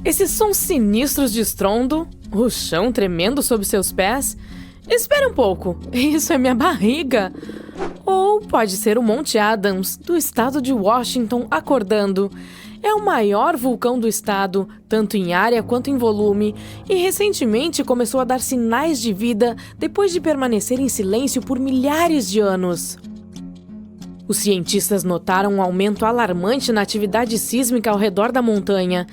Esses sons sinistros de estrondo, o chão tremendo sob seus pés. Espere um pouco, isso é minha barriga. Ou pode ser o Monte Adams, do estado de Washington, acordando. É o maior vulcão do estado, tanto em área quanto em volume, e recentemente começou a dar sinais de vida depois de permanecer em silêncio por milhares de anos. Os cientistas notaram um aumento alarmante na atividade sísmica ao redor da montanha.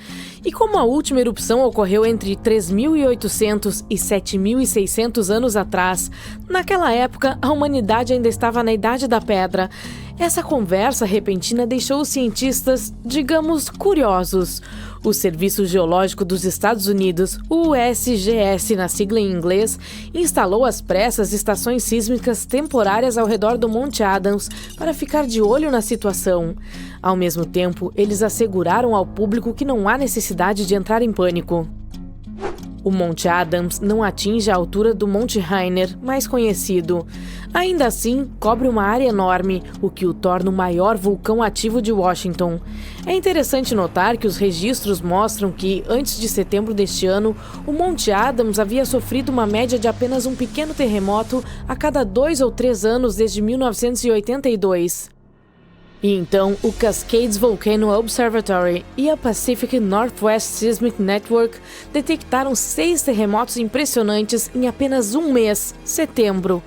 E como a última erupção ocorreu entre 3.800 e 7.600 anos atrás, naquela época a humanidade ainda estava na Idade da Pedra. Essa conversa repentina deixou os cientistas, digamos, curiosos. O Serviço Geológico dos Estados Unidos, o USGS na sigla em inglês, instalou às pressas estações sísmicas temporárias ao redor do Monte Adams para ficar de olho na situação. Ao mesmo tempo, eles asseguraram ao público que não há necessidade de entrar em pânico. O Monte Adams não atinge a altura do Monte Rainier, mais conhecido. Ainda assim, cobre uma área enorme, o que o torna o maior vulcão ativo de Washington. É interessante notar que os registros mostram que, antes de setembro deste ano, o Monte Adams havia sofrido uma média de apenas um pequeno terremoto a cada 2 ou 3 anos desde 1982. E então, o Cascades Volcano Observatory e a Pacific Northwest Seismic Network detectaram 6 terremotos impressionantes em apenas um mês, setembro.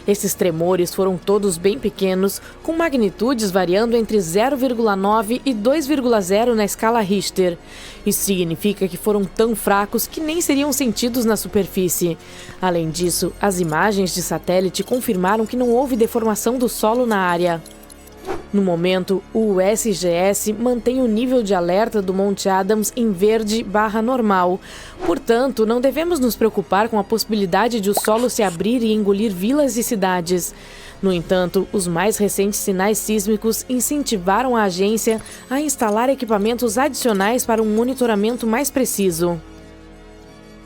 Esses tremores foram todos bem pequenos, com magnitudes variando entre 0,9 e 2,0 na escala Richter. Isso significa que foram tão fracos que nem seriam sentidos na superfície. Além disso, as imagens de satélite confirmaram que não houve deformação do solo na área. No momento, o USGS mantém o nível de alerta do Monte Adams em verde/normal. Portanto, não devemos nos preocupar com a possibilidade de o solo se abrir e engolir vilas e cidades. No entanto, os mais recentes sinais sísmicos incentivaram a agência a instalar equipamentos adicionais para um monitoramento mais preciso.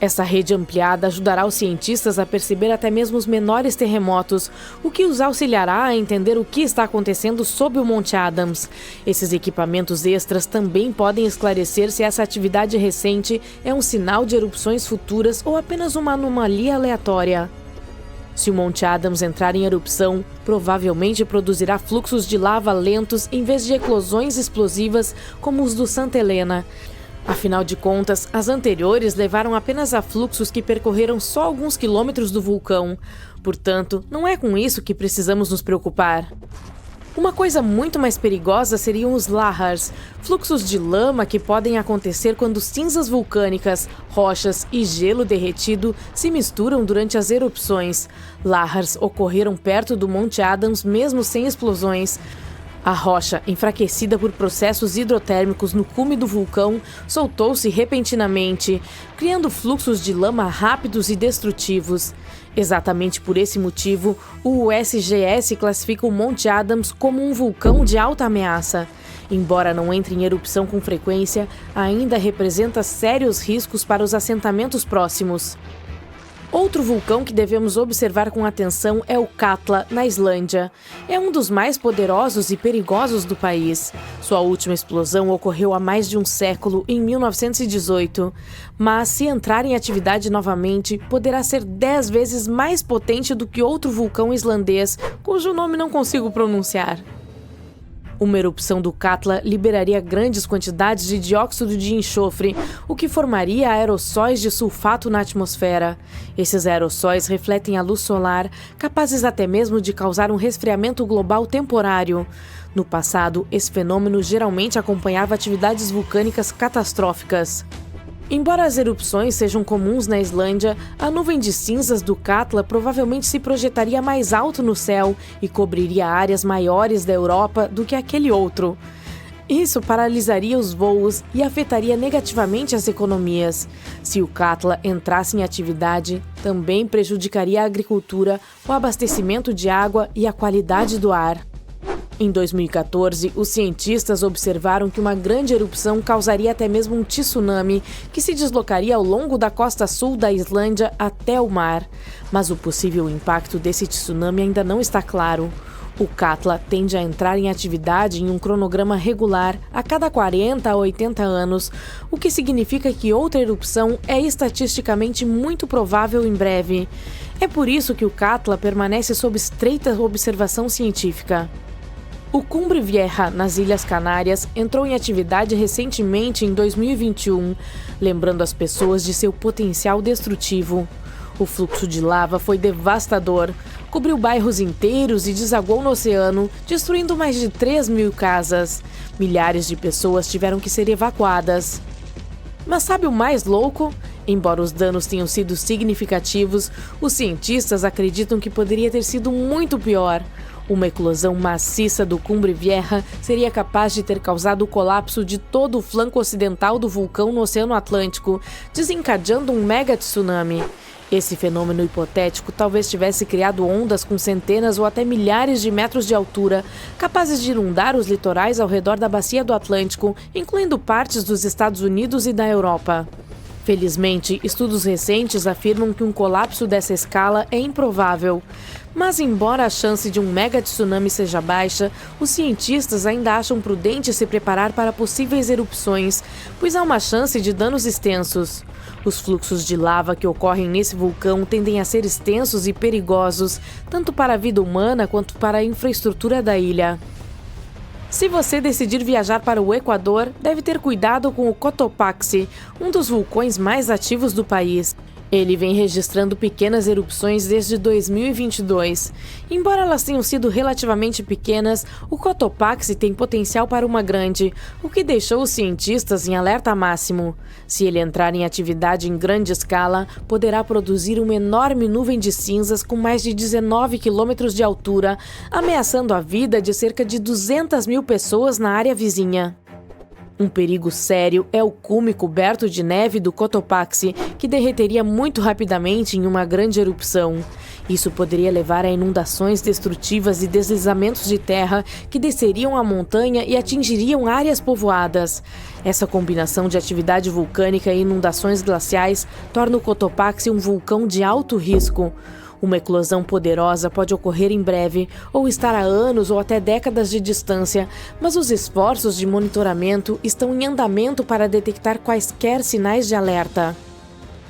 Essa rede ampliada ajudará os cientistas a perceber até mesmo os menores terremotos, o que os auxiliará a entender o que está acontecendo sob o Monte Adams. Esses equipamentos extras também podem esclarecer se essa atividade recente é um sinal de erupções futuras ou apenas uma anomalia aleatória. Se o Monte Adams entrar em erupção, provavelmente produzirá fluxos de lava lentos em vez de eclosões explosivas como os do Santa Helena. Afinal de contas, as anteriores levaram apenas a fluxos que percorreram só alguns quilômetros do vulcão. Portanto, não é com isso que precisamos nos preocupar. Uma coisa muito mais perigosa seriam os lahars, fluxos de lama que podem acontecer quando cinzas vulcânicas, rochas e gelo derretido se misturam durante as erupções. Lahars ocorreram perto do Monte Adams mesmo sem explosões. A rocha, enfraquecida por processos hidrotérmicos no cume do vulcão, soltou-se repentinamente, criando fluxos de lama rápidos e destrutivos. Exatamente por esse motivo, o USGS classifica o Monte Adams como um vulcão de alta ameaça. Embora não entre em erupção com frequência, ainda representa sérios riscos para os assentamentos próximos. Outro vulcão que devemos observar com atenção é o Katla, na Islândia. É um dos mais poderosos e perigosos do país. Sua última explosão ocorreu há mais de um século, em 1918. Mas, se entrar em atividade novamente, poderá ser 10 vezes mais potente do que outro vulcão islandês, cujo nome não consigo pronunciar. Uma erupção do Katla liberaria grandes quantidades de dióxido de enxofre, o que formaria aerossóis de sulfato na atmosfera. Esses aerossóis refletem a luz solar, capazes até mesmo de causar um resfriamento global temporário. No passado, esse fenômeno geralmente acompanhava atividades vulcânicas catastróficas. Embora as erupções sejam comuns na Islândia, a nuvem de cinzas do Katla provavelmente se projetaria mais alto no céu e cobriria áreas maiores da Europa do que aquele outro. Isso paralisaria os voos e afetaria negativamente as economias. Se o Katla entrasse em atividade, também prejudicaria a agricultura, o abastecimento de água e a qualidade do ar. Em 2014, os cientistas observaram que uma grande erupção causaria até mesmo um tsunami, que se deslocaria ao longo da costa sul da Islândia até o mar. Mas o possível impacto desse tsunami ainda não está claro. O Katla tende a entrar em atividade em um cronograma regular a cada 40 a 80 anos, o que significa que outra erupção é estatisticamente muito provável em breve. É por isso que o Katla permanece sob estreita observação científica. O Cumbre Vieja, nas Ilhas Canárias, entrou em atividade recentemente em 2021, lembrando as pessoas de seu potencial destrutivo. O fluxo de lava foi devastador, cobriu bairros inteiros e desaguou no oceano, destruindo mais de 3.000 casas. Milhares de pessoas tiveram que ser evacuadas. Mas sabe o mais louco? Embora os danos tenham sido significativos, os cientistas acreditam que poderia ter sido muito pior. Uma eclosão maciça do Cumbre Vieja seria capaz de ter causado o colapso de todo o flanco ocidental do vulcão no Oceano Atlântico, desencadeando um mega tsunami. Esse fenômeno hipotético talvez tivesse criado ondas com centenas ou até milhares de metros de altura, capazes de inundar os litorais ao redor da bacia do Atlântico, incluindo partes dos Estados Unidos e da Europa. Felizmente, estudos recentes afirmam que um colapso dessa escala é improvável. Mas, embora a chance de um mega tsunami seja baixa, os cientistas ainda acham prudente se preparar para possíveis erupções, pois há uma chance de danos extensos. Os fluxos de lava que ocorrem nesse vulcão tendem a ser extensos e perigosos, tanto para a vida humana quanto para a infraestrutura da ilha. Se você decidir viajar para o Equador, deve ter cuidado com o Cotopaxi, um dos vulcões mais ativos do país. Ele vem registrando pequenas erupções desde 2022. Embora elas tenham sido relativamente pequenas, o Cotopaxi tem potencial para uma grande, o que deixou os cientistas em alerta máximo. Se ele entrar em atividade em grande escala, poderá produzir uma enorme nuvem de cinzas com mais de 19 quilômetros de altura, ameaçando a vida de cerca de 200.000 pessoas na área vizinha. Um perigo sério é o cume coberto de neve do Cotopaxi, que derreteria muito rapidamente em uma grande erupção. Isso poderia levar a inundações destrutivas e deslizamentos de terra que desceriam a montanha e atingiriam áreas povoadas. Essa combinação de atividade vulcânica e inundações glaciais torna o Cotopaxi um vulcão de alto risco. Uma eclosão poderosa pode ocorrer em breve, ou estar a anos ou até décadas de distância, mas os esforços de monitoramento estão em andamento para detectar quaisquer sinais de alerta.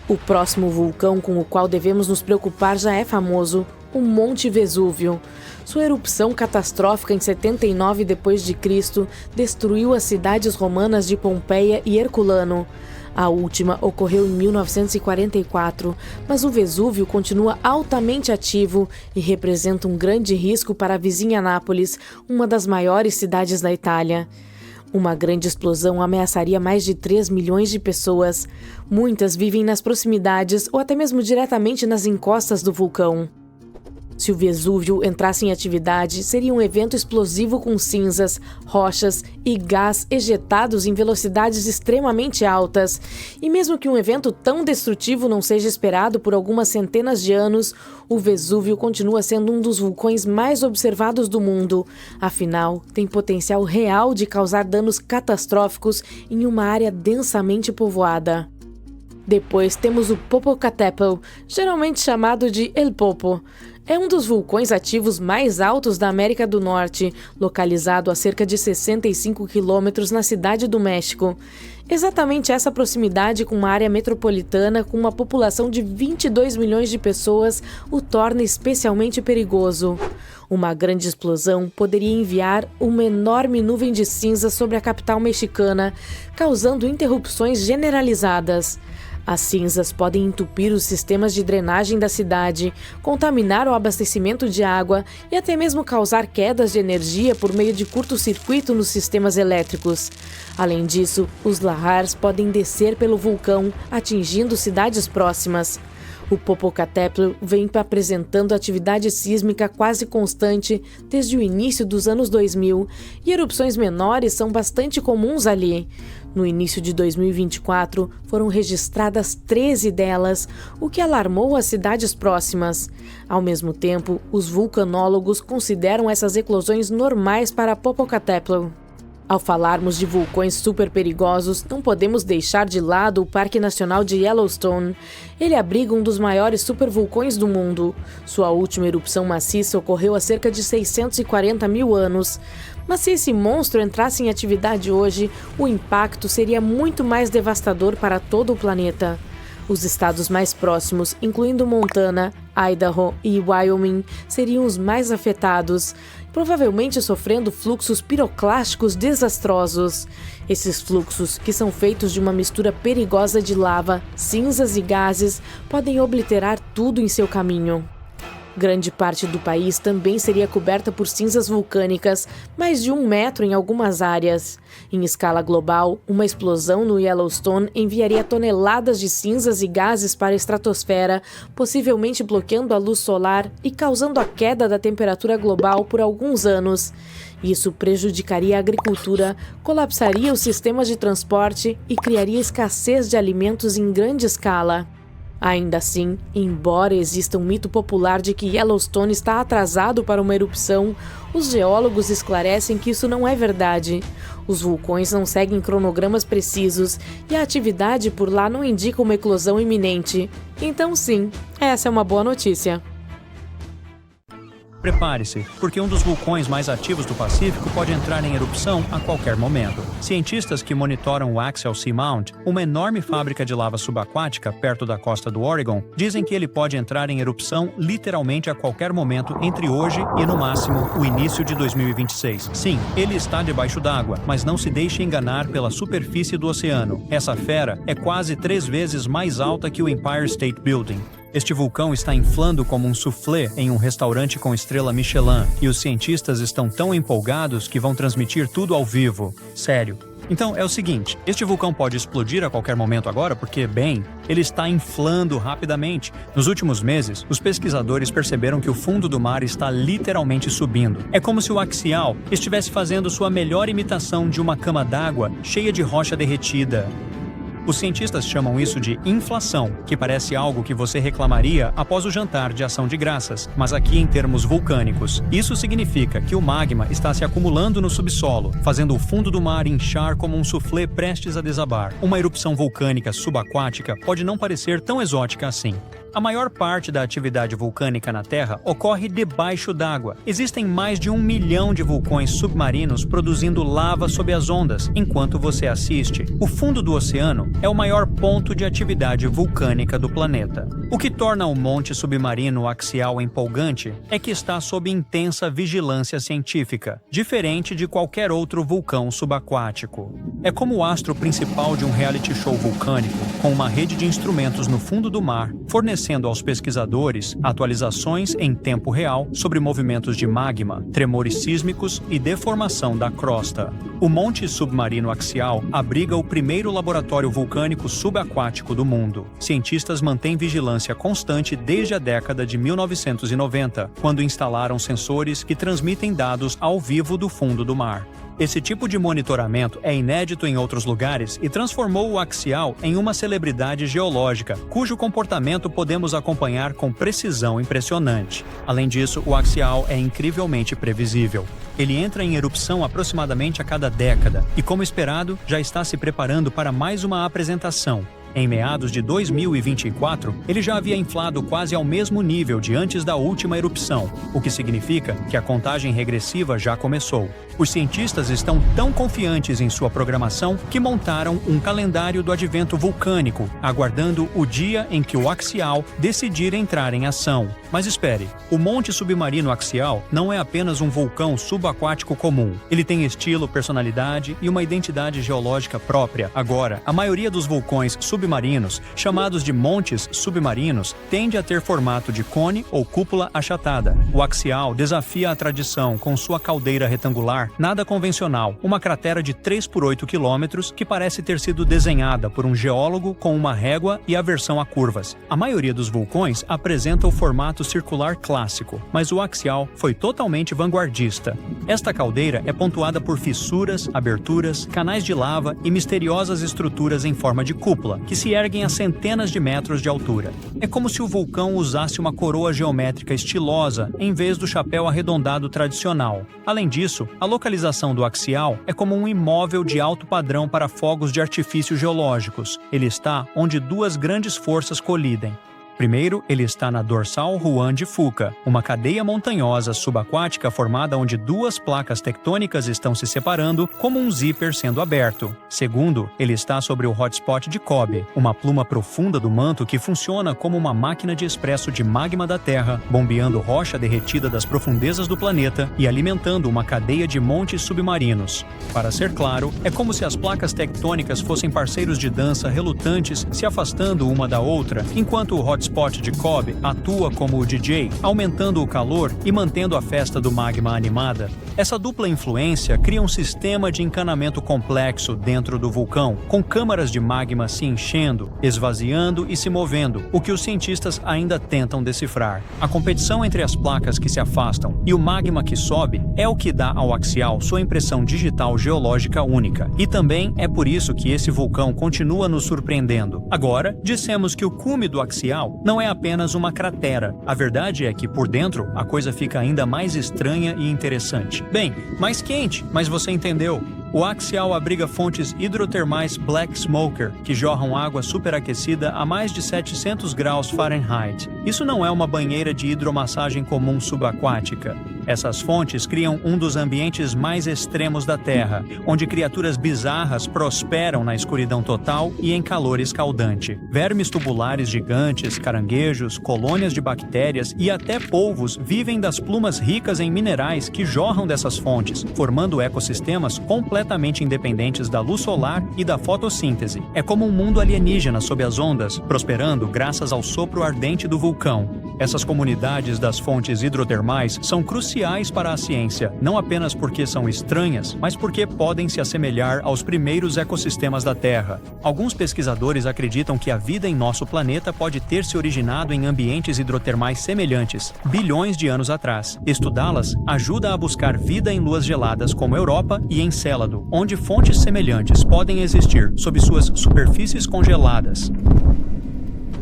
O próximo vulcão com o qual devemos nos preocupar já é famoso, o Monte Vesúvio. Sua erupção catastrófica em 79 d.C. destruiu as cidades romanas de Pompeia e Herculano. A última ocorreu em 1944, mas o Vesúvio continua altamente ativo e representa um grande risco para a vizinha Nápoles, uma das maiores cidades da Itália. Uma grande explosão ameaçaria mais de 3 milhões de pessoas. Muitas vivem nas proximidades ou até mesmo diretamente nas encostas do vulcão. Se o Vesúvio entrasse em atividade, seria um evento explosivo com cinzas, rochas e gás ejetados em velocidades extremamente altas. E mesmo que um evento tão destrutivo não seja esperado por algumas centenas de anos, o Vesúvio continua sendo um dos vulcões mais observados do mundo. Afinal, tem potencial real de causar danos catastróficos em uma área densamente povoada. Depois temos o Popocatépetl, geralmente chamado de El Popo. É um dos vulcões ativos mais altos da América do Norte, localizado a cerca de 65 quilômetros na Cidade do México. Exatamente essa proximidade com uma área metropolitana com uma população de 22 milhões de pessoas o torna especialmente perigoso. Uma grande explosão poderia enviar uma enorme nuvem de cinza sobre a capital mexicana, causando interrupções generalizadas. As cinzas podem entupir os sistemas de drenagem da cidade, contaminar o abastecimento de água e até mesmo causar quedas de energia por meio de curto-circuito nos sistemas elétricos. Além disso, os lahars podem descer pelo vulcão, atingindo cidades próximas. O Popocatépetl vem apresentando atividade sísmica quase constante desde o início dos anos 2000 e erupções menores são bastante comuns ali. No início de 2024, foram registradas 13 delas, o que alarmou as cidades próximas. Ao mesmo tempo, os vulcanólogos consideram essas eclosões normais para Popocatépetl. Ao falarmos de vulcões super perigosos, não podemos deixar de lado o Parque Nacional de Yellowstone. Ele abriga um dos maiores supervulcões do mundo. Sua última erupção maciça ocorreu há cerca de 640 mil anos. Mas se esse monstro entrasse em atividade hoje, o impacto seria muito mais devastador para todo o planeta. Os estados mais próximos, incluindo Montana, Idaho e Wyoming, seriam os mais afetados, provavelmente sofrendo fluxos piroclásticos desastrosos. Esses fluxos, que são feitos de uma mistura perigosa de lava, cinzas e gases, podem obliterar tudo em seu caminho. Grande parte do país também seria coberta por cinzas vulcânicas, mais de 1 metro em algumas áreas. Em escala global, uma explosão no Yellowstone enviaria toneladas de cinzas e gases para a estratosfera, possivelmente bloqueando a luz solar e causando a queda da temperatura global por alguns anos. Isso prejudicaria a agricultura, colapsaria os sistemas de transporte e criaria escassez de alimentos em grande escala. Ainda assim, embora exista um mito popular de que Yellowstone está atrasado para uma erupção, os geólogos esclarecem que isso não é verdade. Os vulcões não seguem cronogramas precisos e a atividade por lá não indica uma eclosão iminente. Então sim, essa é uma boa notícia. Prepare-se, porque um dos vulcões mais ativos do Pacífico pode entrar em erupção a qualquer momento. Cientistas que monitoram o Axial Seamount, uma enorme fábrica de lava subaquática perto da costa do Oregon, dizem que ele pode entrar em erupção literalmente a qualquer momento entre hoje e, no máximo, o início de 2026. Sim, ele está debaixo d'água, mas não se deixe enganar pela superfície do oceano. Essa fera é quase 3 vezes mais alta que o Empire State Building. Este vulcão está inflando como um soufflé em um restaurante com estrela Michelin, e os cientistas estão tão empolgados que vão transmitir tudo ao vivo. Sério. Então é o seguinte, este vulcão pode explodir a qualquer momento agora porque, bem, ele está inflando rapidamente. Nos últimos meses, os pesquisadores perceberam que o fundo do mar está literalmente subindo. É como se o Axial estivesse fazendo sua melhor imitação de uma cama d'água cheia de rocha derretida. Os cientistas chamam isso de inflação, que parece algo que você reclamaria após o jantar de ação de graças, mas aqui em termos vulcânicos. Isso significa que o magma está se acumulando no subsolo, fazendo o fundo do mar inchar como um soufflé prestes a desabar. Uma erupção vulcânica subaquática pode não parecer tão exótica assim. A maior parte da atividade vulcânica na Terra ocorre debaixo d'água. Existem mais de 1 milhão de vulcões submarinos produzindo lava sob as ondas, enquanto você assiste. O fundo do oceano é o maior ponto de atividade vulcânica do planeta. O que torna o monte submarino axial empolgante é que está sob intensa vigilância científica, diferente de qualquer outro vulcão subaquático. É como o astro principal de um reality show vulcânico, com uma rede de instrumentos no fundo do mar, fornecendo aos pesquisadores atualizações em tempo real sobre movimentos de magma, tremores sísmicos e deformação da crosta. O Monte Submarino Axial abriga o primeiro laboratório vulcânico subaquático do mundo. Cientistas mantêm vigilância constante desde a década de 1990, quando instalaram sensores que transmitem dados ao vivo do fundo do mar. Esse tipo de monitoramento é inédito em outros lugares e transformou o Axial em uma celebridade geológica, cujo comportamento podemos acompanhar com precisão impressionante. Além disso, o Axial é incrivelmente previsível. Ele entra em erupção aproximadamente a cada década e, como esperado, já está se preparando para mais uma apresentação. Em meados de 2024, ele já havia inflado quase ao mesmo nível de antes da última erupção, o que significa que a contagem regressiva já começou. Os cientistas estão tão confiantes em sua programação que montaram um calendário do advento vulcânico, aguardando o dia em que o Axial decidir entrar em ação. Mas espere, o Monte Submarino Axial não é apenas um vulcão subaquático comum. Ele tem estilo, personalidade e uma identidade geológica própria. Agora, a maioria dos vulcões submarinos, chamados de montes submarinos, tende a ter formato de cone ou cúpula achatada. O Axial desafia a tradição com sua caldeira retangular, nada convencional, uma cratera de 3 por 8 quilômetros que parece ter sido desenhada por um geólogo com uma régua e aversão a curvas. A maioria dos vulcões apresenta o formato circular clássico, mas o Axial foi totalmente vanguardista. Esta caldeira é pontuada por fissuras, aberturas, canais de lava e misteriosas estruturas em forma de cúpula, que se erguem a centenas de metros de altura. É como se o vulcão usasse uma coroa geométrica estilosa em vez do chapéu arredondado tradicional. Além disso, a localização do axial é como um imóvel de alto padrão para fogos de artifício geológicos. Ele está onde duas grandes forças colidem. Primeiro, ele está na dorsal Juan de Fuca, uma cadeia montanhosa subaquática formada onde duas placas tectônicas estão se separando como um zíper sendo aberto. Segundo, ele está sobre o hotspot de Kobe, uma pluma profunda do manto que funciona como uma máquina de expresso de magma da Terra, bombeando rocha derretida das profundezas do planeta e alimentando uma cadeia de montes submarinos. Para ser claro, é como se as placas tectônicas fossem parceiros de dança relutantes se afastando uma da outra, enquanto o hotspot de Kobe atua como o DJ, aumentando o calor e mantendo a festa do magma animada. Essa dupla influência cria um sistema de encanamento complexo dentro do vulcão, com câmaras de magma se enchendo, esvaziando e se movendo, o que os cientistas ainda tentam decifrar. A competição entre as placas que se afastam e o magma que sobe é o que dá ao axial sua impressão digital geológica única. E também é por isso que esse vulcão continua nos surpreendendo. Agora, dissemos que o cume do axial não é apenas uma cratera. A verdade é que, por dentro, a coisa fica ainda mais estranha e interessante. Bem, mais quente, mas você entendeu. O axial abriga fontes hidrotermais Black Smoker, que jorram água superaquecida a mais de 700 graus Fahrenheit. Isso não é uma banheira de hidromassagem comum subaquática. Essas fontes criam um dos ambientes mais extremos da Terra, onde criaturas bizarras prosperam na escuridão total e em calor escaldante. Vermes tubulares gigantes, caranguejos, colônias de bactérias e até polvos vivem das plumas ricas em minerais que jorram dessas fontes, formando ecossistemas completamente independentes da luz solar e da fotossíntese. É como um mundo alienígena sob as ondas, prosperando graças ao sopro ardente do vulcão. Essas comunidades das fontes hidrotermais são cruciais para a ciência, não apenas porque são estranhas, mas porque podem se assemelhar aos primeiros ecossistemas da Terra. Alguns pesquisadores acreditam que a vida em nosso planeta pode ter se originado em ambientes hidrotermais semelhantes, bilhões de anos atrás. Estudá-las ajuda a buscar vida em luas geladas como Europa e Encélado, onde fontes semelhantes podem existir sob suas superfícies congeladas.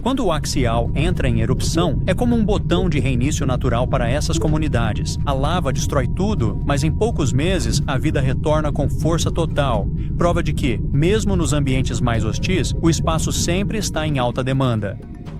Quando o axial entra em erupção, é como um botão de reinício natural para essas comunidades. A lava destrói tudo, mas em poucos meses a vida retorna com força total. Prova de que, mesmo nos ambientes mais hostis, o espaço sempre está em alta demanda.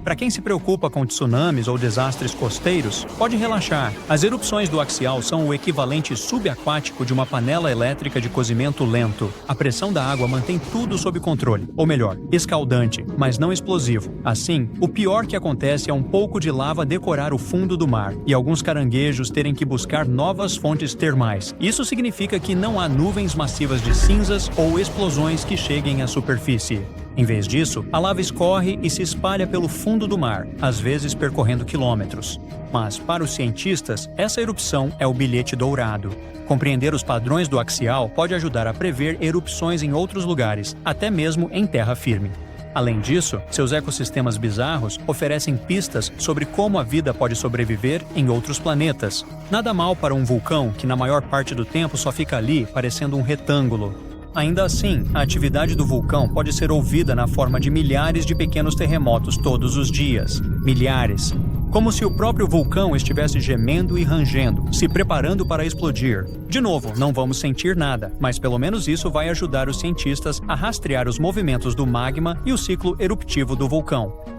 Para quem se preocupa com tsunamis ou desastres costeiros, pode relaxar. As erupções do axial são o equivalente subaquático de uma panela elétrica de cozimento lento. A pressão da água mantém tudo sob controle, ou melhor, escaldante, mas não explosivo. Assim, o pior que acontece é um pouco de lava decorar o fundo do mar e alguns caranguejos terem que buscar novas fontes termais. Isso significa que não há nuvens massivas de cinzas ou explosões que cheguem à superfície. Em vez disso, a lava escorre e se espalha pelo fundo do mar, às vezes percorrendo quilômetros. Mas, para os cientistas, essa erupção é o bilhete dourado. Compreender os padrões do axial pode ajudar a prever erupções em outros lugares, até mesmo em terra firme. Além disso, seus ecossistemas bizarros oferecem pistas sobre como a vida pode sobreviver em outros planetas. Nada mal para um vulcão que, na maior parte do tempo, só fica ali parecendo um retângulo. Ainda assim, a atividade do vulcão pode ser ouvida na forma de milhares de pequenos terremotos todos os dias. Milhares. Como se o próprio vulcão estivesse gemendo e rangendo, se preparando para explodir. De novo, não vamos sentir nada, mas pelo menos isso vai ajudar os cientistas a rastrear os movimentos do magma e o ciclo eruptivo do vulcão.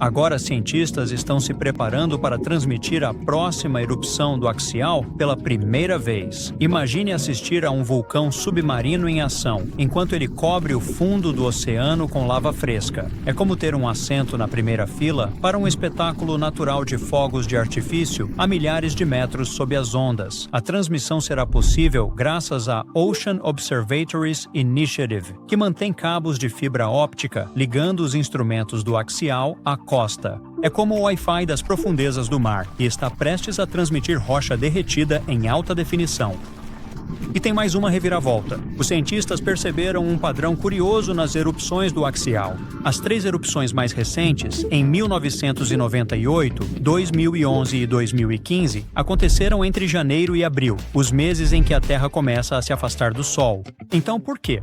Agora, cientistas estão se preparando para transmitir a próxima erupção do axial pela primeira vez. Imagine assistir a um vulcão submarino em ação, enquanto ele cobre o fundo do oceano com lava fresca. É como ter um assento na primeira fila para um espetáculo natural de fogos de artifício a milhares de metros sob as ondas. A transmissão será possível graças à Ocean Observatories Initiative, que mantém cabos de fibra óptica ligando os instrumentos do axial à costa. É como o Wi-Fi das profundezas do mar e está prestes a transmitir rocha derretida em alta definição. E tem mais uma reviravolta. Os cientistas perceberam um padrão curioso nas erupções do axial. As 3 erupções mais recentes, em 1998, 2011 e 2015, aconteceram entre janeiro e abril, os meses em que a Terra começa a se afastar do Sol. Então, por quê?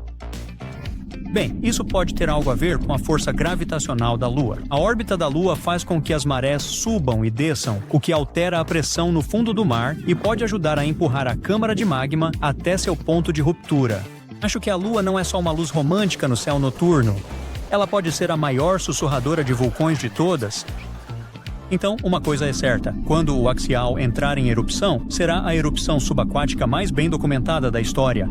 Bem, isso pode ter algo a ver com a força gravitacional da Lua. A órbita da Lua faz com que as marés subam e desçam, o que altera a pressão no fundo do mar e pode ajudar a empurrar a câmara de magma até seu ponto de ruptura. Acho que a Lua não é só uma luz romântica no céu noturno. Ela pode ser a maior sussurradora de vulcões de todas. Então, uma coisa é certa: quando o axial entrar em erupção, será a erupção subaquática mais bem documentada da história.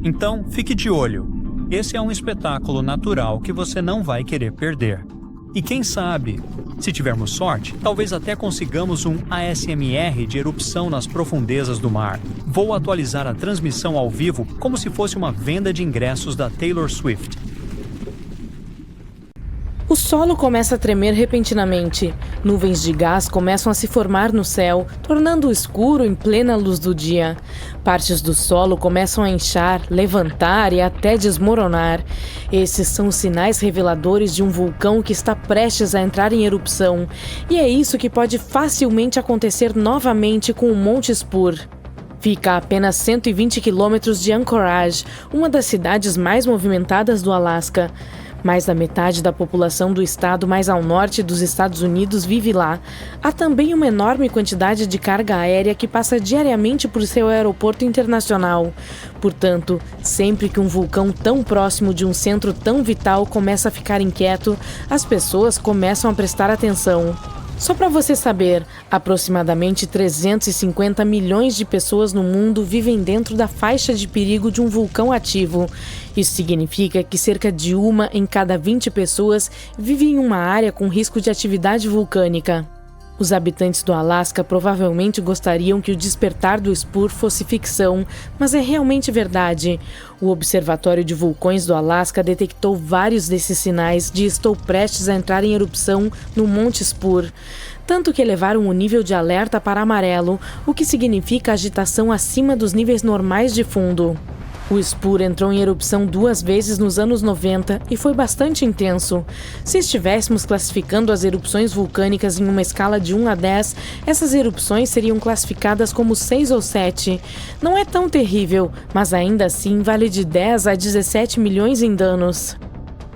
Então, fique de olho. Esse é um espetáculo natural que você não vai querer perder. E quem sabe, se tivermos sorte, talvez até consigamos um ASMR de erupção nas profundezas do mar. Vou atualizar a transmissão ao vivo como se fosse uma venda de ingressos da Taylor Swift. O solo começa a tremer repentinamente. Nuvens de gás começam a se formar no céu, tornando-o escuro em plena luz do dia. Partes do solo começam a inchar, levantar e até desmoronar. Esses são os sinais reveladores de um vulcão que está prestes a entrar em erupção. E é isso que pode facilmente acontecer novamente com o Monte Spur. Fica a apenas 120 quilômetros de Anchorage, uma das cidades mais movimentadas do Alasca. Mais da metade da população do estado mais ao norte dos Estados Unidos vive lá. Há também uma enorme quantidade de carga aérea que passa diariamente por seu aeroporto internacional. Portanto, sempre que um vulcão tão próximo de um centro tão vital começa a ficar inquieto, as pessoas começam a prestar atenção. Só para você saber, aproximadamente 350 milhões de pessoas no mundo vivem dentro da faixa de perigo de um vulcão ativo. Isso significa que cerca de 1 em cada 20 pessoas vive em uma área com risco de atividade vulcânica. Os habitantes do Alasca provavelmente gostariam que o despertar do Spur fosse ficção, mas é realmente verdade. O Observatório de Vulcões do Alasca detectou vários desses sinais de estou prestes a entrar em erupção no Monte Spur, tanto que elevaram o nível de alerta para amarelo, o que significa agitação acima dos níveis normais de fundo. O Spur entrou em erupção 2 vezes nos anos 90 e foi bastante intenso. Se estivéssemos classificando as erupções vulcânicas em uma escala de 1 a 10, essas erupções seriam classificadas como 6 ou 7. Não é tão terrível, mas ainda assim vale de 10 a 17 milhões em danos.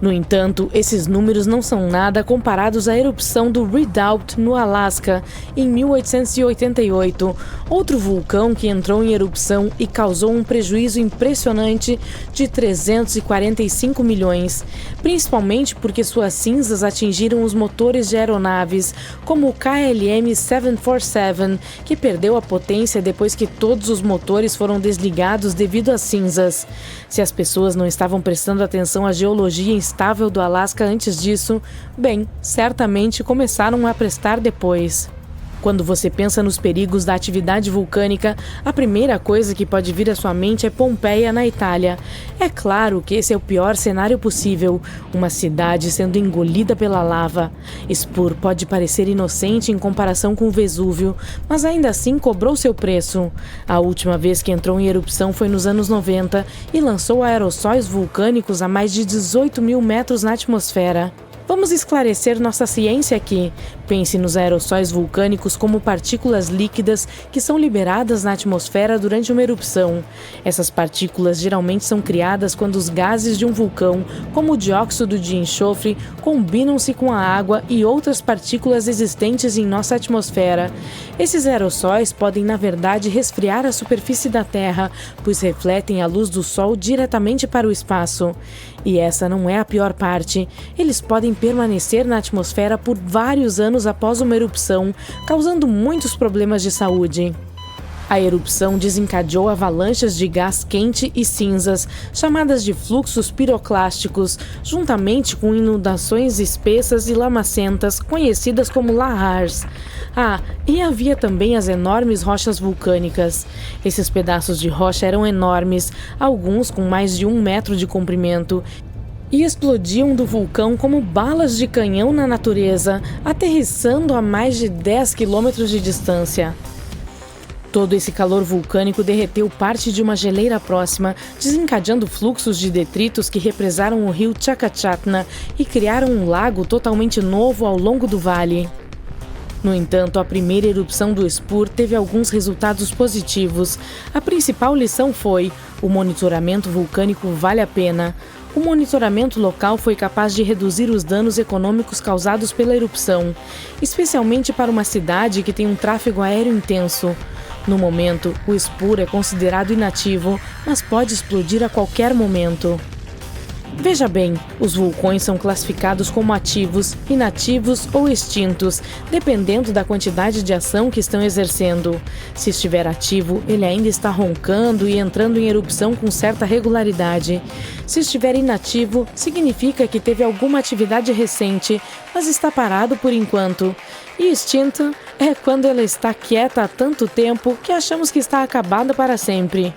No entanto, esses números não são nada comparados à erupção do Redoubt no Alasca, em 1888, outro vulcão que entrou em erupção e causou um prejuízo impressionante de 345 milhões, principalmente porque suas cinzas atingiram os motores de aeronaves, como o KLM 747, que perdeu a potência depois que todos os motores foram desligados devido às cinzas. Se as pessoas não estavam prestando atenção à geologia instável do Alasca antes disso, bem, certamente começaram a prestar depois. Quando você pensa nos perigos da atividade vulcânica, a primeira coisa que pode vir à sua mente é Pompeia, na Itália. É claro que esse é o pior cenário possível, uma cidade sendo engolida pela lava. Spur pode parecer inocente em comparação com o Vesúvio, mas ainda assim cobrou seu preço. A última vez que entrou em erupção foi nos anos 90 e lançou aerossóis vulcânicos a mais de 18 mil metros na atmosfera. Vamos esclarecer nossa ciência aqui. Pense nos aerossóis vulcânicos como partículas líquidas que são liberadas na atmosfera durante uma erupção. Essas partículas geralmente são criadas quando os gases de um vulcão, como o dióxido de enxofre, combinam-se com a água e outras partículas existentes em nossa atmosfera. Esses aerossóis podem, na verdade, resfriar a superfície da Terra, pois refletem a luz do Sol diretamente para o espaço. E essa não é a pior parte. Eles podem permanecer na atmosfera por vários anos após uma erupção, causando muitos problemas de saúde. A erupção desencadeou avalanches de gás quente e cinzas, chamadas de fluxos piroclásticos, juntamente com inundações espessas e lamacentas, conhecidas como lahars. E havia também as enormes rochas vulcânicas. Esses pedaços de rocha eram enormes, alguns com mais de 1 metro de comprimento, e explodiam do vulcão como balas de canhão na natureza, aterrissando a mais de 10 quilômetros de distância. Todo esse calor vulcânico derreteu parte de uma geleira próxima, desencadeando fluxos de detritos que represaram o rio Chakachatna e criaram um lago totalmente novo ao longo do vale. No entanto, a primeira erupção do Spur teve alguns resultados positivos. A principal lição foi: o monitoramento vulcânico vale a pena. O monitoramento local foi capaz de reduzir os danos econômicos causados pela erupção, especialmente para uma cidade que tem um tráfego aéreo intenso. No momento, o Spur é considerado inativo, mas pode explodir a qualquer momento. Veja bem, os vulcões são classificados como ativos, inativos ou extintos, dependendo da quantidade de ação que estão exercendo. Se estiver ativo, ele ainda está roncando e entrando em erupção com certa regularidade. Se estiver inativo, significa que teve alguma atividade recente, mas está parado por enquanto. E extinto é quando ela está quieta há tanto tempo que achamos que está acabada para sempre.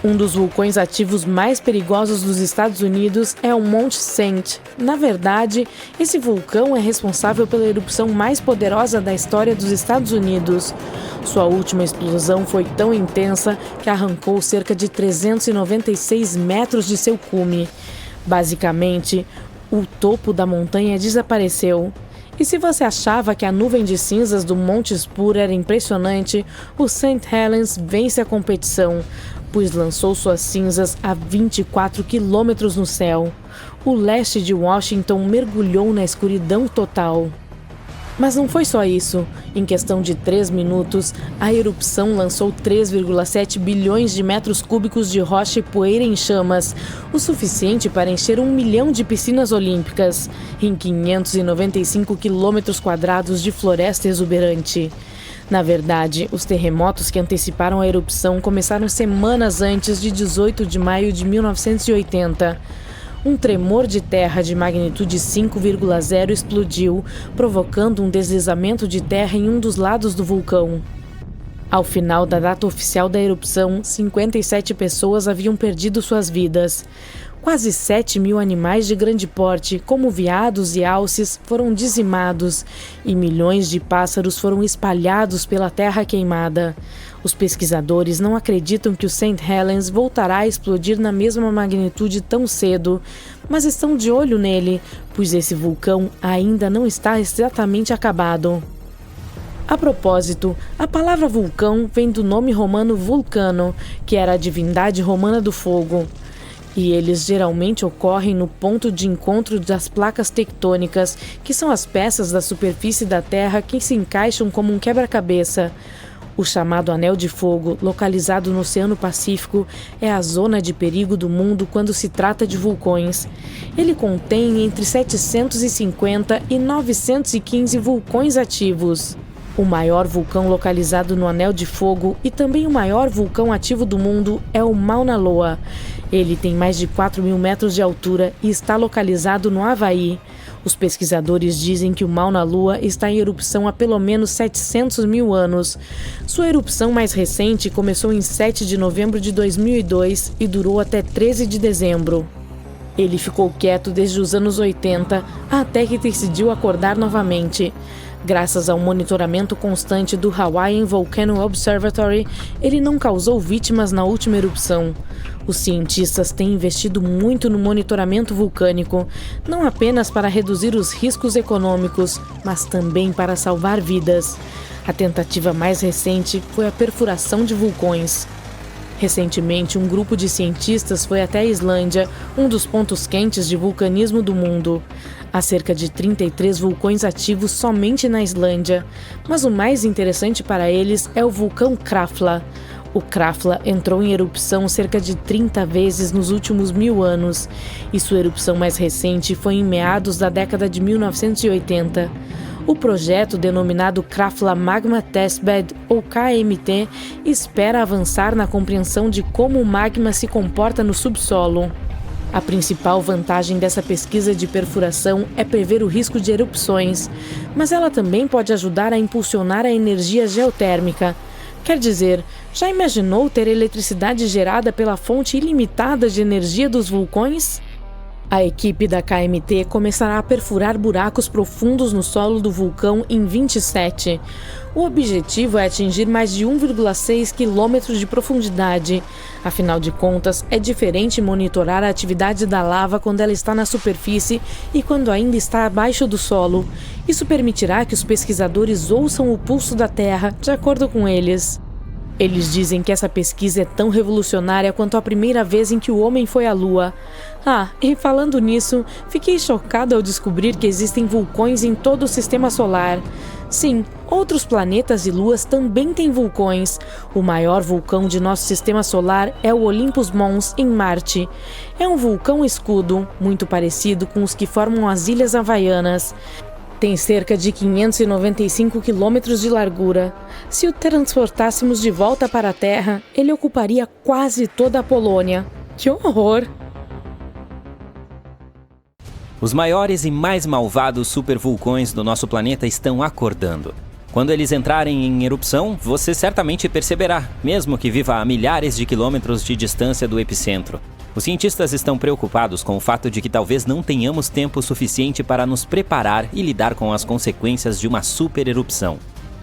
Um dos vulcões ativos mais perigosos dos Estados Unidos é o Monte St. Na verdade, esse vulcão é responsável pela erupção mais poderosa da história dos Estados Unidos. Sua última explosão foi tão intensa que arrancou cerca de 396 metros de seu cume. Basicamente, o topo da montanha desapareceu. E se você achava que a nuvem de cinzas do Monte Spur era impressionante, o St. Helens vence a competição, pois lançou suas cinzas a 24 quilômetros no céu. O leste de Washington mergulhou na escuridão total. Mas não foi só isso. Em questão de 3 minutos, a erupção lançou 3,7 bilhões de metros cúbicos de rocha e poeira em chamas, o suficiente para encher 1 milhão de piscinas olímpicas, em 595 quilômetros quadrados de floresta exuberante. Na verdade, os terremotos que anteciparam a erupção começaram semanas antes de 18 de maio de 1980. Um tremor de terra de magnitude 5,0 explodiu, provocando um deslizamento de terra em um dos lados do vulcão. Ao final da data oficial da erupção, 57 pessoas haviam perdido suas vidas. Quase 7.000 animais de grande porte, como veados e alces, foram dizimados e milhões de pássaros foram espalhados pela terra queimada. Os pesquisadores não acreditam que o St. Helens voltará a explodir na mesma magnitude tão cedo, mas estão de olho nele, pois esse vulcão ainda não está exatamente acabado. A propósito, a palavra vulcão vem do nome romano vulcano, que era a divindade romana do fogo. E eles geralmente ocorrem no ponto de encontro das placas tectônicas, que são as peças da superfície da Terra que se encaixam como um quebra-cabeça. O chamado Anel de Fogo, localizado no Oceano Pacífico, é a zona de perigo do mundo quando se trata de vulcões. Ele contém entre 750 e 915 vulcões ativos. O maior vulcão localizado no Anel de Fogo e também o maior vulcão ativo do mundo é o Mauna Loa. Ele tem mais de 4.000 metros de altura e está localizado no Havaí. Os pesquisadores dizem que o Mauna Loa está em erupção há pelo menos 700.000 anos. Sua erupção mais recente começou em 7 de novembro de 2002 e durou até 13 de dezembro. Ele ficou quieto desde os anos 80 até que decidiu acordar novamente. Graças ao monitoramento constante do Hawaiian Volcano Observatory, ele não causou vítimas na última erupção. Os cientistas têm investido muito no monitoramento vulcânico, não apenas para reduzir os riscos econômicos, mas também para salvar vidas. A tentativa mais recente foi a perfuração de vulcões. Recentemente, um grupo de cientistas foi até a Islândia, um dos pontos quentes de vulcanismo do mundo. Há cerca de 33 vulcões ativos somente na Islândia, mas o mais interessante para eles é o vulcão Krafla. O Krafla entrou em erupção cerca de 30 vezes nos últimos 1000 anos, e sua erupção mais recente foi em meados da década de 1980. O projeto, denominado Krafla Magma Testbed, ou KMT, espera avançar na compreensão de como o magma se comporta no subsolo. A principal vantagem dessa pesquisa de perfuração é prever o risco de erupções, mas ela também pode ajudar a impulsionar a energia geotérmica. Quer dizer, já imaginou ter eletricidade gerada pela fonte ilimitada de energia dos vulcões? A equipe da KMT começará a perfurar buracos profundos no solo do vulcão em 27. O objetivo é atingir mais de 1,6 quilômetros de profundidade. Afinal de contas, é diferente monitorar a atividade da lava quando ela está na superfície e quando ainda está abaixo do solo. Isso permitirá que os pesquisadores ouçam o pulso da Terra, de acordo com eles. Eles dizem que essa pesquisa é tão revolucionária quanto a primeira vez em que o homem foi à Lua. E falando nisso, fiquei chocado ao descobrir que existem vulcões em todo o sistema solar. Sim, outros planetas e luas também têm vulcões. O maior vulcão de nosso sistema solar é o Olympus Mons, em Marte. É um vulcão escudo, muito parecido com os que formam as Ilhas Havaianas. Tem cerca de 595 quilômetros de largura. Se o transportássemos de volta para a Terra, ele ocuparia quase toda a Polônia. Que horror! Os maiores e mais malvados supervulcões do nosso planeta estão acordando. Quando eles entrarem em erupção, você certamente perceberá, mesmo que viva a milhares de quilômetros de distância do epicentro. Os cientistas estão preocupados com o fato de que talvez não tenhamos tempo suficiente para nos preparar e lidar com as consequências de uma supererupção.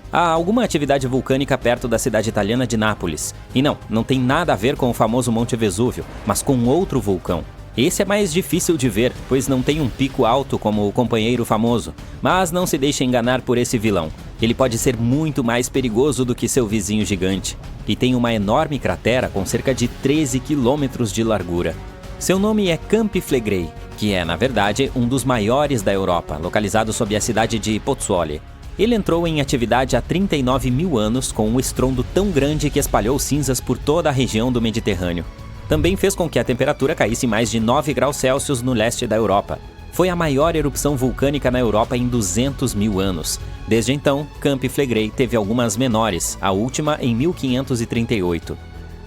Há alguma atividade vulcânica perto da cidade italiana de Nápoles. E não tem nada a ver com o famoso Monte Vesúvio, mas com outro vulcão. Esse é mais difícil de ver, pois não tem um pico alto como o companheiro famoso. Mas não se deixe enganar por esse vilão. Ele pode ser muito mais perigoso do que seu vizinho gigante. E tem uma enorme cratera com cerca de 13 quilômetros de largura. Seu nome é Campi Flegrei, que é, na verdade, um dos maiores da Europa, localizado sob a cidade de Pozzuoli. Ele entrou em atividade há 39 mil anos com um estrondo tão grande que espalhou cinzas por toda a região do Mediterrâneo. Também fez com que a temperatura caísse mais de 9 graus Celsius no leste da Europa. Foi a maior erupção vulcânica na Europa em 200 mil anos. Desde então, Campi Flegrei teve algumas menores, a última em 1538.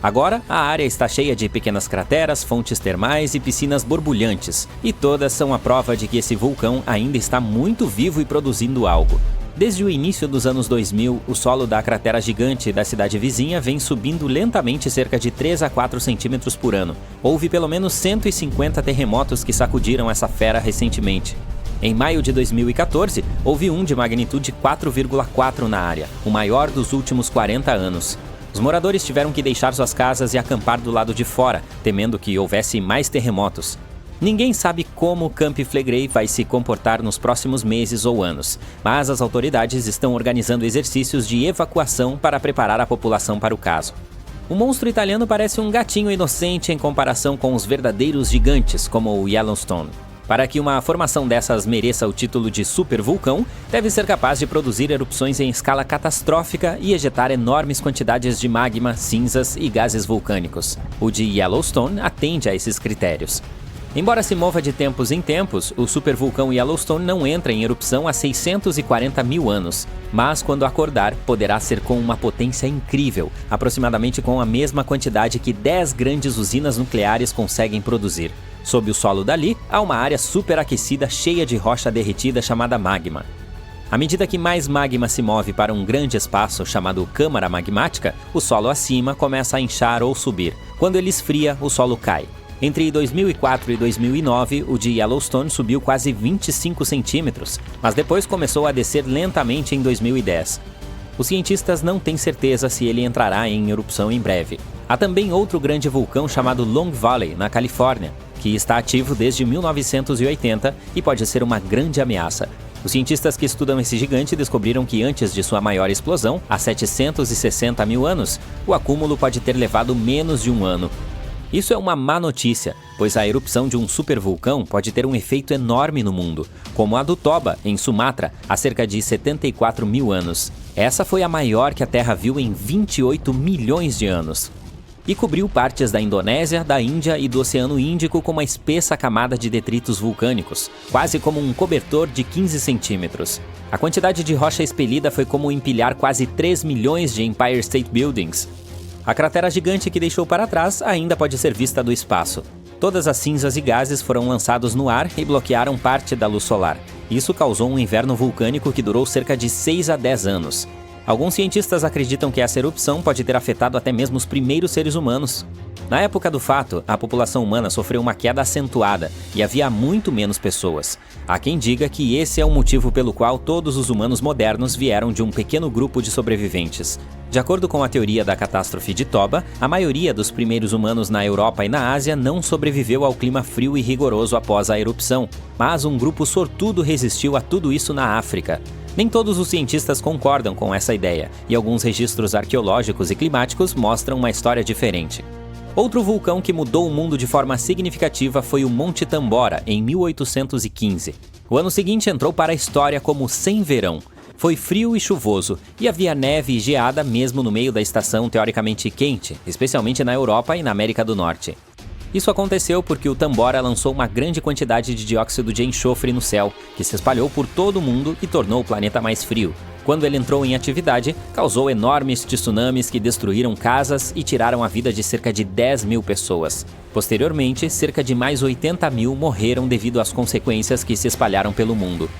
Agora, a área está cheia de pequenas crateras, fontes termais e piscinas borbulhantes, e todas são a prova de que esse vulcão ainda está muito vivo e produzindo algo. Desde o início dos anos 2000, o solo da cratera gigante da cidade vizinha vem subindo lentamente cerca de 3 a 4 centímetros por ano. Houve pelo menos 150 terremotos que sacudiram essa fera recentemente. Em maio de 2014, houve um de magnitude 4,4 na área, o maior dos últimos 40 anos. Os moradores tiveram que deixar suas casas e acampar do lado de fora, temendo que houvesse mais terremotos. Ninguém sabe como Campi Flegrei vai se comportar nos próximos meses ou anos, mas as autoridades estão organizando exercícios de evacuação para preparar a população para o caso. O monstro italiano parece um gatinho inocente em comparação com os verdadeiros gigantes, como o Yellowstone. Para que uma formação dessas mereça o título de supervulcão, deve ser capaz de produzir erupções em escala catastrófica e ejetar enormes quantidades de magma, cinzas e gases vulcânicos. O de Yellowstone atende a esses critérios. Embora se mova de tempos em tempos, o supervulcão Yellowstone não entra em erupção há 640 mil anos, mas quando acordar, poderá ser com uma potência incrível, aproximadamente com a mesma quantidade que 10 grandes usinas nucleares conseguem produzir. Sob o solo dali, há uma área superaquecida cheia de rocha derretida chamada magma. À medida que mais magma se move para um grande espaço chamado câmara magmática, o solo acima começa a inchar ou subir. Quando ele esfria, o solo cai. Entre 2004 e 2009, o de Yellowstone subiu quase 25 centímetros, mas depois começou a descer lentamente em 2010. Os cientistas não têm certeza se ele entrará em erupção em breve. Há também outro grande vulcão chamado Long Valley, na Califórnia, que está ativo desde 1980 e pode ser uma grande ameaça. Os cientistas que estudam esse gigante descobriram que antes de sua maior explosão, há 760 mil anos, o acúmulo pode ter levado menos de um ano. Isso é uma má notícia, pois a erupção de um supervulcão pode ter um efeito enorme no mundo, como a do Toba, em Sumatra, há cerca de 74 mil anos. Essa foi a maior que a Terra viu em 28 milhões de anos. E cobriu partes da Indonésia, da Índia e do Oceano Índico com uma espessa camada de detritos vulcânicos, quase como um cobertor de 15 centímetros. A quantidade de rocha expelida foi como empilhar quase 3 milhões de Empire State Buildings. A cratera gigante que deixou para trás ainda pode ser vista do espaço. Todas as cinzas e gases foram lançados no ar e bloquearam parte da luz solar. Isso causou um inverno vulcânico que durou cerca de 6 a 10 anos. Alguns cientistas acreditam que essa erupção pode ter afetado até mesmo os primeiros seres humanos. Na época do fato, a população humana sofreu uma queda acentuada e havia muito menos pessoas. Há quem diga que esse é o motivo pelo qual todos os humanos modernos vieram de um pequeno grupo de sobreviventes. De acordo com a teoria da catástrofe de Toba, a maioria dos primeiros humanos na Europa e na Ásia não sobreviveu ao clima frio e rigoroso após a erupção, mas um grupo sortudo resistiu a tudo isso na África. Nem todos os cientistas concordam com essa ideia, e alguns registros arqueológicos e climáticos mostram uma história diferente. Outro vulcão que mudou o mundo de forma significativa foi o Monte Tambora, em 1815. O ano seguinte entrou para a história como sem verão. Foi frio e chuvoso, e havia neve e geada mesmo no meio da estação teoricamente quente, especialmente na Europa e na América do Norte. Isso aconteceu porque o Tambora lançou uma grande quantidade de dióxido de enxofre no céu, que se espalhou por todo o mundo e tornou o planeta mais frio. Quando ele entrou em atividade, causou enormes tsunamis que destruíram casas e tiraram a vida de cerca de 10 mil pessoas. Posteriormente, cerca de mais 80 mil morreram devido às consequências que se espalharam pelo mundo.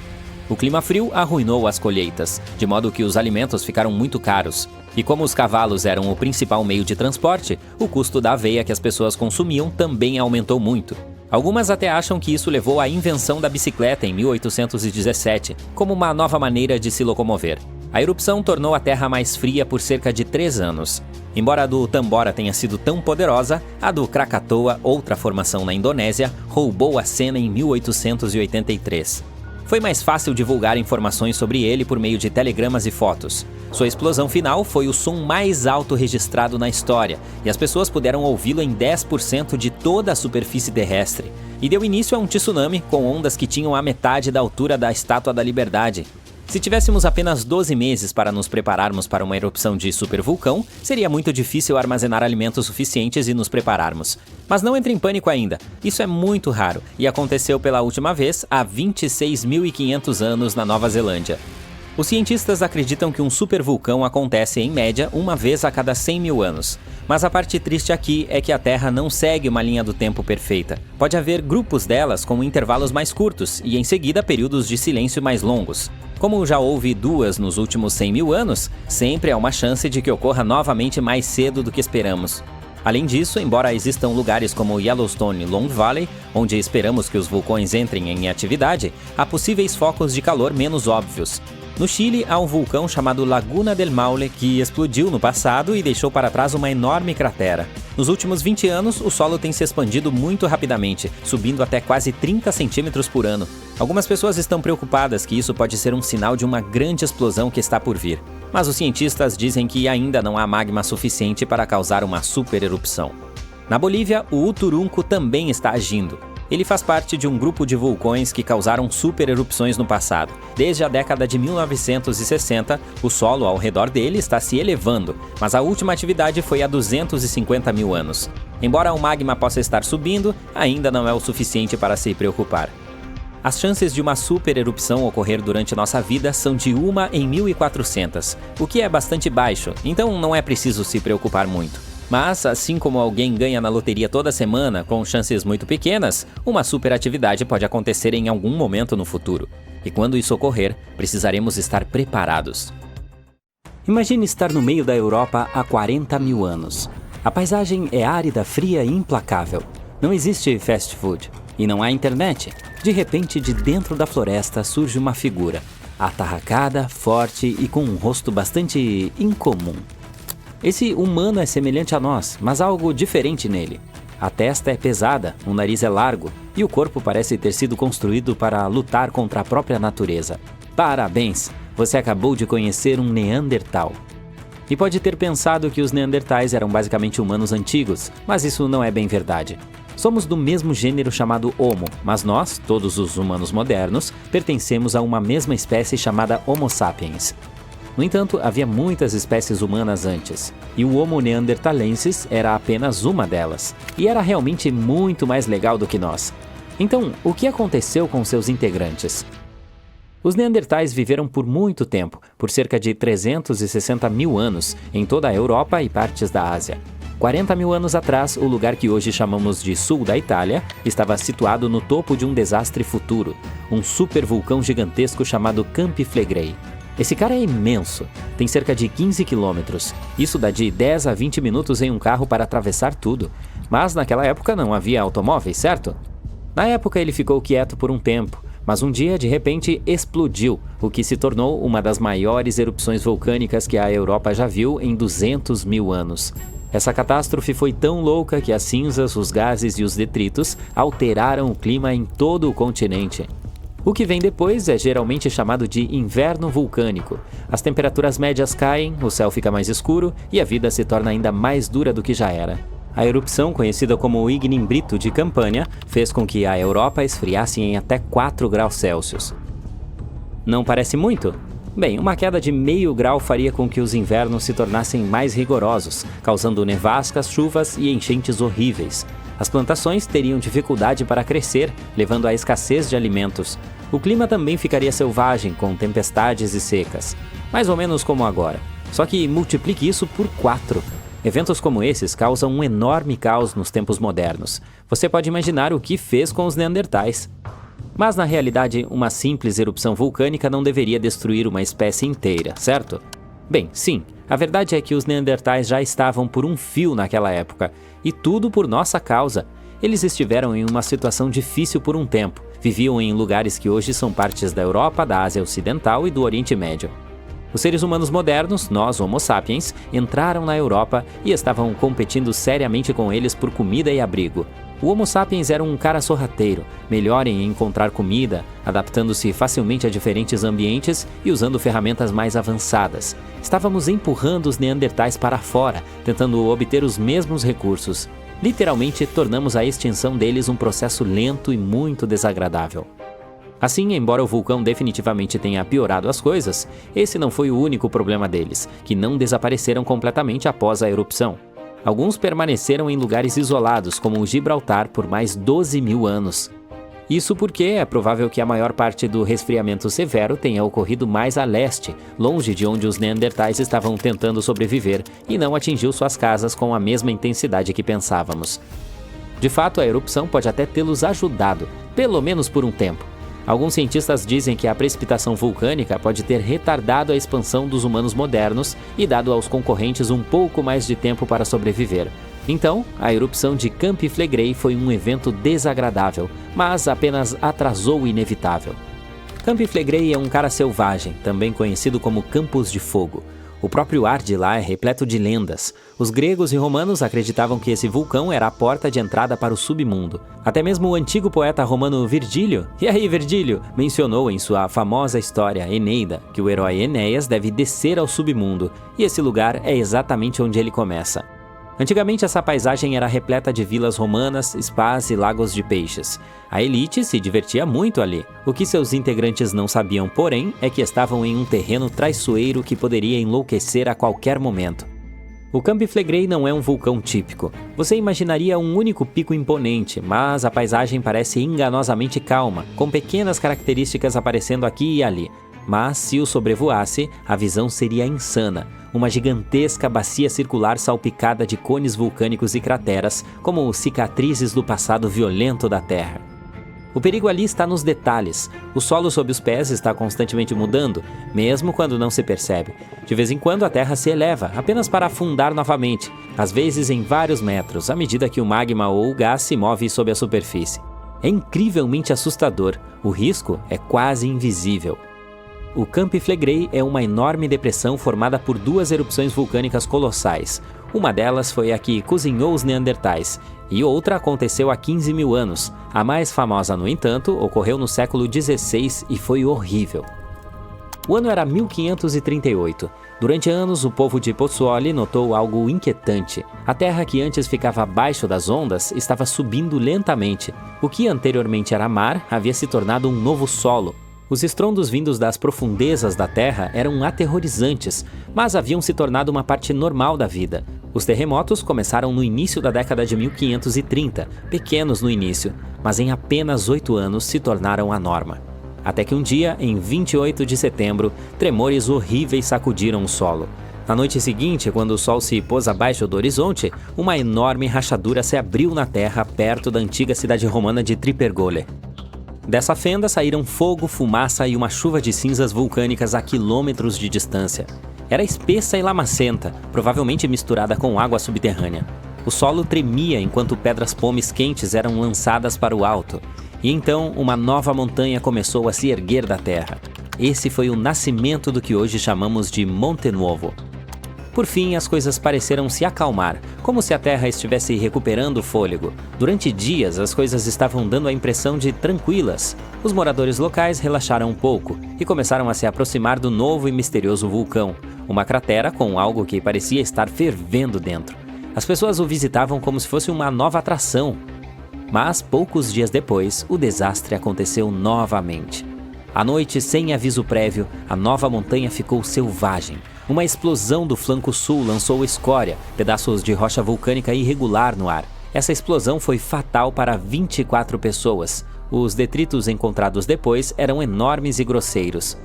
O clima frio arruinou as colheitas, de modo que os alimentos ficaram muito caros. E como os cavalos eram o principal meio de transporte, o custo da aveia que as pessoas consumiam também aumentou muito. Algumas até acham que isso levou à invenção da bicicleta em 1817, como uma nova maneira de se locomover. A erupção tornou a Terra mais fria por cerca de 3 anos. Embora a do Tambora tenha sido tão poderosa, a do Krakatoa, outra formação na Indonésia, roubou a cena em 1883. Foi mais fácil divulgar informações sobre ele por meio de telegramas e fotos. Sua explosão final foi o som mais alto registrado na história, e as pessoas puderam ouvi-lo em 10% de toda a superfície terrestre. E deu início a um tsunami com ondas que tinham a metade da altura da Estátua da Liberdade. Se tivéssemos apenas 12 meses para nos prepararmos para uma erupção de supervulcão, seria muito difícil armazenar alimentos suficientes e nos prepararmos. Mas não entre em pânico ainda, isso é muito raro e aconteceu pela última vez há 26.500 anos na Nova Zelândia. Os cientistas acreditam que um supervulcão acontece, em média, uma vez a cada 100 mil anos. Mas a parte triste aqui é que a Terra não segue uma linha do tempo perfeita. Pode haver grupos delas com intervalos mais curtos e, em seguida, períodos de silêncio mais longos. Como já houve 2 nos últimos 100 mil anos, sempre há uma chance de que ocorra novamente mais cedo do que esperamos. Além disso, embora existam lugares como Yellowstone e Long Valley, onde esperamos que os vulcões entrem em atividade, há possíveis focos de calor menos óbvios. No Chile, há um vulcão chamado Laguna del Maule que explodiu no passado e deixou para trás uma enorme cratera. Nos últimos 20 anos, o solo tem se expandido muito rapidamente, subindo até quase 30 centímetros por ano. Algumas pessoas estão preocupadas que isso pode ser um sinal de uma grande explosão que está por vir. Mas os cientistas dizem que ainda não há magma suficiente para causar uma supererupção. Na Bolívia, o Uturunco também está agindo. Ele faz parte de um grupo de vulcões que causaram supererupções no passado. Desde a década de 1960, o solo ao redor dele está se elevando, mas a última atividade foi há 250 mil anos. Embora o magma possa estar subindo, ainda não é o suficiente para se preocupar. As chances de uma supererupção ocorrer durante nossa vida são de 1 em 1400, o que é bastante baixo, então não é preciso se preocupar muito. Mas, assim como alguém ganha na loteria toda semana, com chances muito pequenas, uma superatividade pode acontecer em algum momento no futuro. E quando isso ocorrer, precisaremos estar preparados. Imagine estar no meio da Europa há 40 mil anos. A paisagem é árida, fria e implacável. Não existe fast food. E não há internet. De repente, de dentro da floresta surge uma figura. Atarracada, forte e com um rosto bastante incomum. Esse humano é semelhante a nós, mas há algo diferente nele. A testa é pesada, o nariz é largo e o corpo parece ter sido construído para lutar contra a própria natureza. Parabéns! Você acabou de conhecer um Neandertal. E pode ter pensado que os Neandertais eram basicamente humanos antigos, mas isso não é bem verdade. Somos do mesmo gênero chamado Homo, mas nós, todos os humanos modernos, pertencemos a uma mesma espécie chamada Homo sapiens. No entanto, havia muitas espécies humanas antes, e o Homo neanderthalensis era apenas uma delas, e era realmente muito mais legal do que nós. Então, o que aconteceu com seus integrantes? Os neandertais viveram por muito tempo, por cerca de 360 mil anos, em toda a Europa e partes da Ásia. 40 mil anos atrás, o lugar que hoje chamamos de sul da Itália estava situado no topo de um desastre futuro, um supervulcão gigantesco chamado Campi Flegrei. Esse cara é imenso, tem cerca de 15 quilômetros. Isso dá de 10 a 20 minutos em um carro para atravessar tudo. Mas naquela época não havia automóveis, certo? Na época ele ficou quieto por um tempo, mas um dia de repente explodiu, o que se tornou uma das maiores erupções vulcânicas que a Europa já viu em 200 mil anos. Essa catástrofe foi tão louca que as cinzas, os gases e os detritos alteraram o clima em todo o continente. O que vem depois é geralmente chamado de inverno vulcânico. As temperaturas médias caem, o céu fica mais escuro e a vida se torna ainda mais dura do que já era. A erupção, conhecida como o Ignimbrito de Campânia, fez com que a Europa esfriasse em até 4 graus Celsius. Não parece muito? Bem, uma queda de meio grau faria com que os invernos se tornassem mais rigorosos, causando nevascas, chuvas e enchentes horríveis. As plantações teriam dificuldade para crescer, levando à escassez de alimentos. O clima também ficaria selvagem, com tempestades e secas. Mais ou menos como agora. Só que multiplique isso por 4. Eventos como esses causam um enorme caos nos tempos modernos. Você pode imaginar o que fez com os neandertais. Mas na realidade, uma simples erupção vulcânica não deveria destruir uma espécie inteira, certo? Bem, sim, a verdade é que os neandertais já estavam por um fio naquela época, e tudo por nossa causa. Eles estiveram em uma situação difícil por um tempo, viviam em lugares que hoje são partes da Europa, da Ásia Ocidental e do Oriente Médio. Os seres humanos modernos, nós Homo sapiens, entraram na Europa e estavam competindo seriamente com eles por comida e abrigo. O Homo sapiens era um cara sorrateiro, melhor em encontrar comida, adaptando-se facilmente a diferentes ambientes e usando ferramentas mais avançadas. Estávamos empurrando os neandertais para fora, tentando obter os mesmos recursos. Literalmente, tornamos a extinção deles um processo lento e muito desagradável. Assim, embora o vulcão definitivamente tenha piorado as coisas, esse não foi o único problema deles, que não desapareceram completamente após a erupção. Alguns permaneceram em lugares isolados, como o Gibraltar, por mais 12 mil anos. Isso porque é provável que a maior parte do resfriamento severo tenha ocorrido mais a leste, longe de onde os neandertais estavam tentando sobreviver, e não atingiu suas casas com a mesma intensidade que pensávamos. De fato, a erupção pode até tê-los ajudado, pelo menos por um tempo. Alguns cientistas dizem que a precipitação vulcânica pode ter retardado a expansão dos humanos modernos e dado aos concorrentes um pouco mais de tempo para sobreviver. Então, a erupção de Campi Flegrei foi um evento desagradável, mas apenas atrasou o inevitável. Campi Flegrei é um cara selvagem, também conhecido como Campos de Fogo. O próprio ar de lá é repleto de lendas. Os gregos e romanos acreditavam que esse vulcão era a porta de entrada para o submundo. Até mesmo o antigo poeta romano Virgílio, Virgílio, mencionou em sua famosa história Eneida que o herói Enéas deve descer ao submundo, e esse lugar é exatamente onde ele começa. Antigamente essa paisagem era repleta de vilas romanas, spas e lagos de peixes. A elite se divertia muito ali. O que seus integrantes não sabiam, porém, é que estavam em um terreno traiçoeiro que poderia enlouquecer a qualquer momento. O Campi Flegrei não é um vulcão típico. Você imaginaria um único pico imponente, mas a paisagem parece enganosamente calma, com pequenas características aparecendo aqui e ali. Mas, se o sobrevoasse, a visão seria insana. Uma gigantesca bacia circular salpicada de cones vulcânicos e crateras, como cicatrizes do passado violento da Terra. O perigo ali está nos detalhes. O solo sob os pés está constantemente mudando, mesmo quando não se percebe. De vez em quando a Terra se eleva, apenas para afundar novamente, às vezes em vários metros, à medida que o magma ou o gás se move sob a superfície. É incrivelmente assustador. O risco é quase invisível. O Campi Flegrei é uma enorme depressão formada por 2 erupções vulcânicas colossais. Uma delas foi a que cozinhou os neandertais, e outra aconteceu há 15 mil anos. A mais famosa, no entanto, ocorreu no século XVI e foi horrível. O ano era 1538. Durante anos, o povo de Pozzuoli notou algo inquietante. A terra que antes ficava abaixo das ondas estava subindo lentamente. O que anteriormente era mar havia se tornado um novo solo. Os estrondos vindos das profundezas da Terra eram aterrorizantes, mas haviam se tornado uma parte normal da vida. Os terremotos começaram no início da década de 1530, pequenos no início, mas em apenas 8 anos se tornaram a norma. Até que um dia, em 28 de setembro, tremores horríveis sacudiram o solo. Na noite seguinte, quando o sol se pôs abaixo do horizonte, uma enorme rachadura se abriu na terra perto da antiga cidade romana de Tripergole. Dessa fenda saíram fogo, fumaça e uma chuva de cinzas vulcânicas a quilômetros de distância. Era espessa e lamacenta, provavelmente misturada com água subterrânea. O solo tremia enquanto pedras pomes quentes eram lançadas para o alto. E então, uma nova montanha começou a se erguer da terra. Esse foi o nascimento do que hoje chamamos de Monte Nuovo. Por fim, as coisas pareceram se acalmar, como se a terra estivesse recuperando o fôlego. Durante dias, as coisas estavam dando a impressão de tranquilas. Os moradores locais relaxaram um pouco e começaram a se aproximar do novo e misterioso vulcão, uma cratera com algo que parecia estar fervendo dentro. As pessoas o visitavam como se fosse uma nova atração. Mas, poucos dias depois, o desastre aconteceu novamente. À noite, sem aviso prévio, a nova montanha ficou selvagem. Uma explosão do flanco sul lançou escória, pedaços de rocha vulcânica irregular no ar. Essa explosão foi fatal para 24 pessoas. Os detritos encontrados depois eram enormes e grosseiros.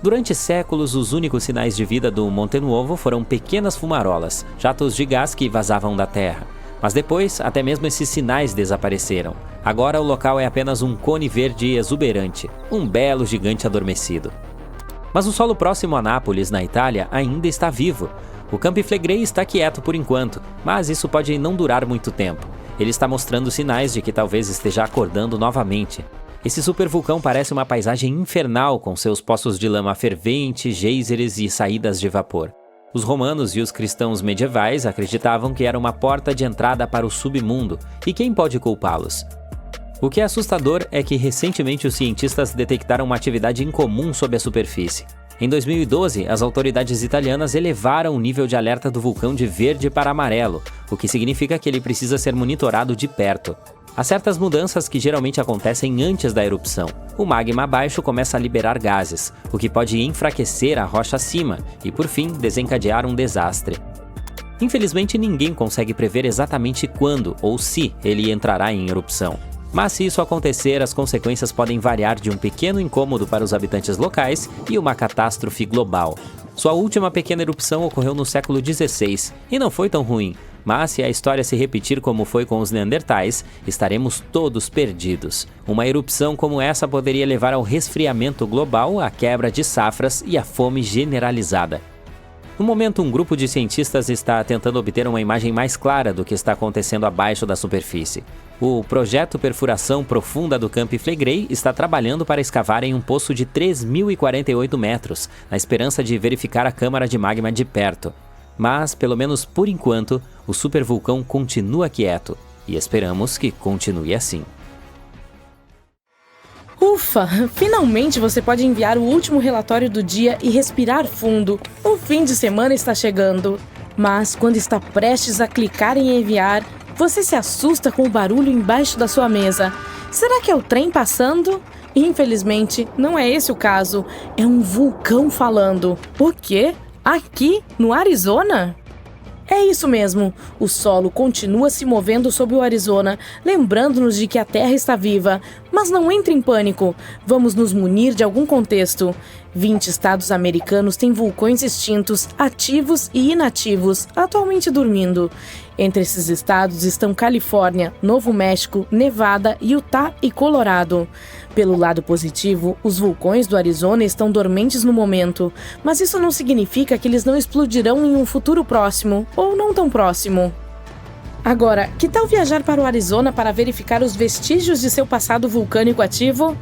Durante séculos, os únicos sinais de vida do Monte Nuovo foram pequenas fumarolas, jatos de gás que vazavam da terra. Mas depois, até mesmo esses sinais desapareceram. Agora o local é apenas um cone verde exuberante, um belo gigante adormecido. Mas o solo próximo a Nápoles, na Itália, ainda está vivo. O Campi Flegrei está quieto por enquanto, mas isso pode não durar muito tempo. Ele está mostrando sinais de que talvez esteja acordando novamente. Esse supervulcão parece uma paisagem infernal com seus poços de lama fervente, geysers e saídas de vapor. Os romanos e os cristãos medievais acreditavam que era uma porta de entrada para o submundo, e quem pode culpá-los? O que é assustador é que recentemente os cientistas detectaram uma atividade incomum sob a superfície. Em 2012, as autoridades italianas elevaram o nível de alerta do vulcão de verde para amarelo, o que significa que ele precisa ser monitorado de perto. Há certas mudanças que geralmente acontecem antes da erupção. O magma abaixo começa a liberar gases, o que pode enfraquecer a rocha acima e, por fim, desencadear um desastre. Infelizmente, ninguém consegue prever exatamente quando ou se ele entrará em erupção. Mas se isso acontecer, as consequências podem variar de um pequeno incômodo para os habitantes locais e uma catástrofe global. Sua última pequena erupção ocorreu no século XVI e não foi tão ruim. Mas se a história se repetir como foi com os Neandertais, estaremos todos perdidos. Uma erupção como essa poderia levar ao resfriamento global, à quebra de safras e à fome generalizada. No momento, um grupo de cientistas está tentando obter uma imagem mais clara do que está acontecendo abaixo da superfície. O projeto Perfuração Profunda do Campi Flegrei está trabalhando para escavar em um poço de 3.048 metros, na esperança de verificar a câmara de magma de perto. Mas, pelo menos por enquanto, o supervulcão continua quieto, e esperamos que continue assim. Ufa! Finalmente você pode enviar o último relatório do dia e respirar fundo. O fim de semana está chegando. Mas, quando está prestes a clicar em enviar, você se assusta com o barulho embaixo da sua mesa. Será que é o trem passando? Infelizmente, não é esse o caso. É um vulcão falando. O quê? Aqui, no Arizona? É isso mesmo, o solo continua se movendo sobre o Arizona, lembrando-nos de que a Terra está viva. Mas não entre em pânico, vamos nos munir de algum contexto. 20 estados americanos têm vulcões extintos, ativos e inativos, atualmente dormindo. Entre esses estados estão Califórnia, Novo México, Nevada, Utah e Colorado. Pelo lado positivo, os vulcões do Arizona estão dormentes no momento, mas isso não significa que eles não explodirão em um futuro próximo, ou não tão próximo. Agora, que tal viajar para o Arizona para verificar os vestígios de seu passado vulcânico ativo?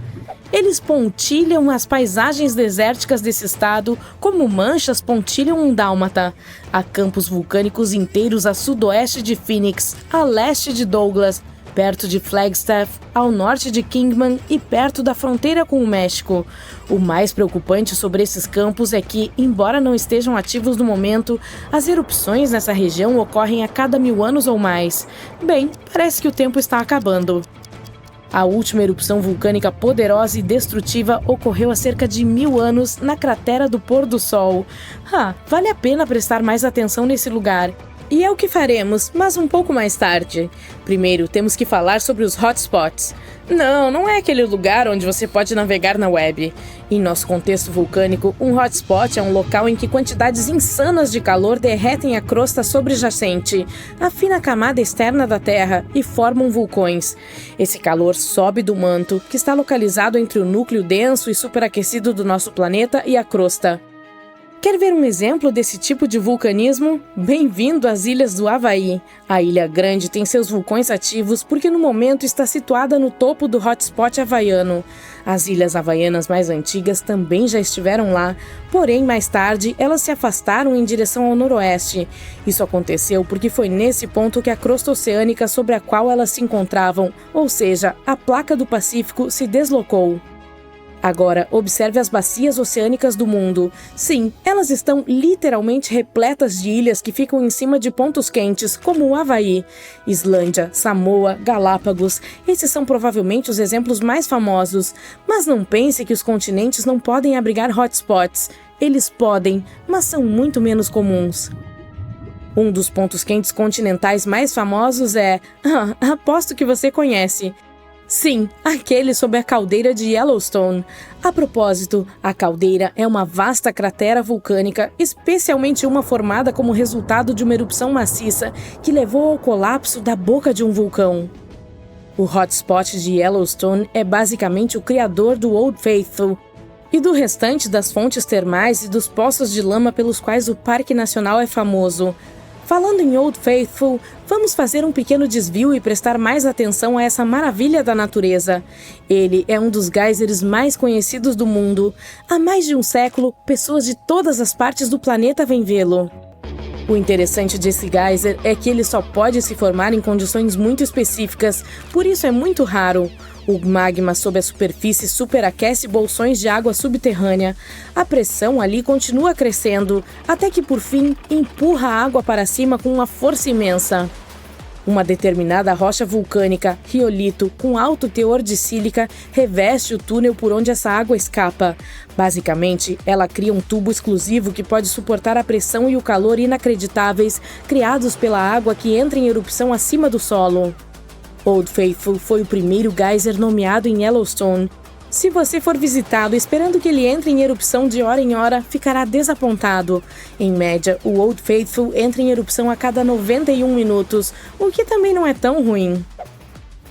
Eles pontilham as paisagens desérticas desse estado como manchas pontilham um dálmata. Há campos vulcânicos inteiros a sudoeste de Phoenix, a leste de Douglas, perto de Flagstaff, ao norte de Kingman e perto da fronteira com o México. O mais preocupante sobre esses campos é que, embora não estejam ativos no momento, as erupções nessa região ocorrem a cada 1000 anos ou mais. Bem, parece que o tempo está acabando. A última erupção vulcânica poderosa e destrutiva ocorreu há cerca de 1000 anos na cratera do Pôr do Sol. Vale a pena prestar mais atenção nesse lugar. E é o que faremos, mas um pouco mais tarde. Primeiro, temos que falar sobre os hotspots. Não é aquele lugar onde você pode navegar na web. Em nosso contexto vulcânico, um hotspot é um local em que quantidades insanas de calor derretem a crosta sobrejacente, a fina camada externa da Terra, e formam vulcões. Esse calor sobe do manto, que está localizado entre o núcleo denso e superaquecido do nosso planeta e a crosta. Quer ver um exemplo desse tipo de vulcanismo? Bem-vindo às Ilhas do Havaí. A Ilha Grande tem seus vulcões ativos porque no momento está situada no topo do hotspot havaiano. As ilhas havaianas mais antigas também já estiveram lá, porém mais tarde elas se afastaram em direção ao noroeste. Isso aconteceu porque foi nesse ponto que a crosta oceânica sobre a qual elas se encontravam, ou seja, a placa do Pacífico, se deslocou. Agora, observe as bacias oceânicas do mundo. Sim, elas estão literalmente repletas de ilhas que ficam em cima de pontos quentes, como o Havaí, Islândia, Samoa, Galápagos. Esses são provavelmente os exemplos mais famosos. Mas não pense que os continentes não podem abrigar hotspots. Eles podem, mas são muito menos comuns. Um dos pontos quentes continentais mais famosos é... aposto que você conhece. Sim, aquele sob a caldeira de Yellowstone. A propósito, a caldeira é uma vasta cratera vulcânica, especialmente uma formada como resultado de uma erupção maciça que levou ao colapso da boca de um vulcão. O hotspot de Yellowstone é basicamente o criador do Old Faithful e do restante das fontes termais e dos poços de lama pelos quais o Parque Nacional é famoso. Falando em Old Faithful, vamos fazer um pequeno desvio e prestar mais atenção a essa maravilha da natureza. Ele é um dos geysers mais conhecidos do mundo. Há mais de um século, pessoas de todas as partes do planeta vêm vê-lo. O interessante desse geyser é que ele só pode se formar em condições muito específicas, por isso é muito raro. O magma sob a superfície superaquece bolsões de água subterrânea. A pressão ali continua crescendo, até que por fim empurra a água para cima com uma força imensa. Uma determinada rocha vulcânica, riolito, com alto teor de sílica, reveste o túnel por onde essa água escapa. Basicamente, ela cria um tubo exclusivo que pode suportar a pressão e o calor inacreditáveis criados pela água que entra em erupção acima do solo. Old Faithful foi o primeiro geyser nomeado em Yellowstone. Se você for visitá-lo esperando que ele entre em erupção de hora em hora, ficará desapontado. Em média, o Old Faithful entra em erupção a cada 91 minutos, o que também não é tão ruim.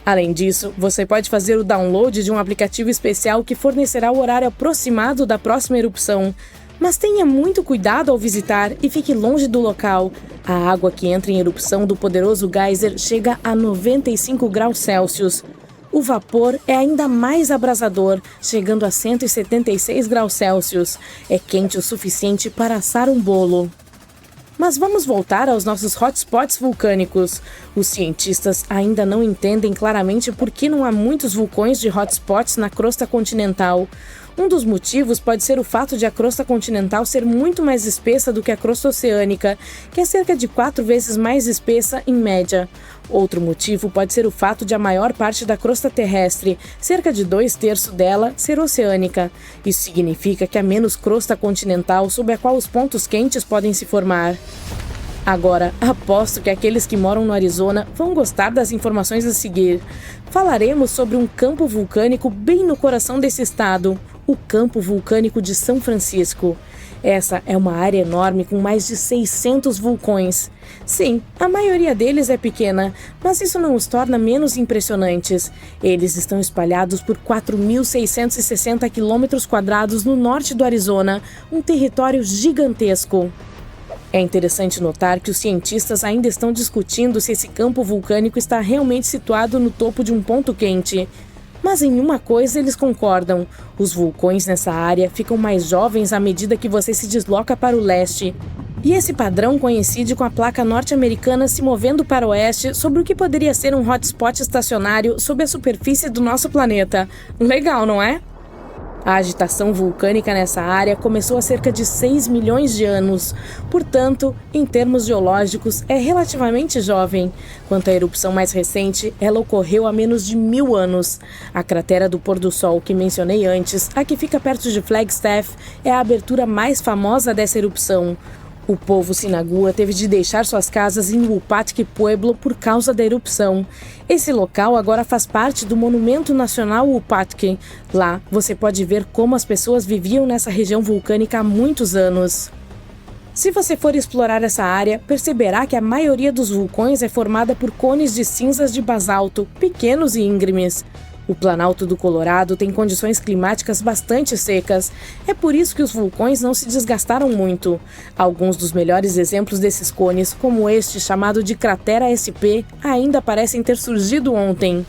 Além disso, você pode fazer o download de um aplicativo especial que fornecerá o horário aproximado da próxima erupção. Mas tenha muito cuidado ao visitar e fique longe do local. A água que entra em erupção do poderoso geyser chega a 95 graus Celsius. O vapor é ainda mais abrasador, chegando a 176 graus Celsius. É quente o suficiente para assar um bolo. Mas vamos voltar aos nossos hotspots vulcânicos. Os cientistas ainda não entendem claramente por que não há muitos vulcões de hotspots na crosta continental. Um dos motivos pode ser o fato de a crosta continental ser muito mais espessa do que a crosta oceânica, que é cerca de 4 vezes mais espessa em média. Outro motivo pode ser o fato de a maior parte da crosta terrestre, cerca de 2/3 dela, ser oceânica. Isso significa que há menos crosta continental sob a qual os pontos quentes podem se formar. Agora, aposto que aqueles que moram no Arizona vão gostar das informações a seguir. Falaremos sobre um campo vulcânico bem no coração desse estado, o Campo Vulcânico de São Francisco. Essa é uma área enorme com mais de 600 vulcões. Sim, a maioria deles é pequena, mas isso não os torna menos impressionantes. Eles estão espalhados por 4.660 km² no norte do Arizona, um território gigantesco. É interessante notar que os cientistas ainda estão discutindo se esse campo vulcânico está realmente situado no topo de um ponto quente. Mas em uma coisa eles concordam: os vulcões nessa área ficam mais jovens à medida que você se desloca para o leste. E esse padrão coincide com a placa norte-americana se movendo para o oeste sobre o que poderia ser um hotspot estacionário sob a superfície do nosso planeta. Legal, não é? A agitação vulcânica nessa área começou há cerca de 6 milhões de anos. Portanto, em termos geológicos, é relativamente jovem. Quanto à erupção mais recente, ela ocorreu há menos de 1000 anos. A cratera do pôr do sol que mencionei antes, a que fica perto de Flagstaff, é a abertura mais famosa dessa erupção. O povo Sinagua teve de deixar suas casas em Wupatki Pueblo por causa da erupção. Esse local agora faz parte do Monumento Nacional Wupatki. Lá, você pode ver como as pessoas viviam nessa região vulcânica há muitos anos. Se você for explorar essa área, perceberá que a maioria dos vulcões é formada por cones de cinzas de basalto, pequenos e íngremes. O Planalto do Colorado tem condições climáticas bastante secas. É por isso que os vulcões não se desgastaram muito. Alguns dos melhores exemplos desses cones, como este chamado de cratera SP, ainda parecem ter surgido ontem.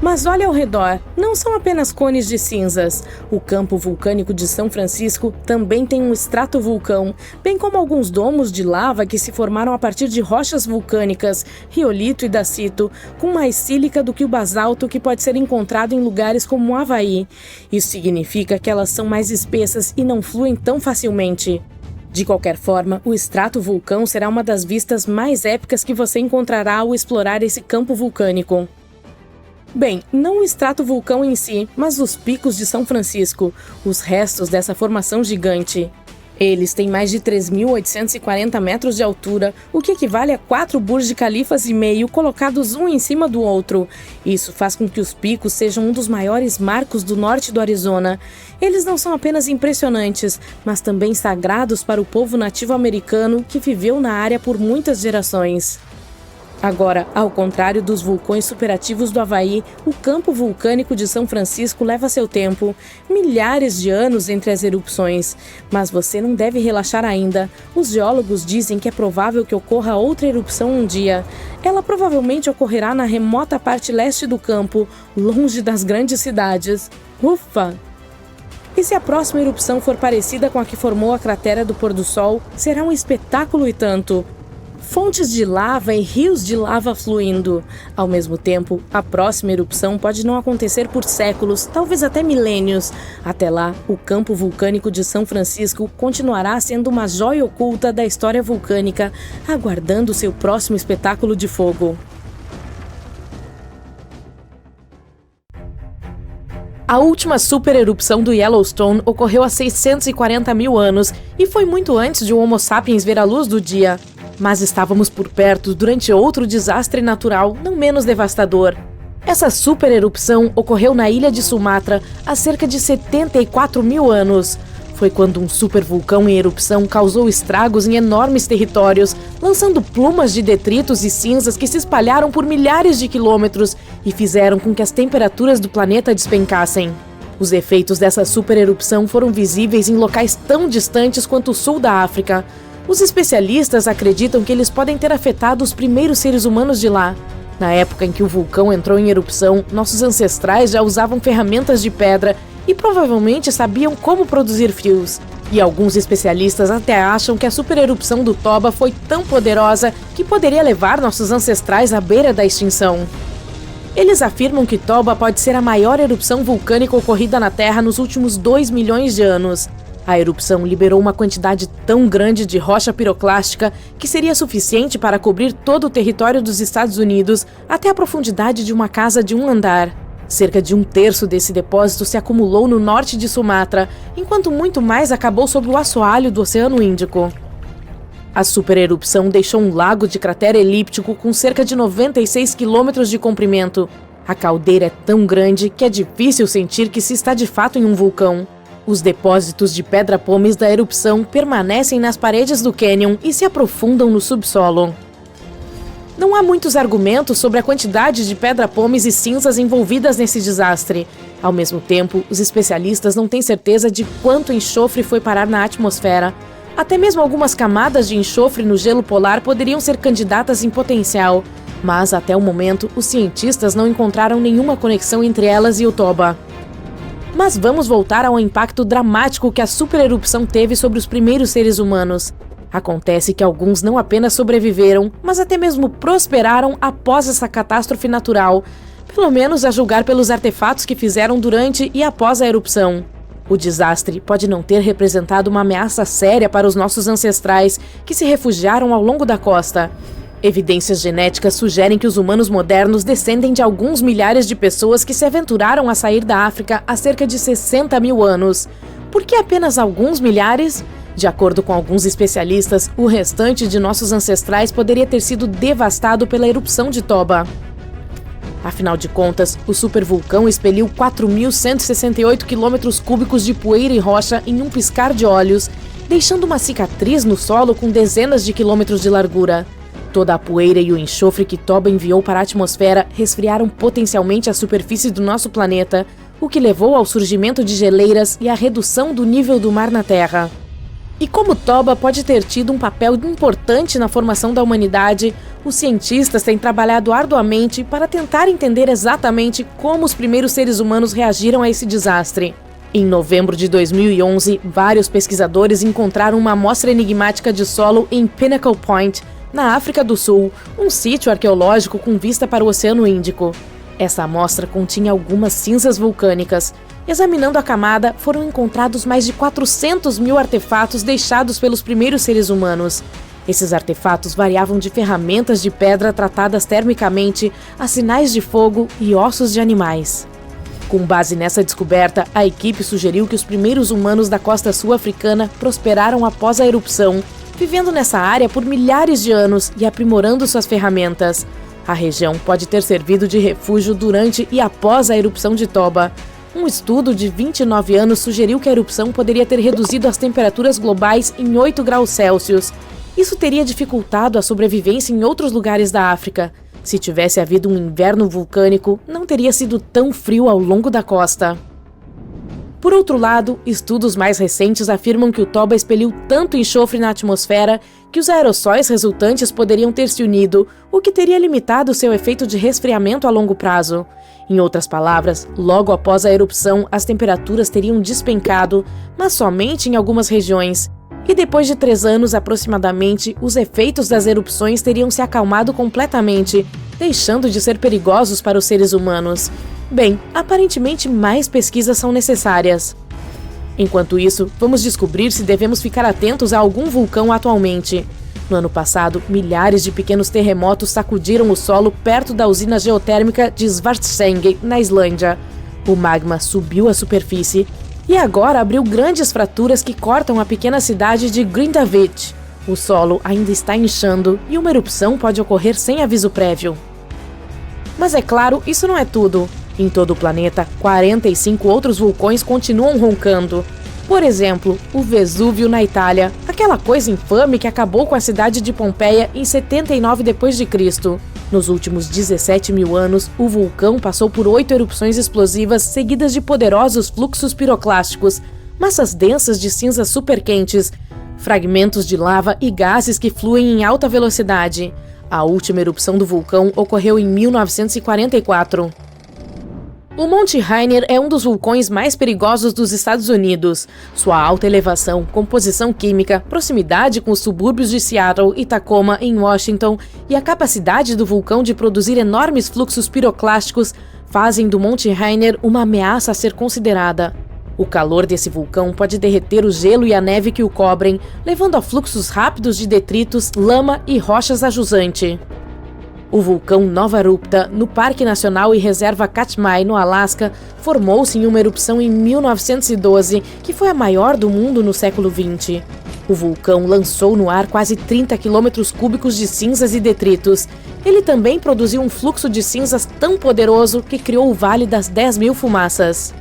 Mas olha ao redor, não são apenas cones de cinzas. O campo vulcânico de São Francisco também tem um estratovulcão, bem como alguns domos de lava que se formaram a partir de rochas vulcânicas, riolito e dacito, com mais sílica do que o basalto que pode ser encontrado em lugares como o Havaí. Isso significa que elas são mais espessas e não fluem tão facilmente. De qualquer forma, o estratovulcão será uma das vistas mais épicas que você encontrará ao explorar esse campo vulcânico. Bem, não o estratovulcão em si, mas os picos de São Francisco, os restos dessa formação gigante. Eles têm mais de 3.840 metros de altura, o que equivale a 4 Burj Khalifas e meio colocados um em cima do outro. Isso faz com que os picos sejam um dos maiores marcos do norte do Arizona. Eles não são apenas impressionantes, mas também sagrados para o povo nativo americano que viveu na área por muitas gerações. Agora, ao contrário dos vulcões superativos do Havaí, o campo vulcânico de São Francisco leva seu tempo, milhares de anos entre as erupções. Mas você não deve relaxar ainda. Os geólogos dizem que é provável que ocorra outra erupção um dia. Ela provavelmente ocorrerá na remota parte leste do campo, longe das grandes cidades. Ufa! E se a próxima erupção for parecida com a que formou a cratera do pôr do sol, será um espetáculo e tanto. Fontes de lava e rios de lava fluindo. Ao mesmo tempo, a próxima erupção pode não acontecer por séculos, talvez até milênios. Até lá, o campo vulcânico de São Francisco continuará sendo uma joia oculta da história vulcânica, aguardando seu próximo espetáculo de fogo. A última supererupção do Yellowstone ocorreu há 640 mil anos e foi muito antes de o Homo sapiens ver a luz do dia. Mas estávamos por perto durante outro desastre natural não menos devastador. Essa supererupção ocorreu na ilha de Sumatra há cerca de 74 mil anos. Foi quando um supervulcão em erupção causou estragos em enormes territórios, lançando plumas de detritos e cinzas que se espalharam por milhares de quilômetros e fizeram com que as temperaturas do planeta despencassem. Os efeitos dessa supererupção foram visíveis em locais tão distantes quanto o sul da África. Os especialistas acreditam que eles podem ter afetado os primeiros seres humanos de lá. Na época em que o vulcão entrou em erupção, nossos ancestrais já usavam ferramentas de pedra e provavelmente sabiam como produzir fios. E alguns especialistas até acham que a supererupção do Toba foi tão poderosa que poderia levar nossos ancestrais à beira da extinção. Eles afirmam que Toba pode ser a maior erupção vulcânica ocorrida na Terra nos últimos 2 milhões de anos. A erupção liberou uma quantidade tão grande de rocha piroclástica que seria suficiente para cobrir todo o território dos Estados Unidos até a profundidade de uma casa de um andar. Cerca de 1/3 desse depósito se acumulou no norte de Sumatra, enquanto muito mais acabou sob o assoalho do Oceano Índico. A supererupção deixou um lago de cratera elíptico com cerca de 96 quilômetros de comprimento. A caldeira é tão grande que é difícil sentir que se está de fato em um vulcão. Os depósitos de pedra-pomes da erupção permanecem nas paredes do cânion e se aprofundam no subsolo. Não há muitos argumentos sobre a quantidade de pedra-pomes e cinzas envolvidas nesse desastre. Ao mesmo tempo, os especialistas não têm certeza de quanto enxofre foi parar na atmosfera. Até mesmo algumas camadas de enxofre no gelo polar poderiam ser candidatas em potencial. Mas, até o momento, os cientistas não encontraram nenhuma conexão entre elas e o Toba. Mas vamos voltar ao impacto dramático que a supererupção teve sobre os primeiros seres humanos. Acontece que alguns não apenas sobreviveram, mas até mesmo prosperaram após essa catástrofe natural, pelo menos a julgar pelos artefatos que fizeram durante e após a erupção. O desastre pode não ter representado uma ameaça séria para os nossos ancestrais que se refugiaram ao longo da costa. Evidências genéticas sugerem que os humanos modernos descendem de alguns milhares de pessoas que se aventuraram a sair da África há cerca de 60 mil anos. Por que apenas alguns milhares? De acordo com alguns especialistas, o restante de nossos ancestrais poderia ter sido devastado pela erupção de Toba. Afinal de contas, o supervulcão expeliu 4.168 quilômetros cúbicos de poeira e rocha em um piscar de olhos, deixando uma cicatriz no solo com dezenas de quilômetros de largura. Toda a poeira e o enxofre que Toba enviou para a atmosfera resfriaram potencialmente a superfície do nosso planeta, o que levou ao surgimento de geleiras e à redução do nível do mar na Terra. E como Toba pode ter tido um papel importante na formação da humanidade, os cientistas têm trabalhado arduamente para tentar entender exatamente como os primeiros seres humanos reagiram a esse desastre. Em novembro de 2011, vários pesquisadores encontraram uma amostra enigmática de solo em Pinnacle Point, na África do Sul, um sítio arqueológico com vista para o Oceano Índico. Essa amostra continha algumas cinzas vulcânicas. Examinando a camada, foram encontrados mais de 400 mil artefatos deixados pelos primeiros seres humanos. Esses artefatos variavam de ferramentas de pedra tratadas termicamente a sinais de fogo e ossos de animais. Com base nessa descoberta, a equipe sugeriu que os primeiros humanos da costa sul-africana prosperaram após a erupção, vivendo nessa área por milhares de anos e aprimorando suas ferramentas. A região pode ter servido de refúgio durante e após a erupção de Toba. Um estudo de 29 anos sugeriu que a erupção poderia ter reduzido as temperaturas globais em 8 graus Celsius. Isso teria dificultado a sobrevivência em outros lugares da África. Se tivesse havido um inverno vulcânico, não teria sido tão frio ao longo da costa. Por outro lado, estudos mais recentes afirmam que o Toba expeliu tanto enxofre na atmosfera que os aerossóis resultantes poderiam ter se unido, o que teria limitado seu efeito de resfriamento a longo prazo. Em outras palavras, logo após a erupção, as temperaturas teriam despencado, mas somente em algumas regiões. E depois de 3 anos aproximadamente, os efeitos das erupções teriam se acalmado completamente, deixando de ser perigosos para os seres humanos. Bem, aparentemente mais pesquisas são necessárias. Enquanto isso, vamos descobrir se devemos ficar atentos a algum vulcão atualmente. No ano passado, milhares de pequenos terremotos sacudiram o solo perto da usina geotérmica de Svartsengi, na Islândia. O magma subiu à superfície e agora abriu grandes fraturas que cortam a pequena cidade de Grindavik. O solo ainda está inchando e uma erupção pode ocorrer sem aviso prévio. Mas é claro, isso não é tudo. Em todo o planeta, 45 outros vulcões continuam roncando. Por exemplo, o Vesúvio na Itália, aquela coisa infame que acabou com a cidade de Pompeia em 79 d.C. Nos últimos 17 mil anos, o vulcão passou por 8 erupções explosivas seguidas de poderosos fluxos piroclásticos, massas densas de cinzas superquentes, fragmentos de lava e gases que fluem em alta velocidade. A última erupção do vulcão ocorreu em 1944. O Monte Rainier é um dos vulcões mais perigosos dos Estados Unidos. Sua alta elevação, composição química, proximidade com os subúrbios de Seattle e Tacoma, em Washington, e a capacidade do vulcão de produzir enormes fluxos piroclásticos fazem do Monte Rainier uma ameaça a ser considerada. O calor desse vulcão pode derreter o gelo e a neve que o cobrem, levando a fluxos rápidos de detritos, lama e rochas a jusante. O vulcão Nova Rupta, no Parque Nacional e Reserva Katmai, no Alasca, formou-se em uma erupção em 1912, que foi a maior do mundo no século XX. O vulcão lançou no ar quase 30 quilômetros cúbicos de cinzas e detritos. Ele também produziu um fluxo de cinzas tão poderoso que criou o Vale das 10.000 Fumaças.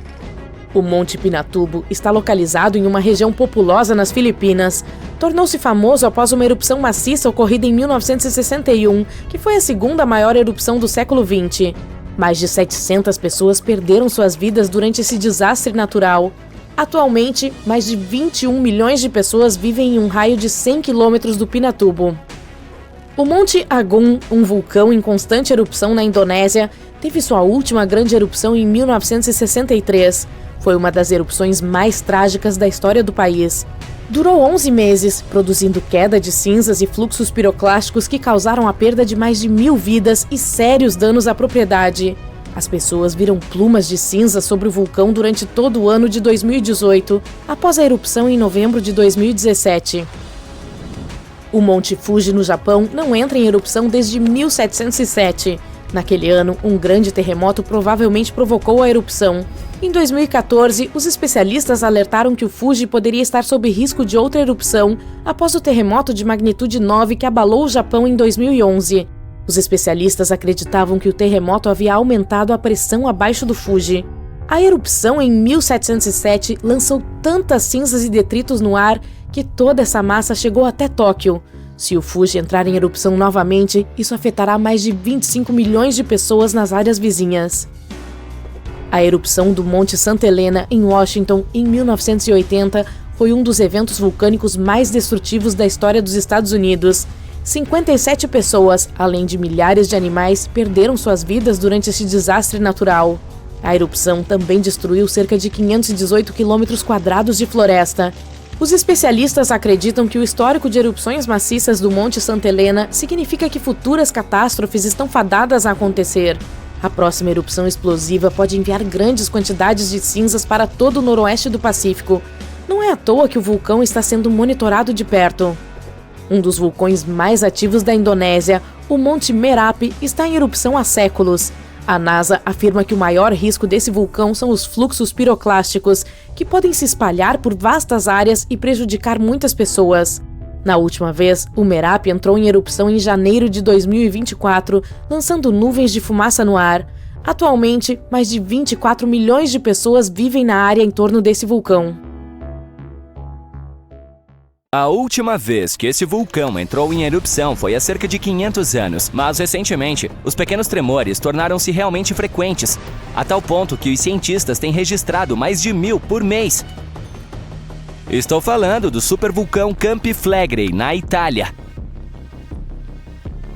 O Monte Pinatubo está localizado em uma região populosa nas Filipinas. Tornou-se famoso após uma erupção maciça ocorrida em 1961, que foi a segunda maior erupção do século XX. Mais de 700 pessoas perderam suas vidas durante esse desastre natural. Atualmente, mais de 21 milhões de pessoas vivem em um raio de 100 quilômetros do Pinatubo. O Monte Agung, um vulcão em constante erupção na Indonésia, teve sua última grande erupção em 1963. Foi uma das erupções mais trágicas da história do país. Durou 11 meses, produzindo queda de cinzas e fluxos piroclásticos que causaram a perda de mais de 1.000 vidas e sérios danos à propriedade. As pessoas viram plumas de cinza sobre o vulcão durante todo o ano de 2018, após a erupção em novembro de 2017. O Monte Fuji, no Japão, não entra em erupção desde 1707. Naquele ano, um grande terremoto provavelmente provocou a erupção. Em 2014, os especialistas alertaram que o Fuji poderia estar sob risco de outra erupção após o terremoto de magnitude 9 que abalou o Japão em 2011. Os especialistas acreditavam que o terremoto havia aumentado a pressão abaixo do Fuji. A erupção em 1707 lançou tantas cinzas e detritos no ar que toda essa massa chegou até Tóquio. Se o Fuji entrar em erupção novamente, isso afetará mais de 25 milhões de pessoas nas áreas vizinhas. A erupção do Monte Santa Helena, em Washington, em 1980, foi um dos eventos vulcânicos mais destrutivos da história dos Estados Unidos. 57 pessoas, além de milhares de animais, perderam suas vidas durante este desastre natural. A erupção também destruiu cerca de 518 quilômetros quadrados de floresta. Os especialistas acreditam que o histórico de erupções maciças do Monte Santa Helena significa que futuras catástrofes estão fadadas a acontecer. A próxima erupção explosiva pode enviar grandes quantidades de cinzas para todo o noroeste do Pacífico. Não é à toa que o vulcão está sendo monitorado de perto. Um dos vulcões mais ativos da Indonésia, o Monte Merapi, está em erupção há séculos. A NASA afirma que o maior risco desse vulcão são os fluxos piroclásticos, que podem se espalhar por vastas áreas e prejudicar muitas pessoas. Na última vez, o Merapi entrou em erupção em janeiro de 2024, lançando nuvens de fumaça no ar. Atualmente, mais de 24 milhões de pessoas vivem na área em torno desse vulcão. A última vez que esse vulcão entrou em erupção foi há cerca de 500 anos, mas recentemente, os pequenos tremores tornaram-se realmente frequentes, a tal ponto que os cientistas têm registrado mais de 1000 por mês. Estou falando do supervulcão Campi Flegrei, na Itália.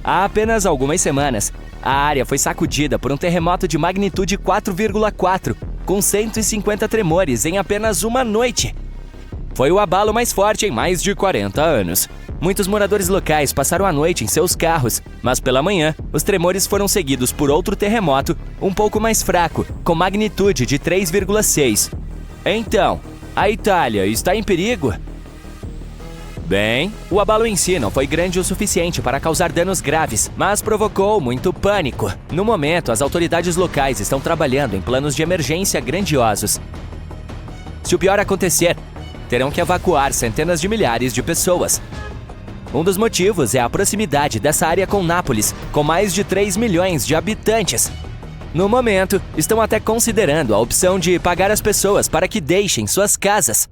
Há apenas algumas semanas, a área foi sacudida por um terremoto de magnitude 4,4, com 150 tremores em apenas uma noite. Foi o abalo mais forte em mais de 40 anos. Muitos moradores locais passaram a noite em seus carros, mas pela manhã, os tremores foram seguidos por outro terremoto, um pouco mais fraco, com magnitude de 3,6. Então, a Itália está em perigo? Bem, o abalo em si não foi grande o suficiente para causar danos graves, mas provocou muito pânico. No momento, as autoridades locais estão trabalhando em planos de emergência grandiosos. Se o pior acontecer, terão que evacuar centenas de milhares de pessoas. Um dos motivos é a proximidade dessa área com Nápoles, com mais de 3 milhões de habitantes. No momento, estão até considerando a opção de pagar as pessoas para que deixem suas casas.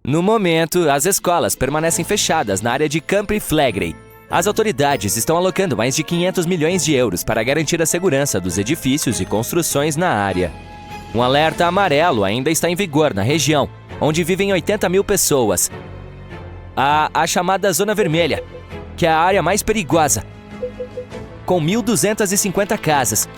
No momento, as escolas permanecem fechadas na área de Campi Flegrei. As autoridades estão alocando mais de 500 milhões de euros para garantir a segurança dos edifícios e construções na área. Um alerta amarelo ainda está em vigor na região, onde vivem 80 mil pessoas. Há a chamada Zona Vermelha, que é a área mais perigosa, com 1.250 casas.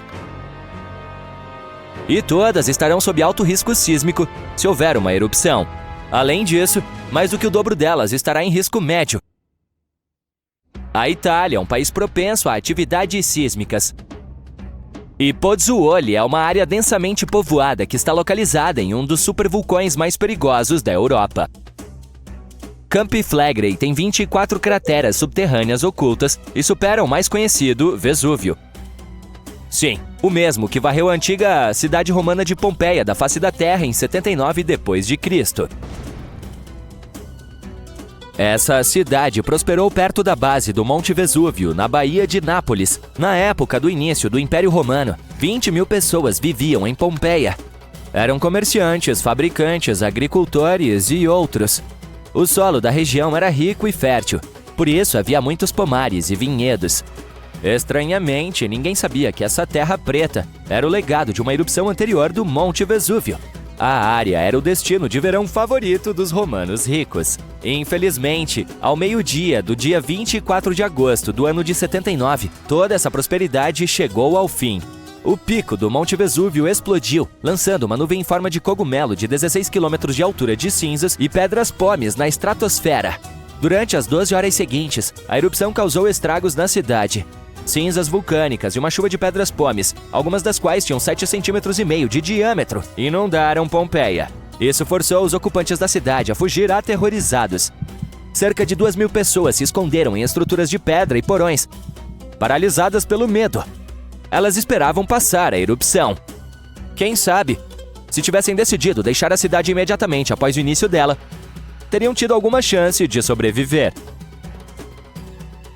E todas estarão sob alto risco sísmico se houver uma erupção. Além disso, mais do que o dobro delas estará em risco médio. A Itália é um país propenso a atividades sísmicas. E Pozzuoli é uma área densamente povoada que está localizada em um dos supervulcões mais perigosos da Europa. Campi Flegrei tem 24 crateras subterrâneas ocultas e supera o mais conhecido Vesúvio. Sim, o mesmo que varreu a antiga cidade romana de Pompeia da face da Terra em 79 d.C. Essa cidade prosperou perto da base do Monte Vesúvio, na Baía de Nápoles. Na época do início do Império Romano, 20 mil pessoas viviam em Pompeia. Eram comerciantes, fabricantes, agricultores e outros. O solo da região era rico e fértil, por isso havia muitos pomares e vinhedos. Estranhamente, ninguém sabia que essa terra preta era o legado de uma erupção anterior do Monte Vesúvio. A área era o destino de verão favorito dos romanos ricos. Infelizmente, ao meio-dia do dia 24 de agosto do ano de 79, toda essa prosperidade chegou ao fim. O pico do Monte Vesúvio explodiu, lançando uma nuvem em forma de cogumelo de 16 km de altura de cinzas e pedras pómeas na estratosfera. Durante as 12 horas seguintes, a erupção causou estragos na cidade. Cinzas vulcânicas e uma chuva de pedras pómeas, algumas das quais tinham 7,5 cm de diâmetro, inundaram Pompeia. Isso forçou os ocupantes da cidade a fugir aterrorizados. Cerca de 2.000 pessoas se esconderam em estruturas de pedra e porões, paralisadas pelo medo. Elas esperavam passar a erupção. Quem sabe, se tivessem decidido deixar a cidade imediatamente após o início dela, teriam tido alguma chance de sobreviver.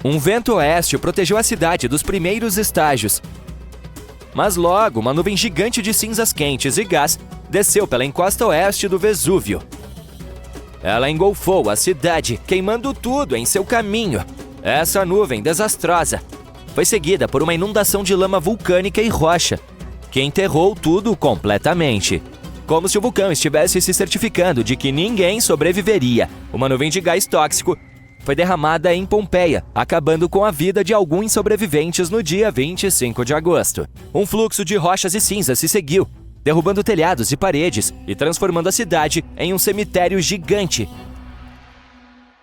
Um vento oeste protegeu a cidade dos primeiros estágios. Mas logo, uma nuvem gigante de cinzas quentes e gás desceu pela encosta oeste do Vesúvio. Ela engolfou a cidade, queimando tudo em seu caminho. Essa nuvem desastrosa foi seguida por uma inundação de lama vulcânica e rocha, que enterrou tudo completamente. Como se o vulcão estivesse se certificando de que ninguém sobreviveria. Uma nuvem de gás tóxico foi derramada em Pompeia, acabando com a vida de alguns sobreviventes no dia 25 de agosto. Um fluxo de rochas e cinzas se seguiu, derrubando telhados e paredes e transformando a cidade em um cemitério gigante.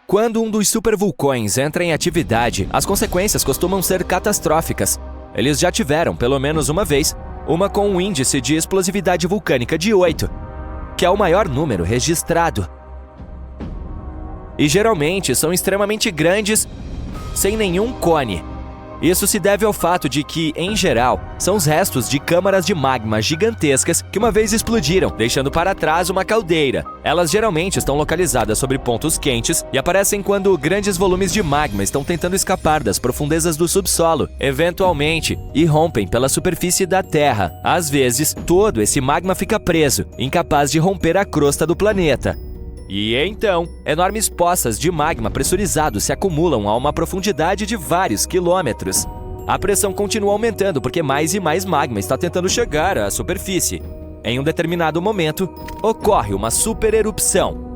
Quando um dos supervulcões entra em atividade, as consequências costumam ser catastróficas. Eles já tiveram, pelo menos uma vez, uma com um índice de explosividade vulcânica de 8, que é o maior número registrado. E geralmente são extremamente grandes, sem nenhum cone. Isso se deve ao fato de que, em geral, são os restos de câmaras de magma gigantescas que uma vez explodiram, deixando para trás uma caldeira. Elas geralmente estão localizadas sobre pontos quentes e aparecem quando grandes volumes de magma estão tentando escapar das profundezas do subsolo, eventualmente, e rompem pela superfície da Terra. Às vezes, todo esse magma fica preso, incapaz de romper a crosta do planeta. E então, enormes poças de magma pressurizado se acumulam a uma profundidade de vários quilômetros. A pressão continua aumentando porque mais e mais magma está tentando chegar à superfície. Em um determinado momento, ocorre uma supererupção.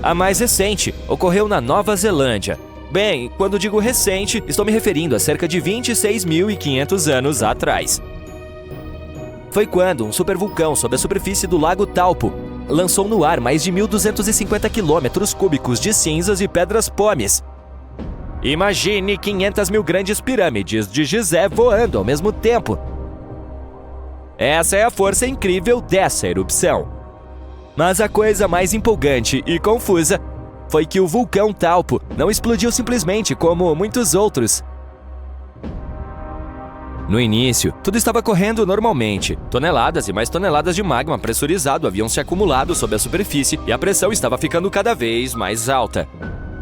A mais recente ocorreu na Nova Zelândia. Bem, quando digo recente, estou me referindo a cerca de 26.500 anos atrás. Foi quando um supervulcão sob a superfície do Lago Taupo lançou no ar mais de 1.250 quilômetros cúbicos de cinzas e pedras pómeas. Imagine 500 mil grandes pirâmides de Gizé voando ao mesmo tempo. Essa é a força incrível dessa erupção. Mas a coisa mais empolgante e confusa foi que o vulcão Taupo não explodiu simplesmente como muitos outros. No início, tudo estava correndo normalmente. Toneladas e mais toneladas de magma pressurizado haviam se acumulado sob a superfície e a pressão estava ficando cada vez mais alta.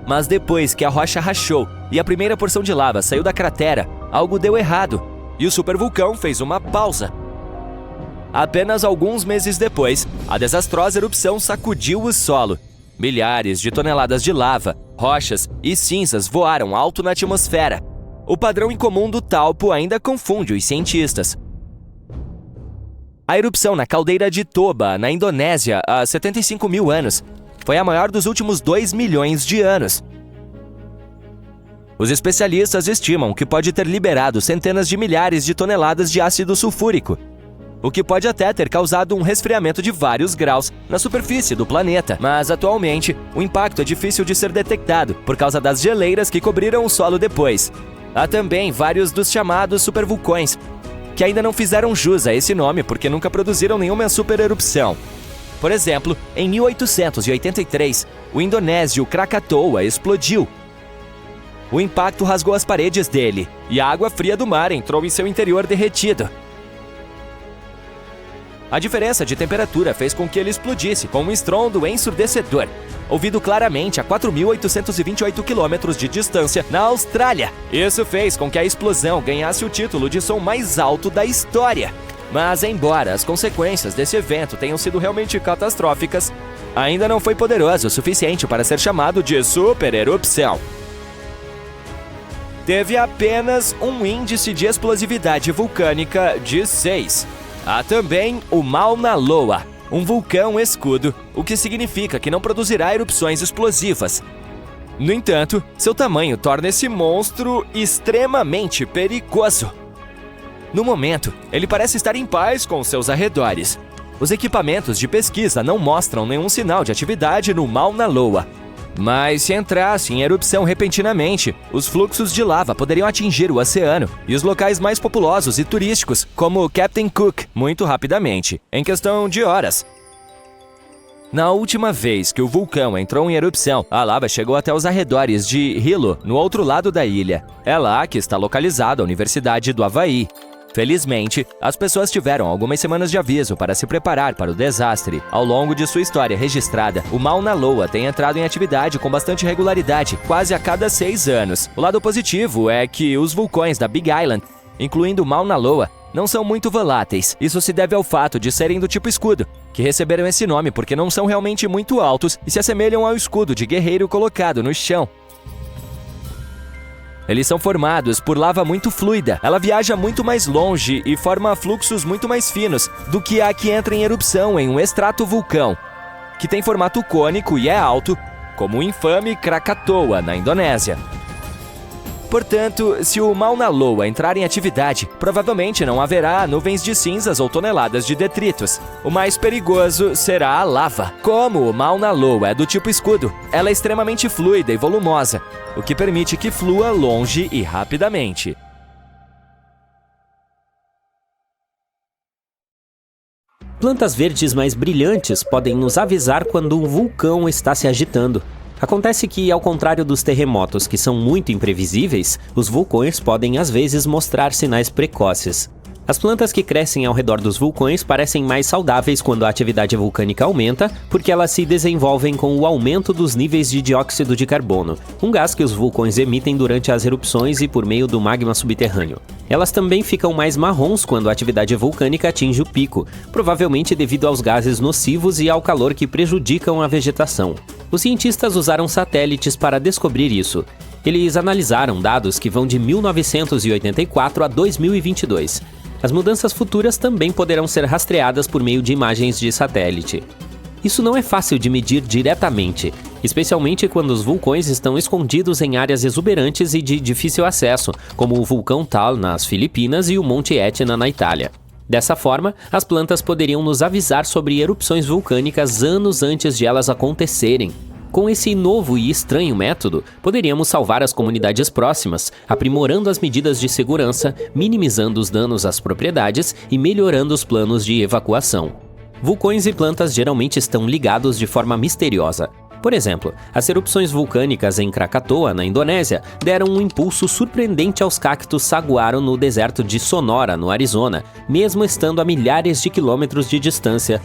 Mas depois que a rocha rachou e a primeira porção de lava saiu da cratera, algo deu errado e o supervulcão fez uma pausa. Apenas alguns meses depois, a desastrosa erupção sacudiu o solo. Milhares de toneladas de lava, rochas e cinzas voaram alto na atmosfera. O padrão incomum do Taupo ainda confunde os cientistas. A erupção na caldeira de Toba, na Indonésia, há 75 mil anos, foi a maior dos últimos 2 milhões de anos. Os especialistas estimam que pode ter liberado centenas de milhares de toneladas de ácido sulfúrico, o que pode até ter causado um resfriamento de vários graus na superfície do planeta. Mas, atualmente, o impacto é difícil de ser detectado por causa das geleiras que cobriram o solo depois. Há também vários dos chamados supervulcões, que ainda não fizeram jus a esse nome porque nunca produziram nenhuma supererupção. Por exemplo, em 1883, o indonésio Krakatoa explodiu. O impacto rasgou as paredes dele e a água fria do mar entrou em seu interior derretido. A diferença de temperatura fez com que ele explodisse com um estrondo ensurdecedor, ouvido claramente a 4.828 quilômetros de distância na Austrália. Isso fez com que a explosão ganhasse o título de som mais alto da história. Mas, embora as consequências desse evento tenham sido realmente catastróficas, ainda não foi poderoso o suficiente para ser chamado de supererupção. Teve apenas um índice de explosividade vulcânica de 6. Há também o Mauna Loa, um vulcão escudo, o que significa que não produzirá erupções explosivas. No entanto, seu tamanho torna esse monstro extremamente perigoso. No momento, ele parece estar em paz com seus arredores. Os equipamentos de pesquisa não mostram nenhum sinal de atividade no Mauna Loa. Mas se entrasse em erupção repentinamente, os fluxos de lava poderiam atingir o oceano e os locais mais populosos e turísticos, como Captain Cook, muito rapidamente, em questão de horas. Na última vez que o vulcão entrou em erupção, a lava chegou até os arredores de Hilo, no outro lado da ilha. É lá que está localizada a Universidade do Havaí. Felizmente, as pessoas tiveram algumas semanas de aviso para se preparar para o desastre. Ao longo de sua história registrada, o Mauna Loa tem entrado em atividade com bastante regularidade, quase a cada 6 anos. O lado positivo é que os vulcões da Big Island, incluindo o Mauna Loa, não são muito voláteis. Isso se deve ao fato de serem do tipo escudo, que receberam esse nome porque não são realmente muito altos e se assemelham ao escudo de guerreiro colocado no chão. Eles são formados por lava muito fluida. Ela viaja muito mais longe e forma fluxos muito mais finos do que a que entra em erupção em um extratovulcão, que tem formato cônico e é alto, como o infame Krakatoa, na Indonésia. Portanto, se o Mauna Loa entrar em atividade, provavelmente não haverá nuvens de cinzas ou toneladas de detritos. O mais perigoso será a lava. Como o Mauna Loa é do tipo escudo, ela é extremamente fluida e volumosa, o que permite que flua longe e rapidamente. Plantas verdes mais brilhantes podem nos avisar quando um vulcão está se agitando. Acontece que, ao contrário dos terremotos, que são muito imprevisíveis, os vulcões podem às vezes mostrar sinais precoces. As plantas que crescem ao redor dos vulcões parecem mais saudáveis quando a atividade vulcânica aumenta, porque elas se desenvolvem com o aumento dos níveis de dióxido de carbono, um gás que os vulcões emitem durante as erupções e por meio do magma subterrâneo. Elas também ficam mais marrons quando a atividade vulcânica atinge o pico, provavelmente devido aos gases nocivos e ao calor que prejudicam a vegetação. Os cientistas usaram satélites para descobrir isso. Eles analisaram dados que vão de 1984 a 2022. As mudanças futuras também poderão ser rastreadas por meio de imagens de satélite. Isso não é fácil de medir diretamente, especialmente quando os vulcões estão escondidos em áreas exuberantes e de difícil acesso, como o vulcão Taal nas Filipinas e o Monte Etna na Itália. Dessa forma, as plantas poderiam nos avisar sobre erupções vulcânicas anos antes de elas acontecerem. Com esse novo e estranho método, poderíamos salvar as comunidades próximas, aprimorando as medidas de segurança, minimizando os danos às propriedades e melhorando os planos de evacuação. Vulcões e plantas geralmente estão ligados de forma misteriosa. Por exemplo, as erupções vulcânicas em Krakatoa, na Indonésia, deram um impulso surpreendente aos cactos saguaro no deserto de Sonora, no Arizona, mesmo estando a milhares de quilômetros de distância.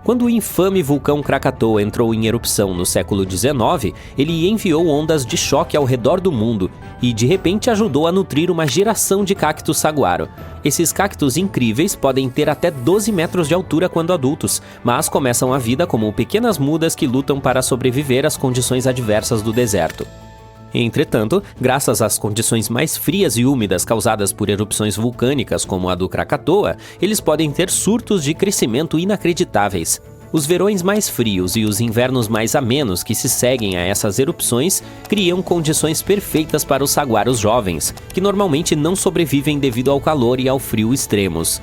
Quando o infame vulcão Krakatoa entrou em erupção no século XIX, ele enviou ondas de choque ao redor do mundo e, de repente, ajudou a nutrir uma geração de cactos saguaro. Esses cactos incríveis podem ter até 12 metros de altura quando adultos, mas começam a vida como pequenas mudas que lutam para sobreviver às condições adversas do deserto. Entretanto, graças às condições mais frias e úmidas causadas por erupções vulcânicas como a do Krakatoa, eles podem ter surtos de crescimento inacreditáveis. Os verões mais frios e os invernos mais amenos que se seguem a essas erupções criam condições perfeitas para os saguaros jovens, que normalmente não sobrevivem devido ao calor e ao frio extremos.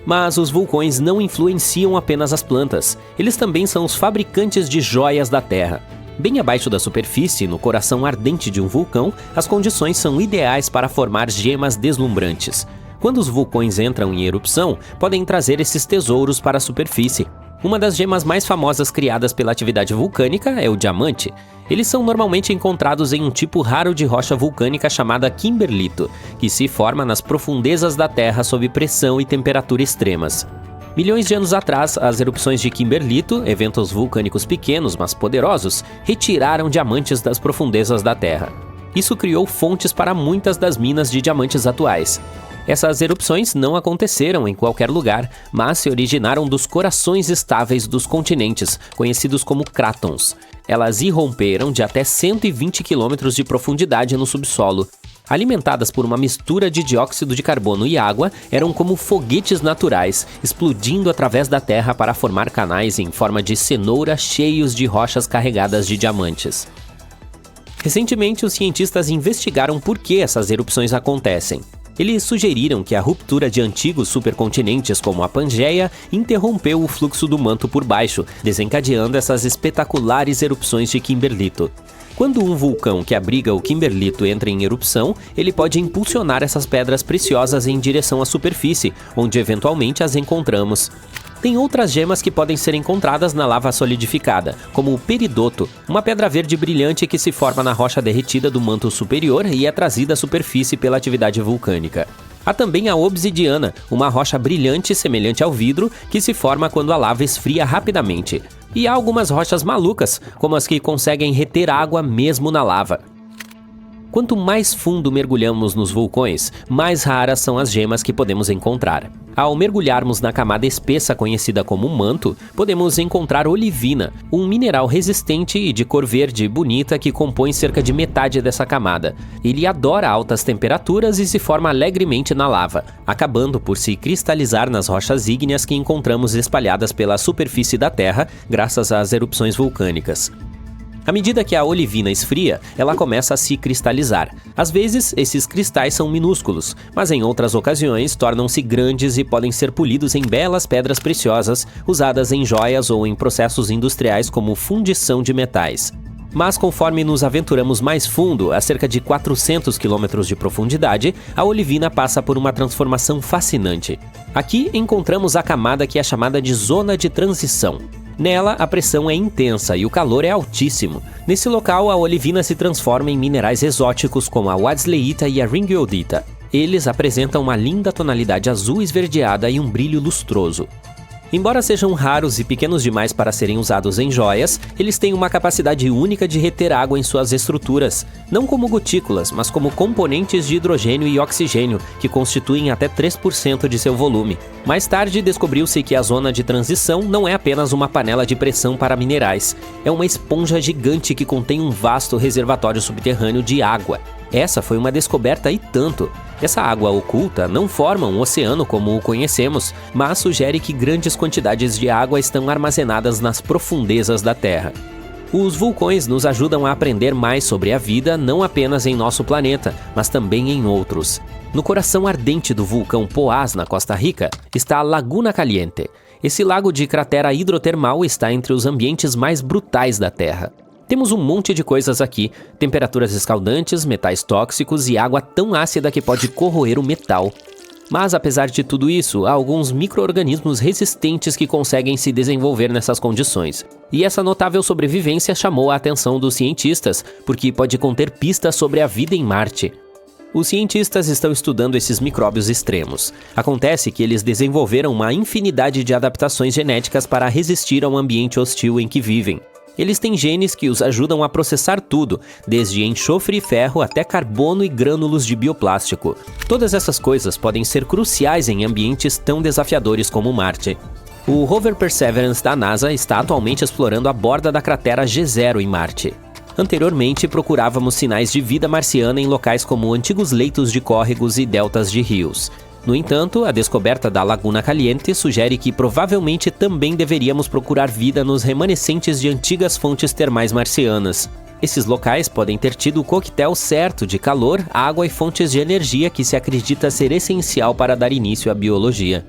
Mas os vulcões não influenciam apenas as plantas, eles também são os fabricantes de joias da Terra. Bem abaixo da superfície, no coração ardente de um vulcão, as condições são ideais para formar gemas deslumbrantes. Quando os vulcões entram em erupção, podem trazer esses tesouros para a superfície. Uma das gemas mais famosas criadas pela atividade vulcânica é o diamante. Eles são normalmente encontrados em um tipo raro de rocha vulcânica chamada kimberlito, que se forma nas profundezas da Terra sob pressão e temperatura extremas. Milhões de anos atrás, as erupções de Kimberlito, eventos vulcânicos pequenos, mas poderosos, retiraram diamantes das profundezas da Terra. Isso criou fontes para muitas das minas de diamantes atuais. Essas erupções não aconteceram em qualquer lugar, mas se originaram dos corações estáveis dos continentes, conhecidos como crátons. Elas irromperam de até 120 km de profundidade no subsolo. Alimentadas por uma mistura de dióxido de carbono e água, eram como foguetes naturais, explodindo através da Terra para formar canais em forma de cenoura cheios de rochas carregadas de diamantes. Recentemente, os cientistas investigaram por que essas erupções acontecem. Eles sugeriram que a ruptura de antigos supercontinentes como a Pangeia interrompeu o fluxo do manto por baixo, desencadeando essas espetaculares erupções de Kimberlito. Quando um vulcão que abriga o Kimberlito entra em erupção, ele pode impulsionar essas pedras preciosas em direção à superfície, onde eventualmente as encontramos. Tem outras gemas que podem ser encontradas na lava solidificada, como o peridoto, uma pedra verde brilhante que se forma na rocha derretida do manto superior e é trazida à superfície pela atividade vulcânica. Há também a obsidiana, uma rocha brilhante semelhante ao vidro que se forma quando a lava esfria rapidamente. E há algumas rochas malucas, como as que conseguem reter água mesmo na lava. Quanto mais fundo mergulhamos nos vulcões, mais raras são as gemas que podemos encontrar. Ao mergulharmos na camada espessa conhecida como manto, podemos encontrar olivina, um mineral resistente e de cor verde bonita que compõe cerca de metade dessa camada. Ele adora altas temperaturas e se forma alegremente na lava, acabando por se cristalizar nas rochas ígneas que encontramos espalhadas pela superfície da Terra graças às erupções vulcânicas. À medida que a olivina esfria, ela começa a se cristalizar. Às vezes, esses cristais são minúsculos, mas em outras ocasiões tornam-se grandes e podem ser polidos em belas pedras preciosas, usadas em joias ou em processos industriais como fundição de metais. Mas conforme nos aventuramos mais fundo, a cerca de 400 km de profundidade, a olivina passa por uma transformação fascinante. Aqui encontramos a camada que é chamada de zona de transição. Nela, a pressão é intensa e o calor é altíssimo. Nesse local, a olivina se transforma em minerais exóticos como a wadsleyita e a ringyodita. Eles apresentam uma linda tonalidade azul esverdeada e um brilho lustroso. Embora sejam raros e pequenos demais para serem usados em joias, eles têm uma capacidade única de reter água em suas estruturas, não como gotículas, mas como componentes de hidrogênio e oxigênio, que constituem até 3% de seu volume. Mais tarde, descobriu-se que a zona de transição não é apenas uma panela de pressão para minerais, é uma esponja gigante que contém um vasto reservatório subterrâneo de água. Essa foi uma descoberta e tanto. Essa água oculta não forma um oceano como o conhecemos, mas sugere que grandes quantidades de água estão armazenadas nas profundezas da Terra. Os vulcões nos ajudam a aprender mais sobre a vida não apenas em nosso planeta, mas também em outros. No coração ardente do vulcão Poás, na Costa Rica, está a Laguna Caliente. Esse lago de cratera hidrotermal está entre os ambientes mais brutais da Terra. Temos um monte de coisas aqui, temperaturas escaldantes, metais tóxicos e água tão ácida que pode corroer o metal. Mas apesar de tudo isso, há alguns micro-organismos resistentes que conseguem se desenvolver nessas condições. E essa notável sobrevivência chamou a atenção dos cientistas, porque pode conter pistas sobre a vida em Marte. Os cientistas estão estudando esses micróbios extremos. Acontece que eles desenvolveram uma infinidade de adaptações genéticas para resistir ao ambiente hostil em que vivem. Eles têm genes que os ajudam a processar tudo, desde enxofre e ferro até carbono e grânulos de bioplástico. Todas essas coisas podem ser cruciais em ambientes tão desafiadores como Marte. O rover Perseverance da NASA está atualmente explorando a borda da cratera G0 em Marte. Anteriormente, procurávamos sinais de vida marciana em locais como antigos leitos de córregos e deltas de rios. No entanto, a descoberta da Laguna Caliente sugere que provavelmente também deveríamos procurar vida nos remanescentes de antigas fontes termais marcianas. Esses locais podem ter tido o coquetel certo de calor, água e fontes de energia que se acredita ser essencial para dar início à biologia.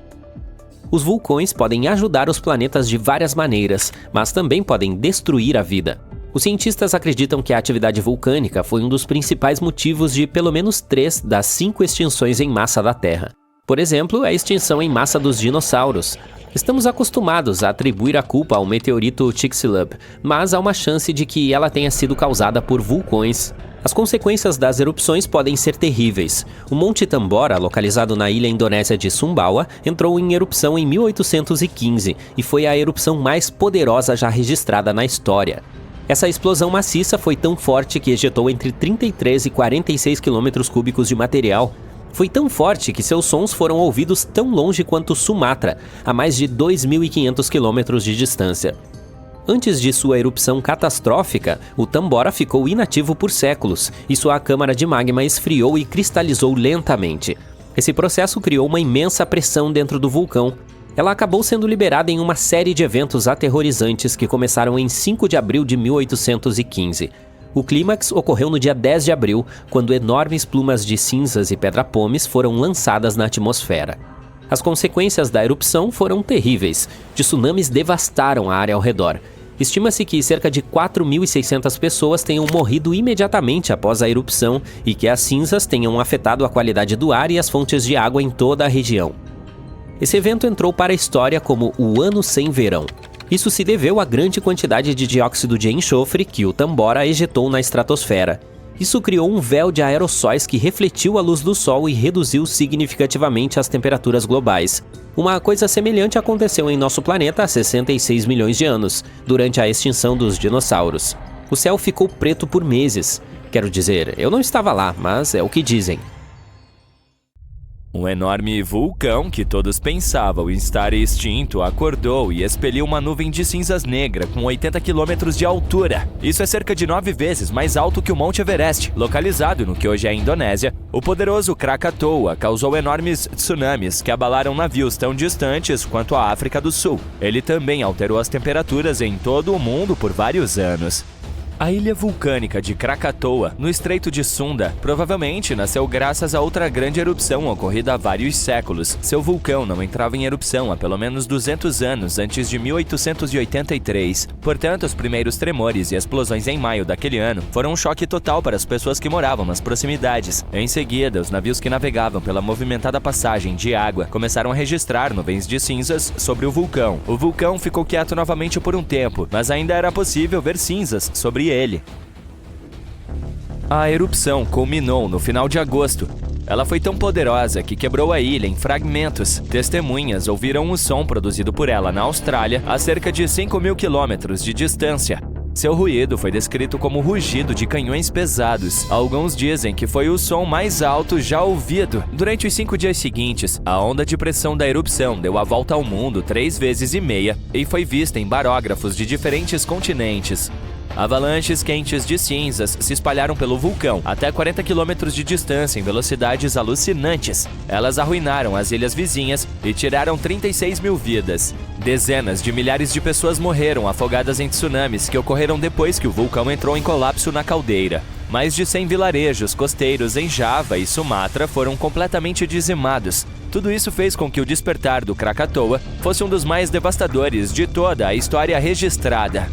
Os vulcões podem ajudar os planetas de várias maneiras, mas também podem destruir a vida. Os cientistas acreditam que a atividade vulcânica foi um dos principais motivos de pelo menos 3 das 5 extinções em massa da Terra. Por exemplo, a extinção em massa dos dinossauros. Estamos acostumados a atribuir a culpa ao meteorito Chicxulub, mas há uma chance de que ela tenha sido causada por vulcões. As consequências das erupções podem ser terríveis. O Monte Tambora, localizado na ilha indonésia de Sumbawa, entrou em erupção em 1815 e foi a erupção mais poderosa já registrada na história. Essa explosão maciça foi tão forte que ejetou entre 33 e 46 km cúbicos de material. Foi tão forte que seus sons foram ouvidos tão longe quanto Sumatra, a mais de 2.500 km de distância. Antes de sua erupção catastrófica, o Tambora ficou inativo por séculos, e sua câmara de magma esfriou e cristalizou lentamente. Esse processo criou uma imensa pressão dentro do vulcão. Ela acabou sendo liberada em uma série de eventos aterrorizantes que começaram em 5 de abril de 1815. O clímax ocorreu no dia 10 de abril, quando enormes plumas de cinzas e pedra-pomes foram lançadas na atmosfera. As consequências da erupção foram terríveis. Tsunamis devastaram a área ao redor. Estima-se que cerca de 4.600 pessoas tenham morrido imediatamente após a erupção e que as cinzas tenham afetado a qualidade do ar e as fontes de água em toda a região. Esse evento entrou para a história como o Ano Sem Verão. Isso se deveu à grande quantidade de dióxido de enxofre que o Tambora ejetou na estratosfera. Isso criou um véu de aerossóis que refletiu a luz do Sol e reduziu significativamente as temperaturas globais. Uma coisa semelhante aconteceu em nosso planeta há 66 milhões de anos, durante a extinção dos dinossauros. O céu ficou preto por meses. Quero dizer, eu não estava lá, mas é o que dizem. Um enorme vulcão que todos pensavam estar extinto acordou e expeliu uma nuvem de cinzas negra com 80 quilômetros de altura. Isso é cerca de 9 vezes mais alto que o Monte Everest. Localizado no que hoje é a Indonésia, o poderoso Krakatoa causou enormes tsunamis que abalaram navios tão distantes quanto a África do Sul. Ele também alterou as temperaturas em todo o mundo por vários anos. A ilha vulcânica de Krakatoa, no Estreito de Sunda, provavelmente nasceu graças a outra grande erupção ocorrida há vários séculos. Seu vulcão não entrava em erupção há pelo menos 200 anos antes de 1883. Portanto, os primeiros tremores e explosões em maio daquele ano foram um choque total para as pessoas que moravam nas proximidades. Em seguida, os navios que navegavam pela movimentada passagem de água começaram a registrar nuvens de cinzas sobre o vulcão. O vulcão ficou quieto novamente por um tempo, mas ainda era possível ver cinzas sobre ele. A erupção culminou no final de agosto. Ela foi tão poderosa que quebrou a ilha em fragmentos. Testemunhas ouviram o som produzido por ela na Austrália a cerca de 5.000 quilômetros de distância. Seu ruído foi descrito como rugido de canhões pesados. Alguns dizem que foi o som mais alto já ouvido. Durante os 5 dias seguintes, a onda de pressão da erupção deu a volta ao mundo 3,5 vezes e foi vista em barógrafos de diferentes continentes. Avalanches quentes de cinzas se espalharam pelo vulcão até 40 quilômetros de distância em velocidades alucinantes. Elas arruinaram as ilhas vizinhas e tiraram 36 mil vidas. Dezenas de milhares de pessoas morreram afogadas em tsunamis que ocorreram depois que o vulcão entrou em colapso na caldeira. Mais de 100 vilarejos costeiros em Java e Sumatra foram completamente dizimados. Tudo isso fez com que o despertar do Krakatoa fosse um dos mais devastadores de toda a história registrada.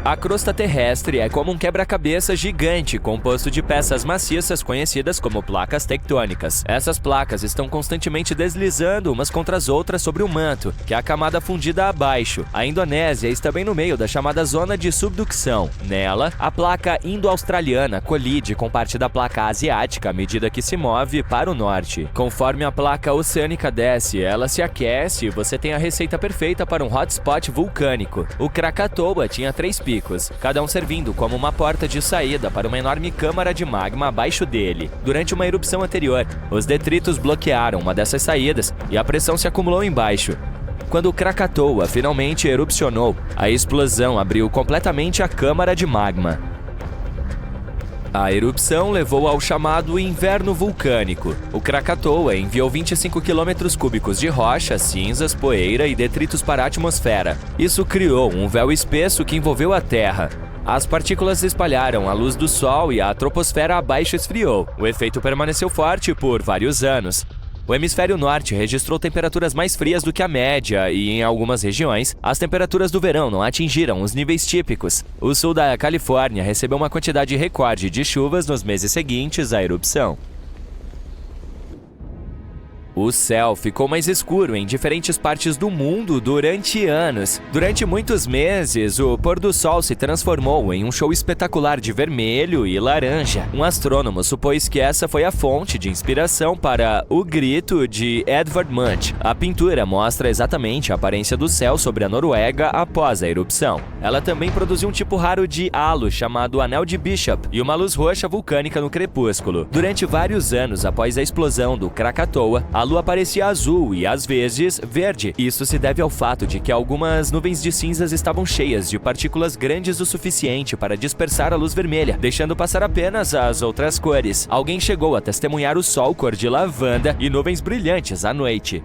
A crosta terrestre é como um quebra-cabeça gigante composto de peças maciças conhecidas como placas tectônicas. Essas placas estão constantemente deslizando umas contra as outras sobre o manto, que é a camada fundida abaixo. A Indonésia está bem no meio da chamada zona de subducção. Nela, a placa indo-australiana colide com parte da placa asiática à medida que se move para o norte. Conforme a placa oceânica desce, ela se aquece e você tem a receita perfeita para um hotspot vulcânico. O Krakatoa tinha 3 picos, cada um servindo como uma porta de saída para uma enorme câmara de magma abaixo dele. Durante uma erupção anterior, os detritos bloquearam uma dessas saídas e a pressão se acumulou embaixo. Quando o Krakatoa finalmente erupcionou, a explosão abriu completamente a câmara de magma. A erupção levou ao chamado inverno vulcânico. O Krakatoa enviou 25 quilômetros cúbicos de rocha, cinzas, poeira e detritos para a atmosfera. Isso criou um véu espesso que envolveu a Terra. As partículas se espalharam à luz do Sol e a troposfera abaixo esfriou. O efeito permaneceu forte por vários anos. O hemisfério norte registrou temperaturas mais frias do que a média e, em algumas regiões, as temperaturas do verão não atingiram os níveis típicos. O sul da Califórnia recebeu uma quantidade recorde de chuvas nos meses seguintes à erupção. O céu ficou mais escuro em diferentes partes do mundo durante anos. Durante muitos meses, o pôr do sol se transformou em um show espetacular de vermelho e laranja. Um astrônomo supôs que essa foi a fonte de inspiração para O Grito de Edvard Munch. A pintura mostra exatamente a aparência do céu sobre a Noruega após a erupção. Ela também produziu um tipo raro de halo chamado Anel de Bishop e uma luz roxa vulcânica no crepúsculo. Durante vários anos após a explosão do Krakatoa, a lua parecia azul e, às vezes, verde. Isso se deve ao fato de que algumas nuvens de cinzas estavam cheias de partículas grandes o suficiente para dispersar a luz vermelha, deixando passar apenas as outras cores. Alguém chegou a testemunhar o sol cor de lavanda e nuvens brilhantes à noite.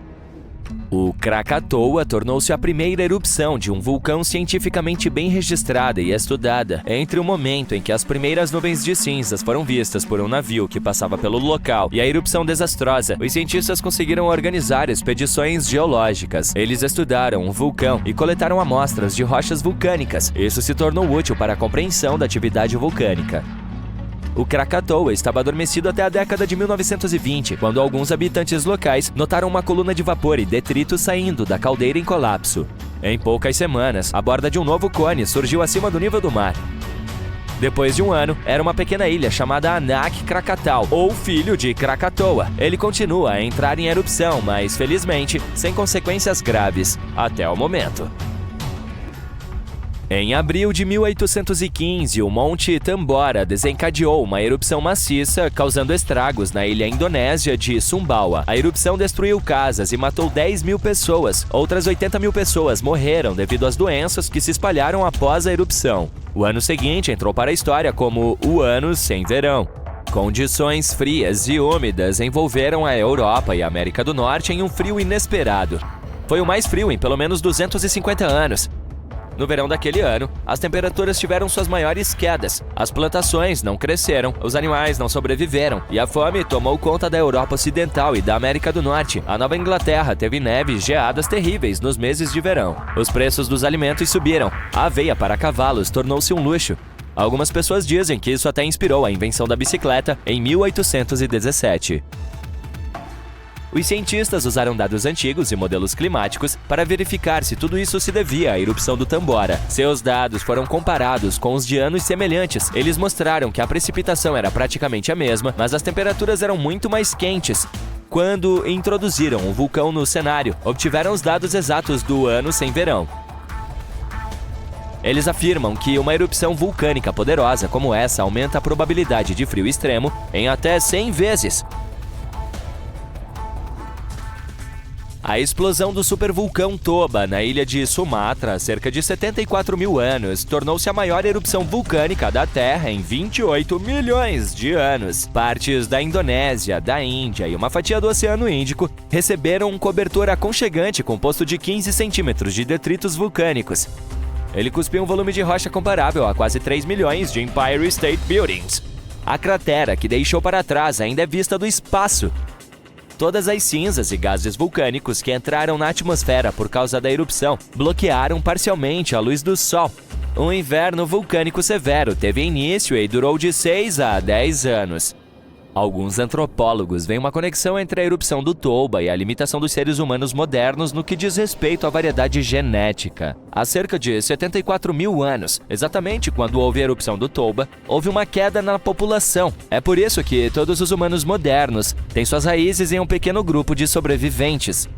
O Krakatoa tornou-se a primeira erupção de um vulcão cientificamente bem registrada e estudada. Entre o momento em que as primeiras nuvens de cinzas foram vistas por um navio que passava pelo local e a erupção desastrosa, os cientistas conseguiram organizar expedições geológicas. Eles estudaram o vulcão e coletaram amostras de rochas vulcânicas. Isso se tornou útil para a compreensão da atividade vulcânica. O Krakatoa estava adormecido até a década de 1920, quando alguns habitantes locais notaram uma coluna de vapor e detrito saindo da caldeira em colapso. Em poucas semanas, a borda de um novo cone surgiu acima do nível do mar. Depois de um ano, era uma pequena ilha chamada Anak Krakatau, ou Filho de Krakatoa. Ele continua a entrar em erupção, mas, felizmente, sem consequências graves, até o momento. Em abril de 1815, o Monte Tambora desencadeou uma erupção maciça, causando estragos na ilha indonésia de Sumbawa. A erupção destruiu casas e matou 10 mil pessoas. Outras 80 mil pessoas morreram devido às doenças que se espalharam após a erupção. O ano seguinte entrou para a história como o Ano Sem Verão. Condições frias e úmidas envolveram a Europa e a América do Norte em um frio inesperado. Foi o mais frio em pelo menos 250 anos. No verão daquele ano, as temperaturas tiveram suas maiores quedas, as plantações não cresceram, os animais não sobreviveram e a fome tomou conta da Europa Ocidental e da América do Norte. A Nova Inglaterra teve neve e geadas terríveis nos meses de verão. Os preços dos alimentos subiram. A aveia para cavalos tornou-se um luxo. Algumas pessoas dizem que isso até inspirou a invenção da bicicleta em 1817. Os cientistas usaram dados antigos e modelos climáticos para verificar se tudo isso se devia à erupção do Tambora. Seus dados foram comparados com os de anos semelhantes. Eles mostraram que a precipitação era praticamente a mesma, mas as temperaturas eram muito mais quentes. Quando introduziram o vulcão no cenário, obtiveram os dados exatos do Ano Sem Verão. Eles afirmam que uma erupção vulcânica poderosa como essa aumenta a probabilidade de frio extremo em até 100 vezes. A explosão do supervulcão Toba, na ilha de Sumatra, há cerca de 74 mil anos, tornou-se a maior erupção vulcânica da Terra em 28 milhões de anos. Partes da Indonésia, da Índia e uma fatia do Oceano Índico receberam um cobertor aconchegante composto de 15 centímetros de detritos vulcânicos. Ele cuspiu um volume de rocha comparável a quase 3 milhões de Empire State Buildings. A cratera que deixou para trás ainda é vista do espaço. Todas as cinzas e gases vulcânicos que entraram na atmosfera por causa da erupção bloquearam parcialmente a luz do Sol. Um inverno vulcânico severo teve início e durou de 6 a 10 anos. Alguns antropólogos veem uma conexão entre a erupção do Toba e a limitação dos seres humanos modernos no que diz respeito à variedade genética. Há cerca de 74 mil anos, exatamente quando houve a erupção do Toba, houve uma queda na população. É por isso que todos os humanos modernos têm suas raízes em um pequeno grupo de sobreviventes.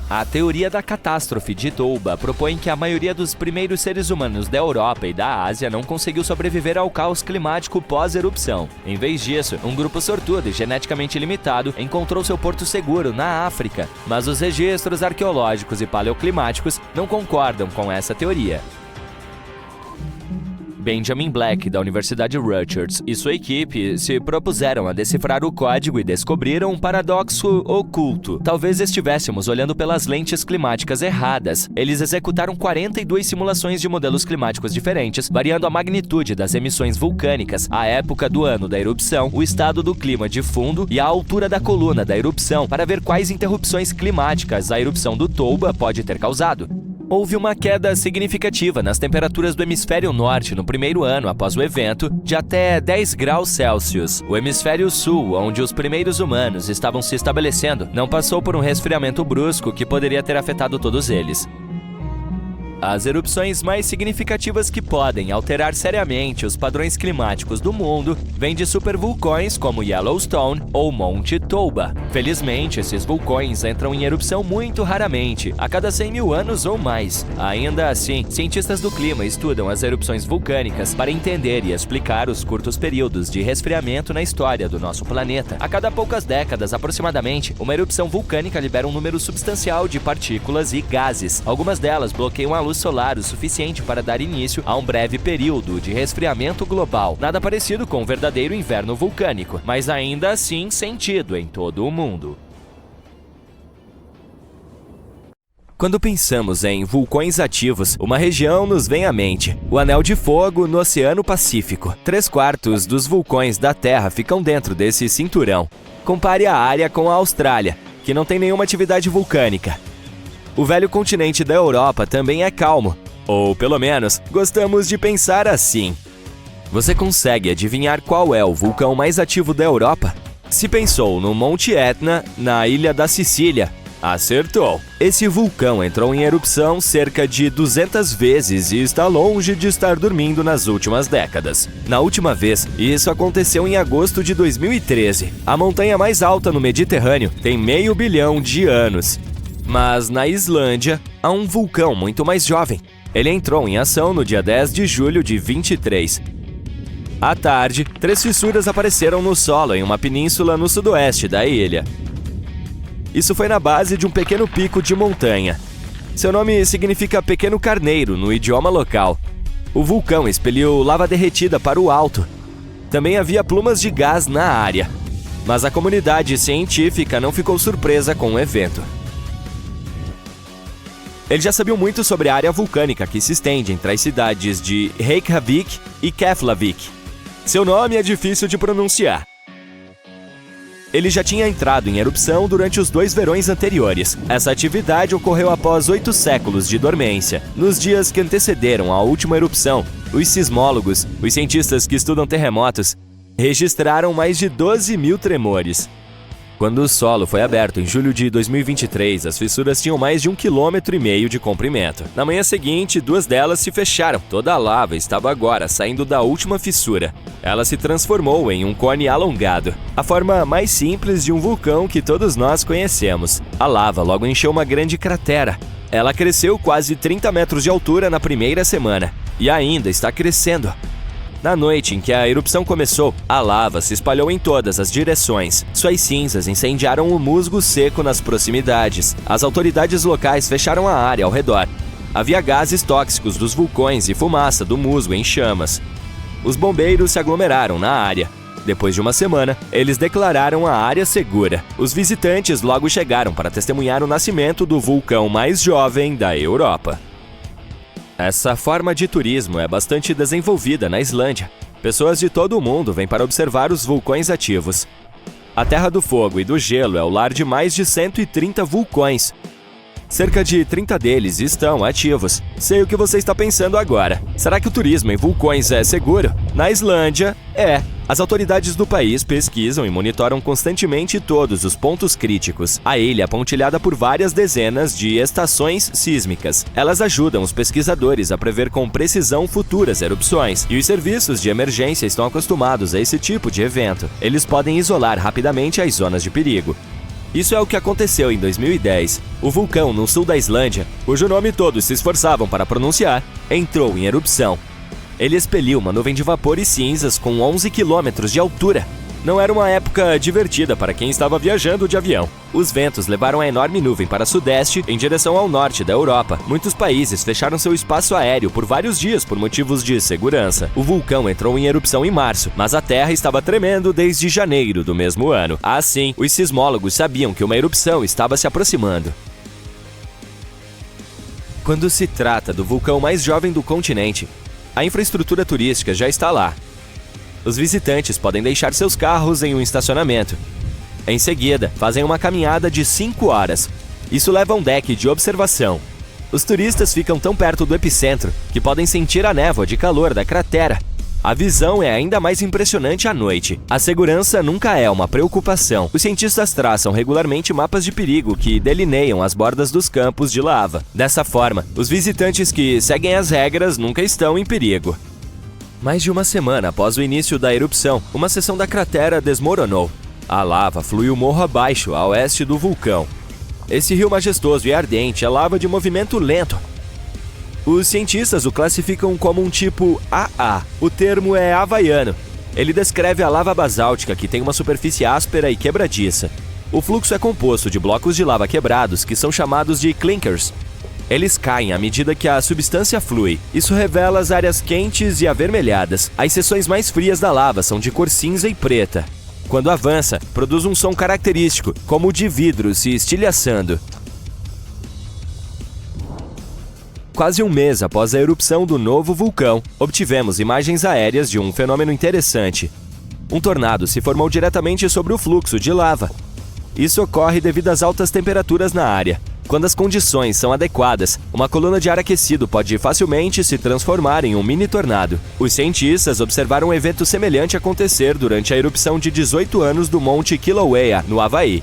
A teoria da catástrofe de Toba propõe que a maioria dos primeiros seres humanos da Europa e da Ásia não conseguiu sobreviver ao caos climático pós-erupção. Em vez disso, um grupo sortudo e geneticamente limitado encontrou seu porto seguro na África. Mas os registros arqueológicos e paleoclimáticos não concordam com essa teoria. Benjamin Black, da Universidade Rutgers, e sua equipe se propuseram a decifrar o código e descobriram um paradoxo oculto. Talvez estivéssemos olhando pelas lentes climáticas erradas. Eles executaram 42 simulações de modelos climáticos diferentes, variando a magnitude das emissões vulcânicas, a época do ano da erupção, o estado do clima de fundo e a altura da coluna da erupção, para ver quais interrupções climáticas a erupção do Toba pode ter causado. Houve uma queda significativa nas temperaturas do hemisfério norte no primeiro ano após o evento, de até 10 graus Celsius. O hemisfério sul, onde os primeiros humanos estavam se estabelecendo, não passou por um resfriamento brusco que poderia ter afetado todos eles. As erupções mais significativas que podem alterar seriamente os padrões climáticos do mundo vêm de supervulcões como Yellowstone ou Monte Toba. Felizmente, esses vulcões entram em erupção muito raramente, a cada 100 mil anos ou mais. Ainda assim, cientistas do clima estudam as erupções vulcânicas para entender e explicar os curtos períodos de resfriamento na história do nosso planeta. A cada poucas décadas, aproximadamente, uma erupção vulcânica libera um número substancial de partículas e gases. Algumas delas bloqueiam a luz solar o suficiente para dar início a um breve período de resfriamento global. Nada parecido com um verdadeiro inverno vulcânico, mas ainda assim sentido em todo o mundo. Quando pensamos em vulcões ativos, uma região nos vem à mente: o Anel de Fogo no Oceano Pacífico. 3/4 dos vulcões da Terra ficam dentro desse cinturão. Compare a área com a Austrália, que não tem nenhuma atividade vulcânica. O velho continente da Europa também é calmo, ou pelo menos gostamos de pensar assim. Você consegue adivinhar qual é o vulcão mais ativo da Europa? Se pensou no Monte Etna, na ilha da Sicília, acertou! Esse vulcão entrou em erupção cerca de 200 vezes e está longe de estar dormindo nas últimas décadas. Na última vez, isso aconteceu em agosto de 2013. A montanha mais alta no Mediterrâneo tem 500 milhões de anos. Mas na Islândia, há um vulcão muito mais jovem. Ele entrou em ação no dia 10 de julho de 23. À tarde, 3 fissuras apareceram no solo em uma península no sudoeste da ilha. Isso foi na base de um pequeno pico de montanha. Seu nome significa pequeno carneiro no idioma local. O vulcão expeliu lava derretida para o alto. Também havia plumas de gás na área. Mas a comunidade científica não ficou surpresa com o evento. Eles já sabiam muito sobre a área vulcânica que se estende entre as cidades de Reykjavik e Keflavik. Seu nome é difícil de pronunciar. Ele já tinha entrado em erupção durante os 2 verões anteriores. Essa atividade ocorreu após 8 séculos de dormência. Nos dias que antecederam a última erupção, os sismólogos, os cientistas que estudam terremotos, registraram mais de 12 mil tremores. Quando o solo foi aberto em julho de 2023, as fissuras tinham mais de 1,5 km de comprimento. Na manhã seguinte, 2 delas se fecharam. Toda a lava estava agora saindo da última fissura. Ela se transformou em um cone alongado, a forma mais simples de um vulcão que todos nós conhecemos. A lava logo encheu uma grande cratera. Ela cresceu quase 30 metros de altura na primeira semana e ainda está crescendo. Na noite em que a erupção começou, a lava se espalhou em todas as direções. Suas cinzas incendiaram o musgo seco nas proximidades. As autoridades locais fecharam a área ao redor. Havia gases tóxicos dos vulcões e fumaça do musgo em chamas. Os bombeiros se aglomeraram na área. Depois de uma semana, eles declararam a área segura. Os visitantes logo chegaram para testemunhar o nascimento do vulcão mais jovem da Europa. Essa forma de turismo é bastante desenvolvida na Islândia. Pessoas de todo o mundo vêm para observar os vulcões ativos. A Terra do Fogo e do Gelo é o lar de mais de 130 vulcões. Cerca de 30 deles estão ativos. Sei o que você está pensando agora. Será que o turismo em vulcões é seguro? Na Islândia, é. As autoridades do país pesquisam e monitoram constantemente todos os pontos críticos. A ilha é pontilhada por várias dezenas de estações sísmicas. Elas ajudam os pesquisadores a prever com precisão futuras erupções. E os serviços de emergência estão acostumados a esse tipo de evento. Eles podem isolar rapidamente as zonas de perigo. Isso é o que aconteceu em 2010. O vulcão no sul da Islândia, cujo nome todos se esforçavam para pronunciar, entrou em erupção. Ele expeliu uma nuvem de vapor e cinzas com 11 quilômetros de altura. Não era uma época divertida para quem estava viajando de avião. Os ventos levaram a enorme nuvem para sudeste em direção ao norte da Europa. Muitos países fecharam seu espaço aéreo por vários dias por motivos de segurança. O vulcão entrou em erupção em março, mas a Terra estava tremendo desde janeiro do mesmo ano. Assim, os sismólogos sabiam que uma erupção estava se aproximando. Quando se trata do vulcão mais jovem do continente, a infraestrutura turística já está lá. Os visitantes podem deixar seus carros em um estacionamento. Em seguida, fazem uma caminhada de 5 horas. Isso leva a um deck de observação. Os turistas ficam tão perto do epicentro que podem sentir a névoa de calor da cratera. A visão é ainda mais impressionante à noite. A segurança nunca é uma preocupação. Os cientistas traçam regularmente mapas de perigo que delineiam as bordas dos campos de lava. Dessa forma, os visitantes que seguem as regras nunca estão em perigo. Mais de uma semana após o início da erupção, uma seção da cratera desmoronou. A lava fluiu morro abaixo, a oeste do vulcão. Esse rio majestoso e ardente é lava de movimento lento. Os cientistas o classificam como um tipo AA. O termo é havaiano. Ele descreve a lava basáltica que tem uma superfície áspera e quebradiça. O fluxo é composto de blocos de lava quebrados que são chamados de clinkers. Eles caem à medida que a substância flui. Isso revela as áreas quentes e avermelhadas. As seções mais frias da lava são de cor cinza e preta. Quando avança, produz um som característico, como o de vidro se estilhaçando. Quase um mês após a erupção do novo vulcão, obtivemos imagens aéreas de um fenômeno interessante. Um tornado se formou diretamente sobre o fluxo de lava. Isso ocorre devido às altas temperaturas na área. Quando as condições são adequadas, uma coluna de ar aquecido pode facilmente se transformar em um mini tornado. Os cientistas observaram um evento semelhante acontecer durante a erupção de 18 anos do Monte Kilauea, no Havaí.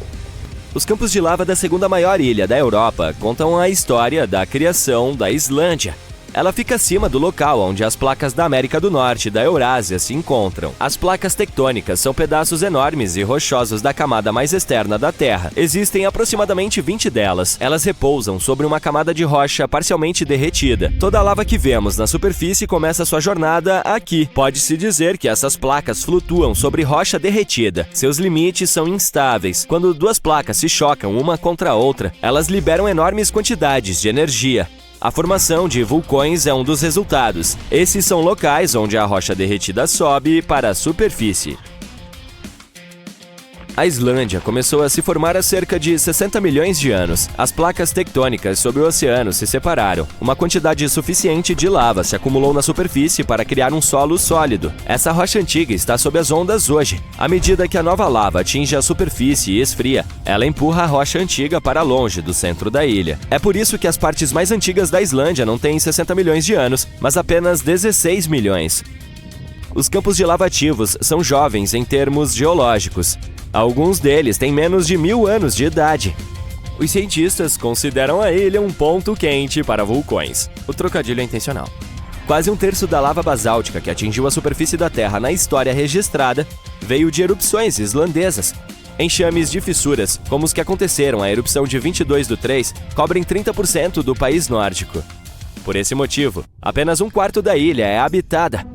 Os campos de lava da segunda maior ilha da Europa contam a história da criação da Islândia. Ela fica acima do local onde as placas da América do Norte e da Eurásia se encontram. As placas tectônicas são pedaços enormes e rochosos da camada mais externa da Terra. Existem aproximadamente 20 delas. Elas repousam sobre uma camada de rocha parcialmente derretida. Toda a lava que vemos na superfície começa sua jornada aqui. Pode-se dizer que essas placas flutuam sobre rocha derretida. Seus limites são instáveis. Quando duas placas se chocam uma contra a outra, elas liberam enormes quantidades de energia. A formação de vulcões é um dos resultados. Esses são locais onde a rocha derretida sobe para a superfície. A Islândia começou a se formar há cerca de 60 milhões de anos. As placas tectônicas sob o oceano se separaram. Uma quantidade suficiente de lava se acumulou na superfície para criar um solo sólido. Essa rocha antiga está sob as ondas hoje. À medida que a nova lava atinge a superfície e esfria, ela empurra a rocha antiga para longe do centro da ilha. É por isso que as partes mais antigas da Islândia não têm 60 milhões de anos, mas apenas 16 milhões. Os campos de lava ativos são jovens em termos geológicos. Alguns deles têm menos de 1000 anos de idade. Os cientistas consideram a ilha um ponto quente para vulcões. O trocadilho é intencional. Quase um terço da lava basáltica que atingiu a superfície da Terra na história registrada veio de erupções islandesas. Enxames de fissuras, como os que aconteceram à erupção de 22/3, cobrem 30% do país nórdico. Por esse motivo, apenas um quarto da ilha é habitada.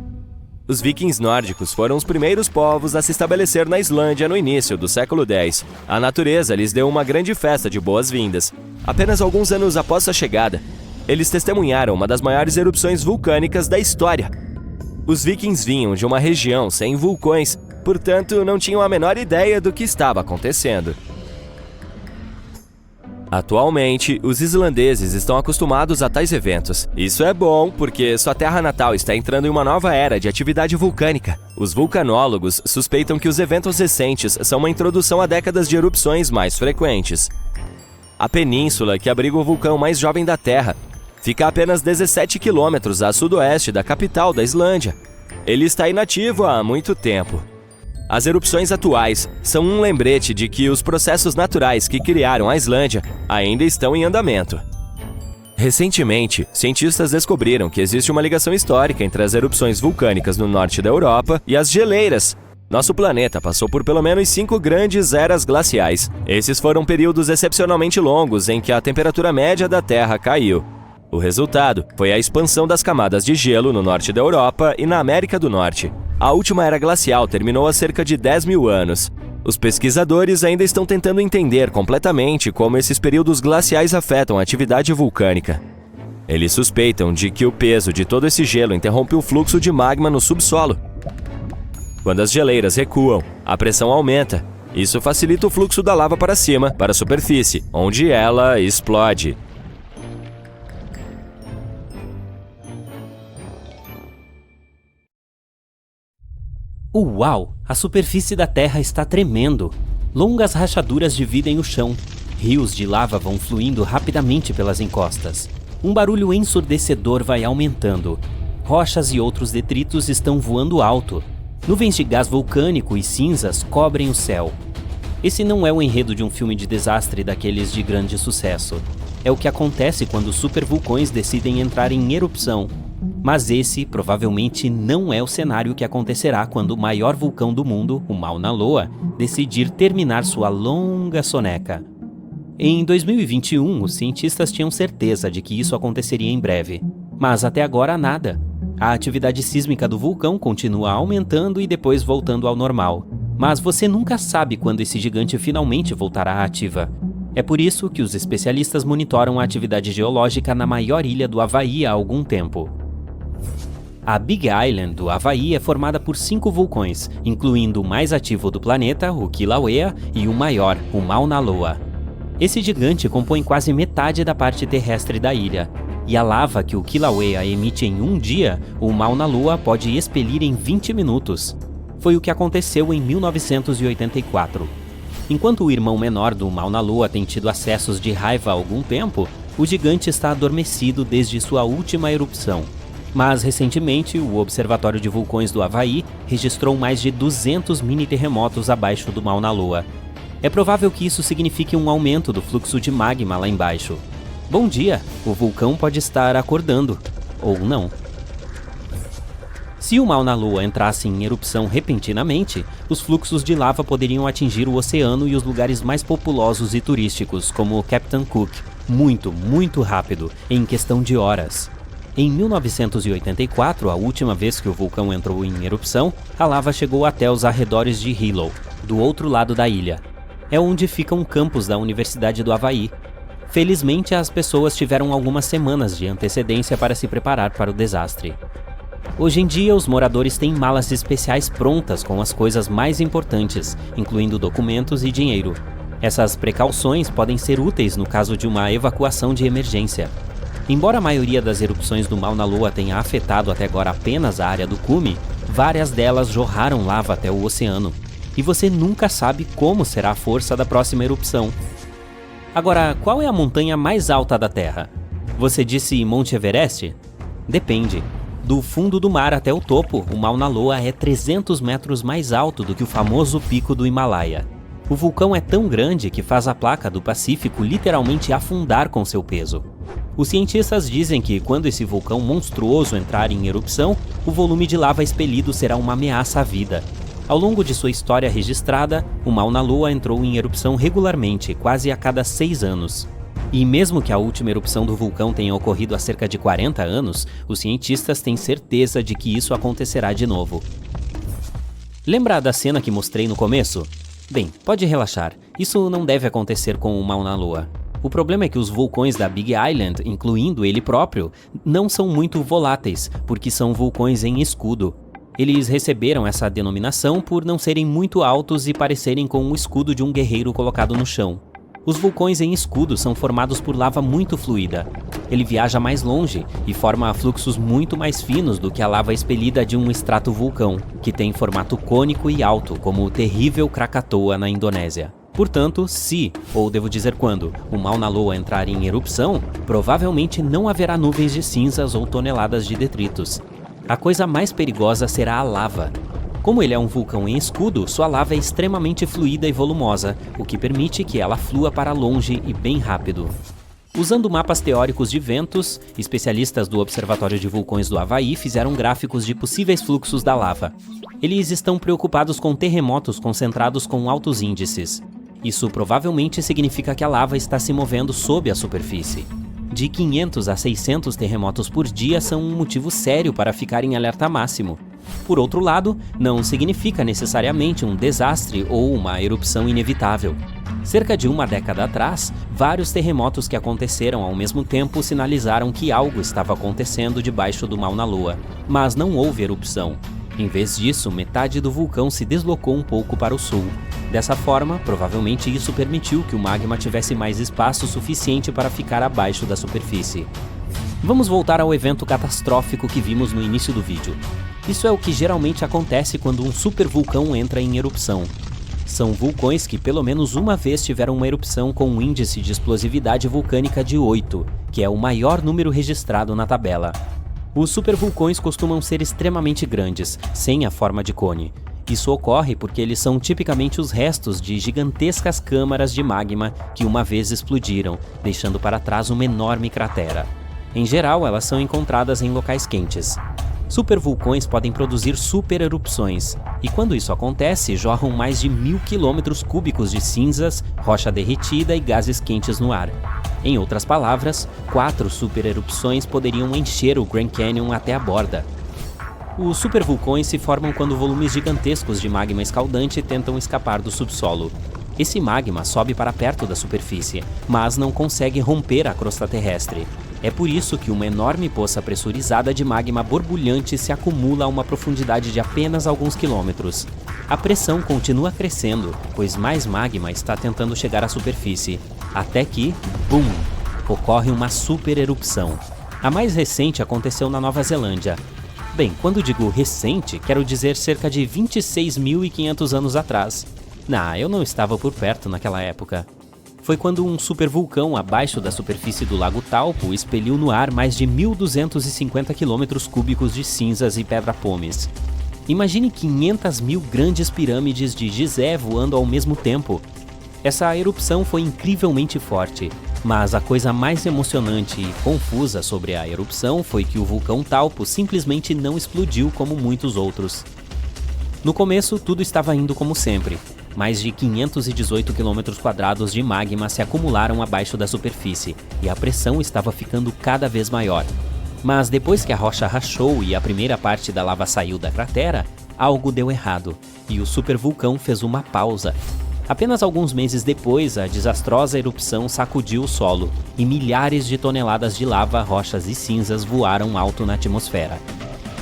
Os vikings nórdicos foram os primeiros povos a se estabelecer na Islândia no início do século X. A natureza lhes deu uma grande festa de boas-vindas. Apenas alguns anos após sua chegada, eles testemunharam uma das maiores erupções vulcânicas da história. Os vikings vinham de uma região sem vulcões, portanto não tinham a menor ideia do que estava acontecendo. Atualmente, os islandeses estão acostumados a tais eventos. Isso é bom porque sua terra natal está entrando em uma nova era de atividade vulcânica. Os vulcanólogos suspeitam que os eventos recentes são uma introdução a décadas de erupções mais frequentes. A península, que abriga o vulcão mais jovem da Terra, fica a apenas 17 quilômetros a sudoeste da capital da Islândia. Ele está inativo há muito tempo. As erupções atuais são um lembrete de que os processos naturais que criaram a Islândia ainda estão em andamento. Recentemente, cientistas descobriram que existe uma ligação histórica entre as erupções vulcânicas no norte da Europa e as geleiras. Nosso planeta passou por pelo menos 5 grandes eras glaciais. Esses foram períodos excepcionalmente longos em que a temperatura média da Terra caiu. O resultado foi a expansão das camadas de gelo no norte da Europa e na América do Norte. A última era glacial terminou há cerca de 10.000 anos. Os pesquisadores ainda estão tentando entender completamente como esses períodos glaciais afetam a atividade vulcânica. Eles suspeitam de que o peso de todo esse gelo interrompe o fluxo de magma no subsolo. Quando as geleiras recuam, a pressão aumenta. Isso facilita o fluxo da lava para cima, para a superfície, onde ela explode. Uau! A superfície da Terra está tremendo. Longas rachaduras dividem o chão. Rios de lava vão fluindo rapidamente pelas encostas. Um barulho ensurdecedor vai aumentando. Rochas e outros detritos estão voando alto. Nuvens de gás vulcânico e cinzas cobrem o céu. Esse não é o enredo de um filme de desastre daqueles de grande sucesso. É o que acontece quando supervulcões decidem entrar em erupção. Mas esse provavelmente não é o cenário que acontecerá quando o maior vulcão do mundo, o Mauna Loa, decidir terminar sua longa soneca. Em 2021, os cientistas tinham certeza de que isso aconteceria em breve. Mas até agora nada. A atividade sísmica do vulcão continua aumentando e depois voltando ao normal. Mas você nunca sabe quando esse gigante finalmente voltará ativa. É por isso que os especialistas monitoram a atividade geológica na maior ilha do Havaí há algum tempo. A Big Island do Havaí é formada por 5 vulcões, incluindo o mais ativo do planeta, o Kilauea, e o maior, o Mauna Loa. Esse gigante compõe quase metade da parte terrestre da ilha, e a lava que o Kilauea emite em um dia, o Mauna Loa pode expelir em 20 minutos. Foi o que aconteceu em 1984. Enquanto o irmão menor do Mauna Loa tem tido acessos de raiva há algum tempo, o gigante está adormecido desde sua última erupção. Mas, recentemente, o Observatório de Vulcões do Havaí registrou mais de 200 mini-terremotos abaixo do Mauna Loa. É provável que isso signifique um aumento do fluxo de magma lá embaixo. Bom dia! O vulcão pode estar acordando. ou não. Se o Mauna Loa entrasse em erupção repentinamente, os fluxos de lava poderiam atingir o oceano e os lugares mais populosos e turísticos, como o Captain Cook, muito rápido, em questão de horas. Em 1984, a última vez que o vulcão entrou em erupção, a lava chegou até os arredores de Hilo, do outro lado da ilha. É onde fica um campus da Universidade do Havaí. Felizmente, as pessoas tiveram algumas semanas de antecedência para se preparar para o desastre. Hoje em dia, os moradores têm malas especiais prontas com as coisas mais importantes, incluindo documentos e dinheiro. Essas precauções podem ser úteis no caso de uma evacuação de emergência. Embora a maioria das erupções do Mauna Loa tenha afetado até agora apenas a área do cume, várias delas jorraram lava até o oceano. E você nunca sabe como será a força da próxima erupção. Agora, qual é a montanha mais alta da Terra? Você disse Monte Everest? Depende. Do fundo do mar até o topo, o Mauna Loa é 300 metros mais alto do que o famoso pico do Himalaia. O vulcão é tão grande que faz a placa do Pacífico literalmente afundar com seu peso. Os cientistas dizem que quando esse vulcão monstruoso entrar em erupção, o volume de lava expelido será uma ameaça à vida. Ao longo de sua história registrada, o Mauna Loa entrou em erupção regularmente, quase a cada 6 anos. E mesmo que a última erupção do vulcão tenha ocorrido há cerca de 40 anos, os cientistas têm certeza de que isso acontecerá de novo. Lembra da cena que mostrei no começo? Bem, pode relaxar, isso não deve acontecer com o Mauna Loa. O problema é que os vulcões da Big Island, incluindo ele próprio, não são muito voláteis, porque são vulcões em escudo. Eles receberam essa denominação por não serem muito altos e parecerem com o escudo de um guerreiro colocado no chão. Os vulcões em escudo são formados por lava muito fluida. Ele viaja mais longe e forma fluxos muito mais finos do que a lava expelida de um estratovulcão, que tem formato cônico e alto, como o terrível Krakatoa na Indonésia. Portanto, se, ou devo dizer quando, o Mauna Loa entrar em erupção, provavelmente não haverá nuvens de cinzas ou toneladas de detritos. A coisa mais perigosa será a lava. Como ele é um vulcão em escudo, sua lava é extremamente fluida e volumosa, o que permite que ela flua para longe e bem rápido. Usando mapas teóricos de ventos, especialistas do Observatório de Vulcões do Havaí fizeram gráficos de possíveis fluxos da lava. Eles estão preocupados com terremotos concentrados com altos índices. Isso provavelmente significa que a lava está se movendo sob a superfície. De 500 a 600 terremotos por dia são um motivo sério para ficar em alerta máximo. Por outro lado, não significa necessariamente um desastre ou uma erupção inevitável. Cerca de uma década atrás, vários terremotos que aconteceram ao mesmo tempo sinalizaram que algo estava acontecendo debaixo do Mauna Loa, mas não houve erupção. Em vez disso, metade do vulcão se deslocou um pouco para o sul. Dessa forma, provavelmente isso permitiu que o magma tivesse mais espaço suficiente para ficar abaixo da superfície. Vamos voltar ao evento catastrófico que vimos no início do vídeo. Isso é o que geralmente acontece quando um supervulcão entra em erupção. São vulcões que pelo menos uma vez tiveram uma erupção com um índice de explosividade vulcânica de 8, que é o maior número registrado na tabela. Os supervulcões costumam ser extremamente grandes, sem a forma de cone. Isso ocorre porque eles são tipicamente os restos de gigantescas câmaras de magma que uma vez explodiram, deixando para trás uma enorme cratera. Em geral, elas são encontradas em locais quentes. Supervulcões podem produzir supererupções, e quando isso acontece, jorram mais de 1000 km cúbicos de cinzas, rocha derretida e gases quentes no ar. Em outras palavras, 4 supererupções poderiam encher o Grand Canyon até a borda. Os supervulcões se formam quando volumes gigantescos de magma escaldante tentam escapar do subsolo. Esse magma sobe para perto da superfície, mas não consegue romper a crosta terrestre. É por isso que uma enorme poça pressurizada de magma borbulhante se acumula a uma profundidade de apenas alguns quilômetros. A pressão continua crescendo, pois mais magma está tentando chegar à superfície, até que, BUM! Ocorre uma supererupção. A mais recente aconteceu na Nova Zelândia. Bem, quando digo recente, quero dizer cerca de 26.500 anos atrás. Eu não estava por perto naquela época. Foi quando um supervulcão abaixo da superfície do Lago Taupo expeliu no ar mais de 1.250 km cúbicos de cinzas e pedra-pomes. Imagine 500.000 grandes pirâmides de Gizé voando ao mesmo tempo. Essa erupção foi incrivelmente forte. Mas a coisa mais emocionante e confusa sobre a erupção foi que o vulcão Taupo simplesmente não explodiu como muitos outros. No começo, tudo estava indo como sempre. Mais de 518 km² de magma se acumularam abaixo da superfície, e a pressão estava ficando cada vez maior. Mas depois que a rocha rachou e a primeira parte da lava saiu da cratera, algo deu errado, e o supervulcão fez uma pausa. Apenas alguns meses depois, a desastrosa erupção sacudiu o solo, e milhares de toneladas de lava, rochas e cinzas voaram alto na atmosfera.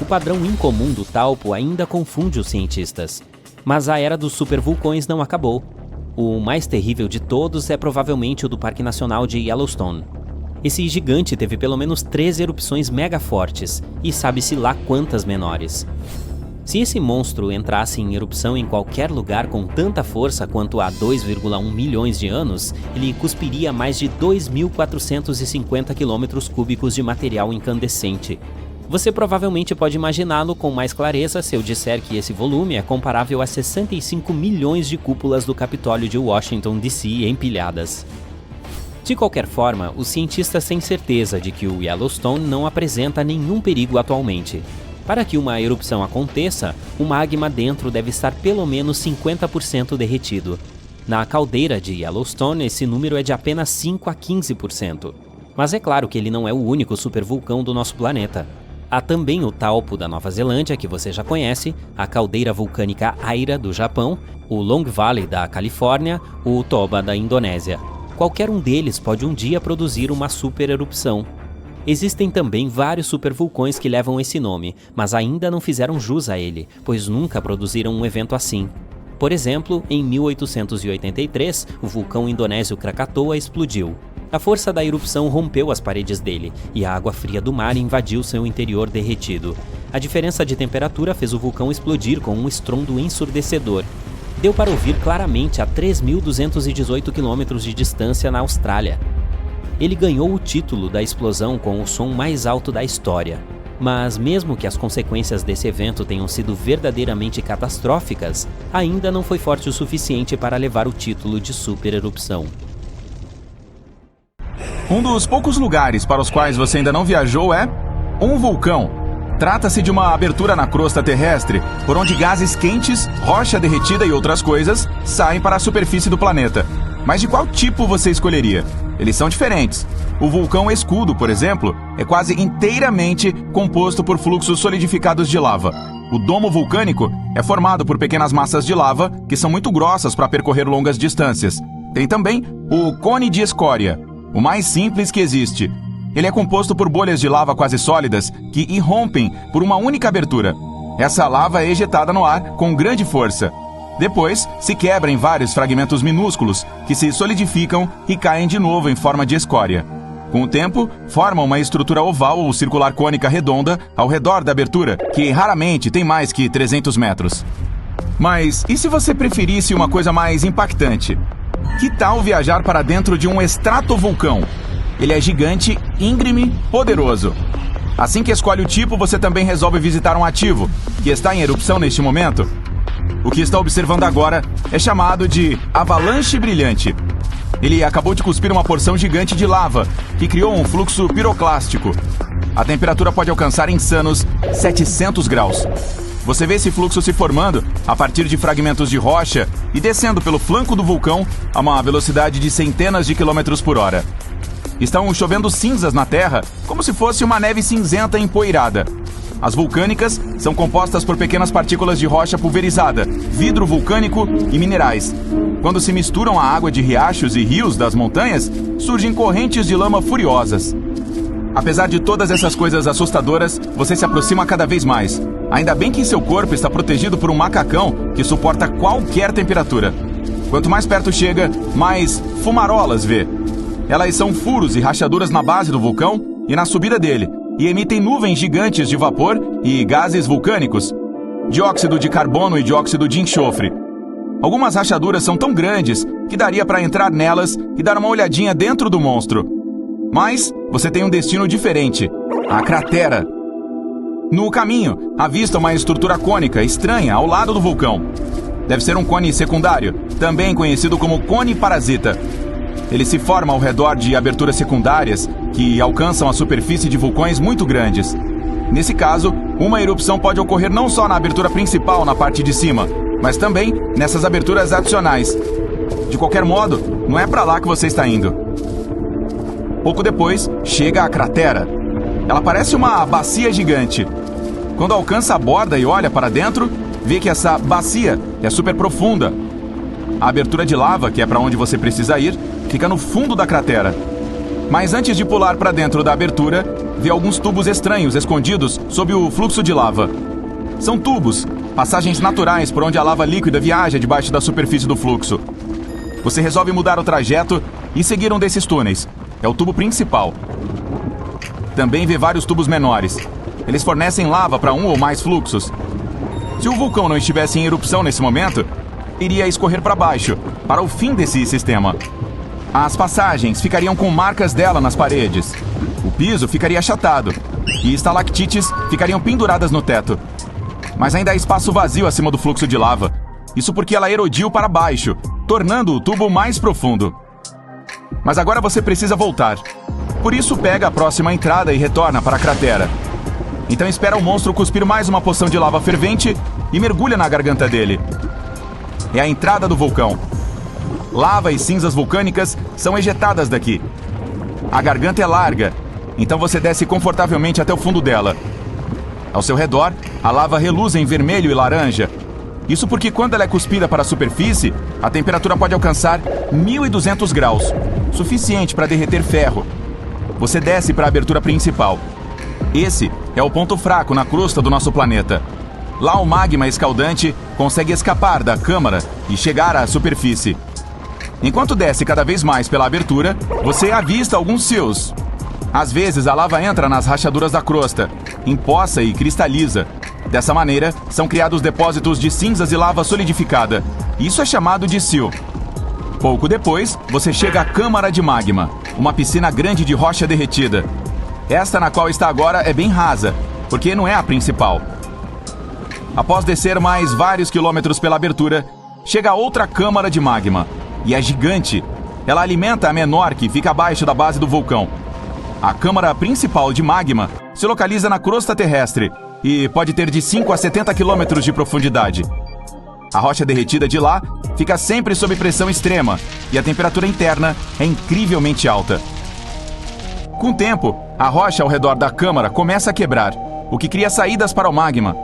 O padrão incomum do Taupo ainda confunde os cientistas. Mas a era dos supervulcões não acabou. O mais terrível de todos é provavelmente o do Parque Nacional de Yellowstone. Esse gigante teve pelo menos 13 erupções mega fortes, e sabe-se lá quantas menores. Se esse monstro entrasse em erupção em qualquer lugar com tanta força quanto há 2,1 milhões de anos, ele cuspiria mais de 2.450 km³ de material incandescente. Você provavelmente pode imaginá-lo com mais clareza se eu disser que esse volume é comparável a 65 milhões de cúpulas do Capitólio de Washington, D.C. empilhadas. De qualquer forma, os cientistas têm certeza de que o Yellowstone não apresenta nenhum perigo atualmente. Para que uma erupção aconteça, o magma dentro deve estar pelo menos 50% derretido. Na caldeira de Yellowstone, esse número é de apenas 5 a 15%. Mas é claro que ele não é o único supervulcão do nosso planeta. Há também o Taupo da Nova Zelândia, que você já conhece, a caldeira vulcânica Aira do Japão, o Long Valley da Califórnia, o Toba da Indonésia. Qualquer um deles pode um dia produzir uma supererupção. Existem também vários supervulcões que levam esse nome, mas ainda não fizeram jus a ele, pois nunca produziram um evento assim. Por exemplo, em 1883, o vulcão indonésio Krakatoa explodiu. A força da erupção rompeu as paredes dele, e a água fria do mar invadiu seu interior derretido. A diferença de temperatura fez o vulcão explodir com um estrondo ensurdecedor. Deu para ouvir claramente a 3.218 km de distância na Austrália. Ele ganhou o título da explosão com o som mais alto da história. Mas mesmo que as consequências desse evento tenham sido verdadeiramente catastróficas, ainda não foi forte o suficiente para levar o título de supererupção. Um dos poucos lugares para os quais você ainda não viajou é um vulcão. Trata-se de uma abertura na crosta terrestre, por onde gases quentes, rocha derretida e outras coisas saem para a superfície do planeta. Mas de qual tipo você escolheria? Eles são diferentes. O vulcão Escudo, por exemplo, é quase inteiramente composto por fluxos solidificados de lava. O domo vulcânico é formado por pequenas massas de lava que são muito grossas para percorrer longas distâncias. Tem também o cone de escória, o mais simples que existe. Ele é composto por bolhas de lava quase sólidas que irrompem por uma única abertura. Essa lava é ejetada no ar com grande força. Depois, se quebra em vários fragmentos minúsculos que se solidificam e caem de novo em forma de escória. Com o tempo, formam uma estrutura oval ou circular cônica redonda ao redor da abertura, que raramente tem mais que 300 metros. Mas e se você preferisse uma coisa mais impactante? Que tal viajar para dentro de um estratovulcão? Ele é gigante, íngreme, poderoso. Assim que escolhe o tipo, você também resolve visitar um ativo, que está em erupção neste momento. O que está observando agora é chamado de avalanche brilhante. Ele acabou de cuspir uma porção gigante de lava, que criou um fluxo piroclástico. A temperatura pode alcançar insanos 700 graus. Você vê esse fluxo se formando a partir de fragmentos de rocha e descendo pelo flanco do vulcão a uma velocidade de centenas de quilômetros por hora. Estão chovendo cinzas na Terra, como se fosse uma neve cinzenta empoeirada. As vulcânicas são compostas por pequenas partículas de rocha pulverizada, vidro vulcânico e minerais. Quando se misturam à água de riachos e rios das montanhas, surgem correntes de lama furiosas. Apesar de todas essas coisas assustadoras, você se aproxima cada vez mais. Ainda bem que seu corpo está protegido por um macacão que suporta qualquer temperatura. Quanto mais perto chega, mais fumarolas vê. Elas são furos e rachaduras na base do vulcão e na subida dele, e emitem nuvens gigantes de vapor e gases vulcânicos, dióxido de carbono e dióxido de enxofre. Algumas rachaduras são tão grandes que daria para entrar nelas e dar uma olhadinha dentro do monstro. Mas você tem um destino diferente, a cratera. No caminho, avista uma estrutura cônica estranha ao lado do vulcão. Deve ser um cone secundário, também conhecido como cone parasita. Ele se forma ao redor de aberturas secundárias que alcançam a superfície de vulcões muito grandes. Nesse caso, uma erupção pode ocorrer não só na abertura principal na parte de cima, mas também nessas aberturas adicionais. De qualquer modo, não é para lá que você está indo. Pouco depois, chega a cratera. Ela parece uma bacia gigante. Quando alcança a borda e olha para dentro, vê que essa bacia é super profunda. A abertura de lava, que é para onde você precisa ir, fica no fundo da cratera. Mas antes de pular para dentro da abertura, vê alguns tubos estranhos escondidos sob o fluxo de lava. São tubos, passagens naturais por onde a lava líquida viaja debaixo da superfície do fluxo. Você resolve mudar o trajeto e seguir um desses túneis. É o tubo principal. Também vê vários tubos menores. Eles fornecem lava para um ou mais fluxos. Se o vulcão não estivesse em erupção nesse momento, iria escorrer para baixo, para o fim desse sistema. As passagens ficariam com marcas dela nas paredes. O piso ficaria achatado e estalactites ficariam penduradas no teto. Mas ainda há espaço vazio acima do fluxo de lava. Isso porque ela erodiu para baixo, tornando o tubo mais profundo. Mas agora você precisa voltar. Por isso pega a próxima entrada e retorna para a cratera. Então espera o monstro cuspir mais uma poção de lava fervente e mergulha na garganta dele. É a entrada do vulcão. Lava e cinzas vulcânicas são ejetadas daqui. A garganta é larga, então você desce confortavelmente até o fundo dela. Ao seu redor, a lava reluz em vermelho e laranja. Isso porque quando ela é cuspida para a superfície, a temperatura pode alcançar 1.200 graus, suficiente para derreter ferro. Você desce para a abertura principal. Esse é o ponto fraco na crosta do nosso planeta. Lá o magma escaldante consegue escapar da câmara e chegar à superfície. Enquanto desce cada vez mais pela abertura, você avista alguns seals. Às vezes a lava entra nas rachaduras da crosta, empoça e cristaliza. Dessa maneira, são criados depósitos de cinzas e lava solidificada. Isso é chamado de seal. Pouco depois, você chega à câmara de magma, uma piscina grande de rocha derretida. Esta na qual está agora é bem rasa, porque não é a principal. Após descer mais vários quilômetros pela abertura, chega a outra câmara de magma. E é gigante. Ela alimenta a menor que fica abaixo da base do vulcão. A câmara principal de magma se localiza na crosta terrestre e pode ter de 5 a 70 quilômetros de profundidade. A rocha derretida de lá fica sempre sob pressão extrema e a temperatura interna é incrivelmente alta. Com o tempo, a rocha ao redor da câmara começa a quebrar, o que cria saídas para o magma.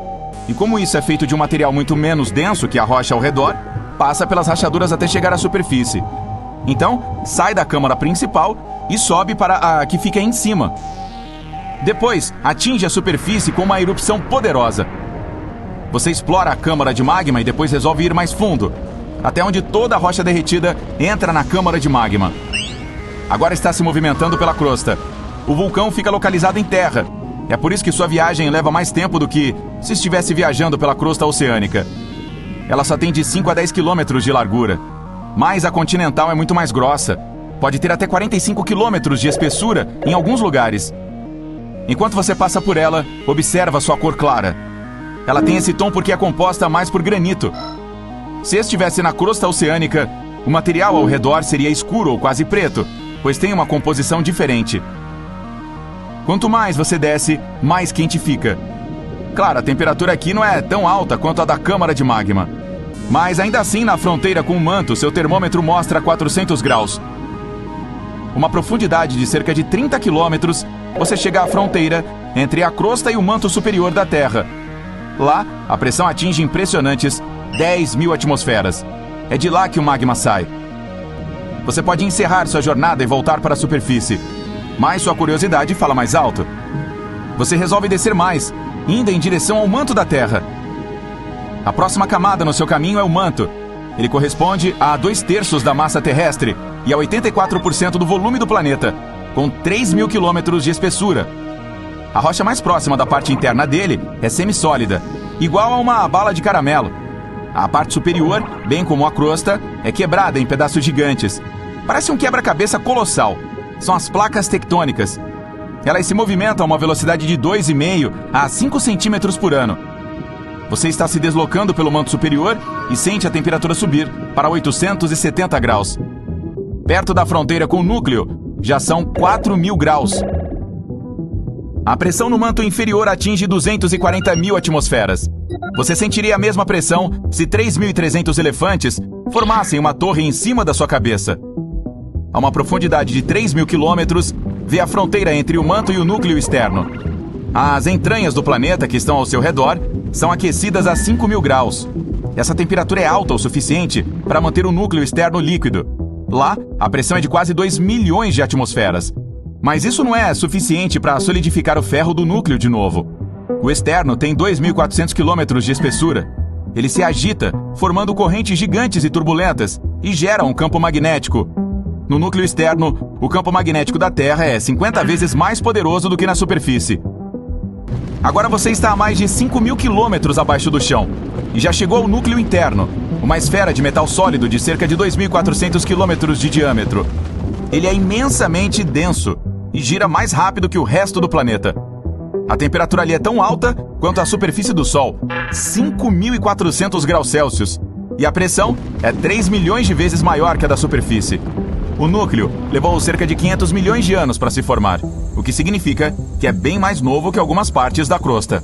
E como isso é feito de um material muito menos denso que a rocha ao redor, passa pelas rachaduras até chegar à superfície. Então, sai da câmara principal e sobe para a que fica em cima. Depois, atinge a superfície com uma erupção poderosa. Você explora a câmara de magma e depois resolve ir mais fundo, até onde toda a rocha derretida entra na câmara de magma. Agora está se movimentando pela crosta. O vulcão fica localizado em terra. É por isso que sua viagem leva mais tempo do que se estivesse viajando pela crosta oceânica. Ela só tem de 5 a 10 quilômetros de largura. Mas a continental é muito mais grossa. Pode ter até 45 quilômetros de espessura em alguns lugares. Enquanto você passa por ela, observa sua cor clara. Ela tem esse tom porque é composta mais por granito. Se estivesse na crosta oceânica, o material ao redor seria escuro ou quase preto, pois tem uma composição diferente. Quanto mais você desce, mais quente fica. Claro, a temperatura aqui não é tão alta quanto a da câmara de magma. Mas ainda assim, na fronteira com o manto, seu termômetro mostra 400 graus. Uma profundidade de cerca de 30 quilômetros, você chega à fronteira entre a crosta e o manto superior da Terra. Lá, a pressão atinge impressionantes 10.000 atmosferas. É de lá que o magma sai. Você pode encerrar sua jornada e voltar para a superfície, mas sua curiosidade fala mais alto. Você resolve descer mais, indo em direção ao manto da Terra. A próxima camada no seu caminho é o manto. Ele corresponde a 2/3 da massa terrestre e a 84% do volume do planeta, com 3.000 quilômetros de espessura. A rocha mais próxima da parte interna dele é semissólida, igual a uma bala de caramelo. A parte superior, bem como a crosta, é quebrada em pedaços gigantes. Parece um quebra-cabeça colossal. São as placas tectônicas. Elas se movimentam a uma velocidade de 2,5 a 5 centímetros por ano. Você está se deslocando pelo manto superior e sente a temperatura subir para 870 graus. Perto da fronteira com o núcleo, já são 4.000 graus. A pressão no manto inferior atinge 240.000 atmosferas. Você sentiria a mesma pressão se 3.300 elefantes formassem uma torre em cima da sua cabeça. A uma profundidade de 3.000 quilômetros, vê a fronteira entre o manto e o núcleo externo. As entranhas do planeta que estão ao seu redor são aquecidas a 5.000 graus. Essa temperatura é alta o suficiente para manter o núcleo externo líquido. Lá, a pressão é de quase 2 milhões de atmosferas. Mas isso não é suficiente para solidificar o ferro do núcleo de novo. O externo tem 2.400 quilômetros de espessura. Ele se agita, formando correntes gigantes e turbulentas, e gera um campo magnético. No núcleo externo, o campo magnético da Terra é 50 vezes mais poderoso do que na superfície. Agora você está a mais de 5.000 quilômetros abaixo do chão e já chegou ao núcleo interno, uma esfera de metal sólido de cerca de 2.400 quilômetros de diâmetro. Ele é imensamente denso e gira mais rápido que o resto do planeta. A temperatura ali é tão alta quanto a superfície do Sol, 5.400 graus Celsius, e a pressão é 3 milhões de vezes maior que a da superfície. O núcleo levou cerca de 500 milhões de anos para se formar, o que significa que é bem mais novo que algumas partes da crosta.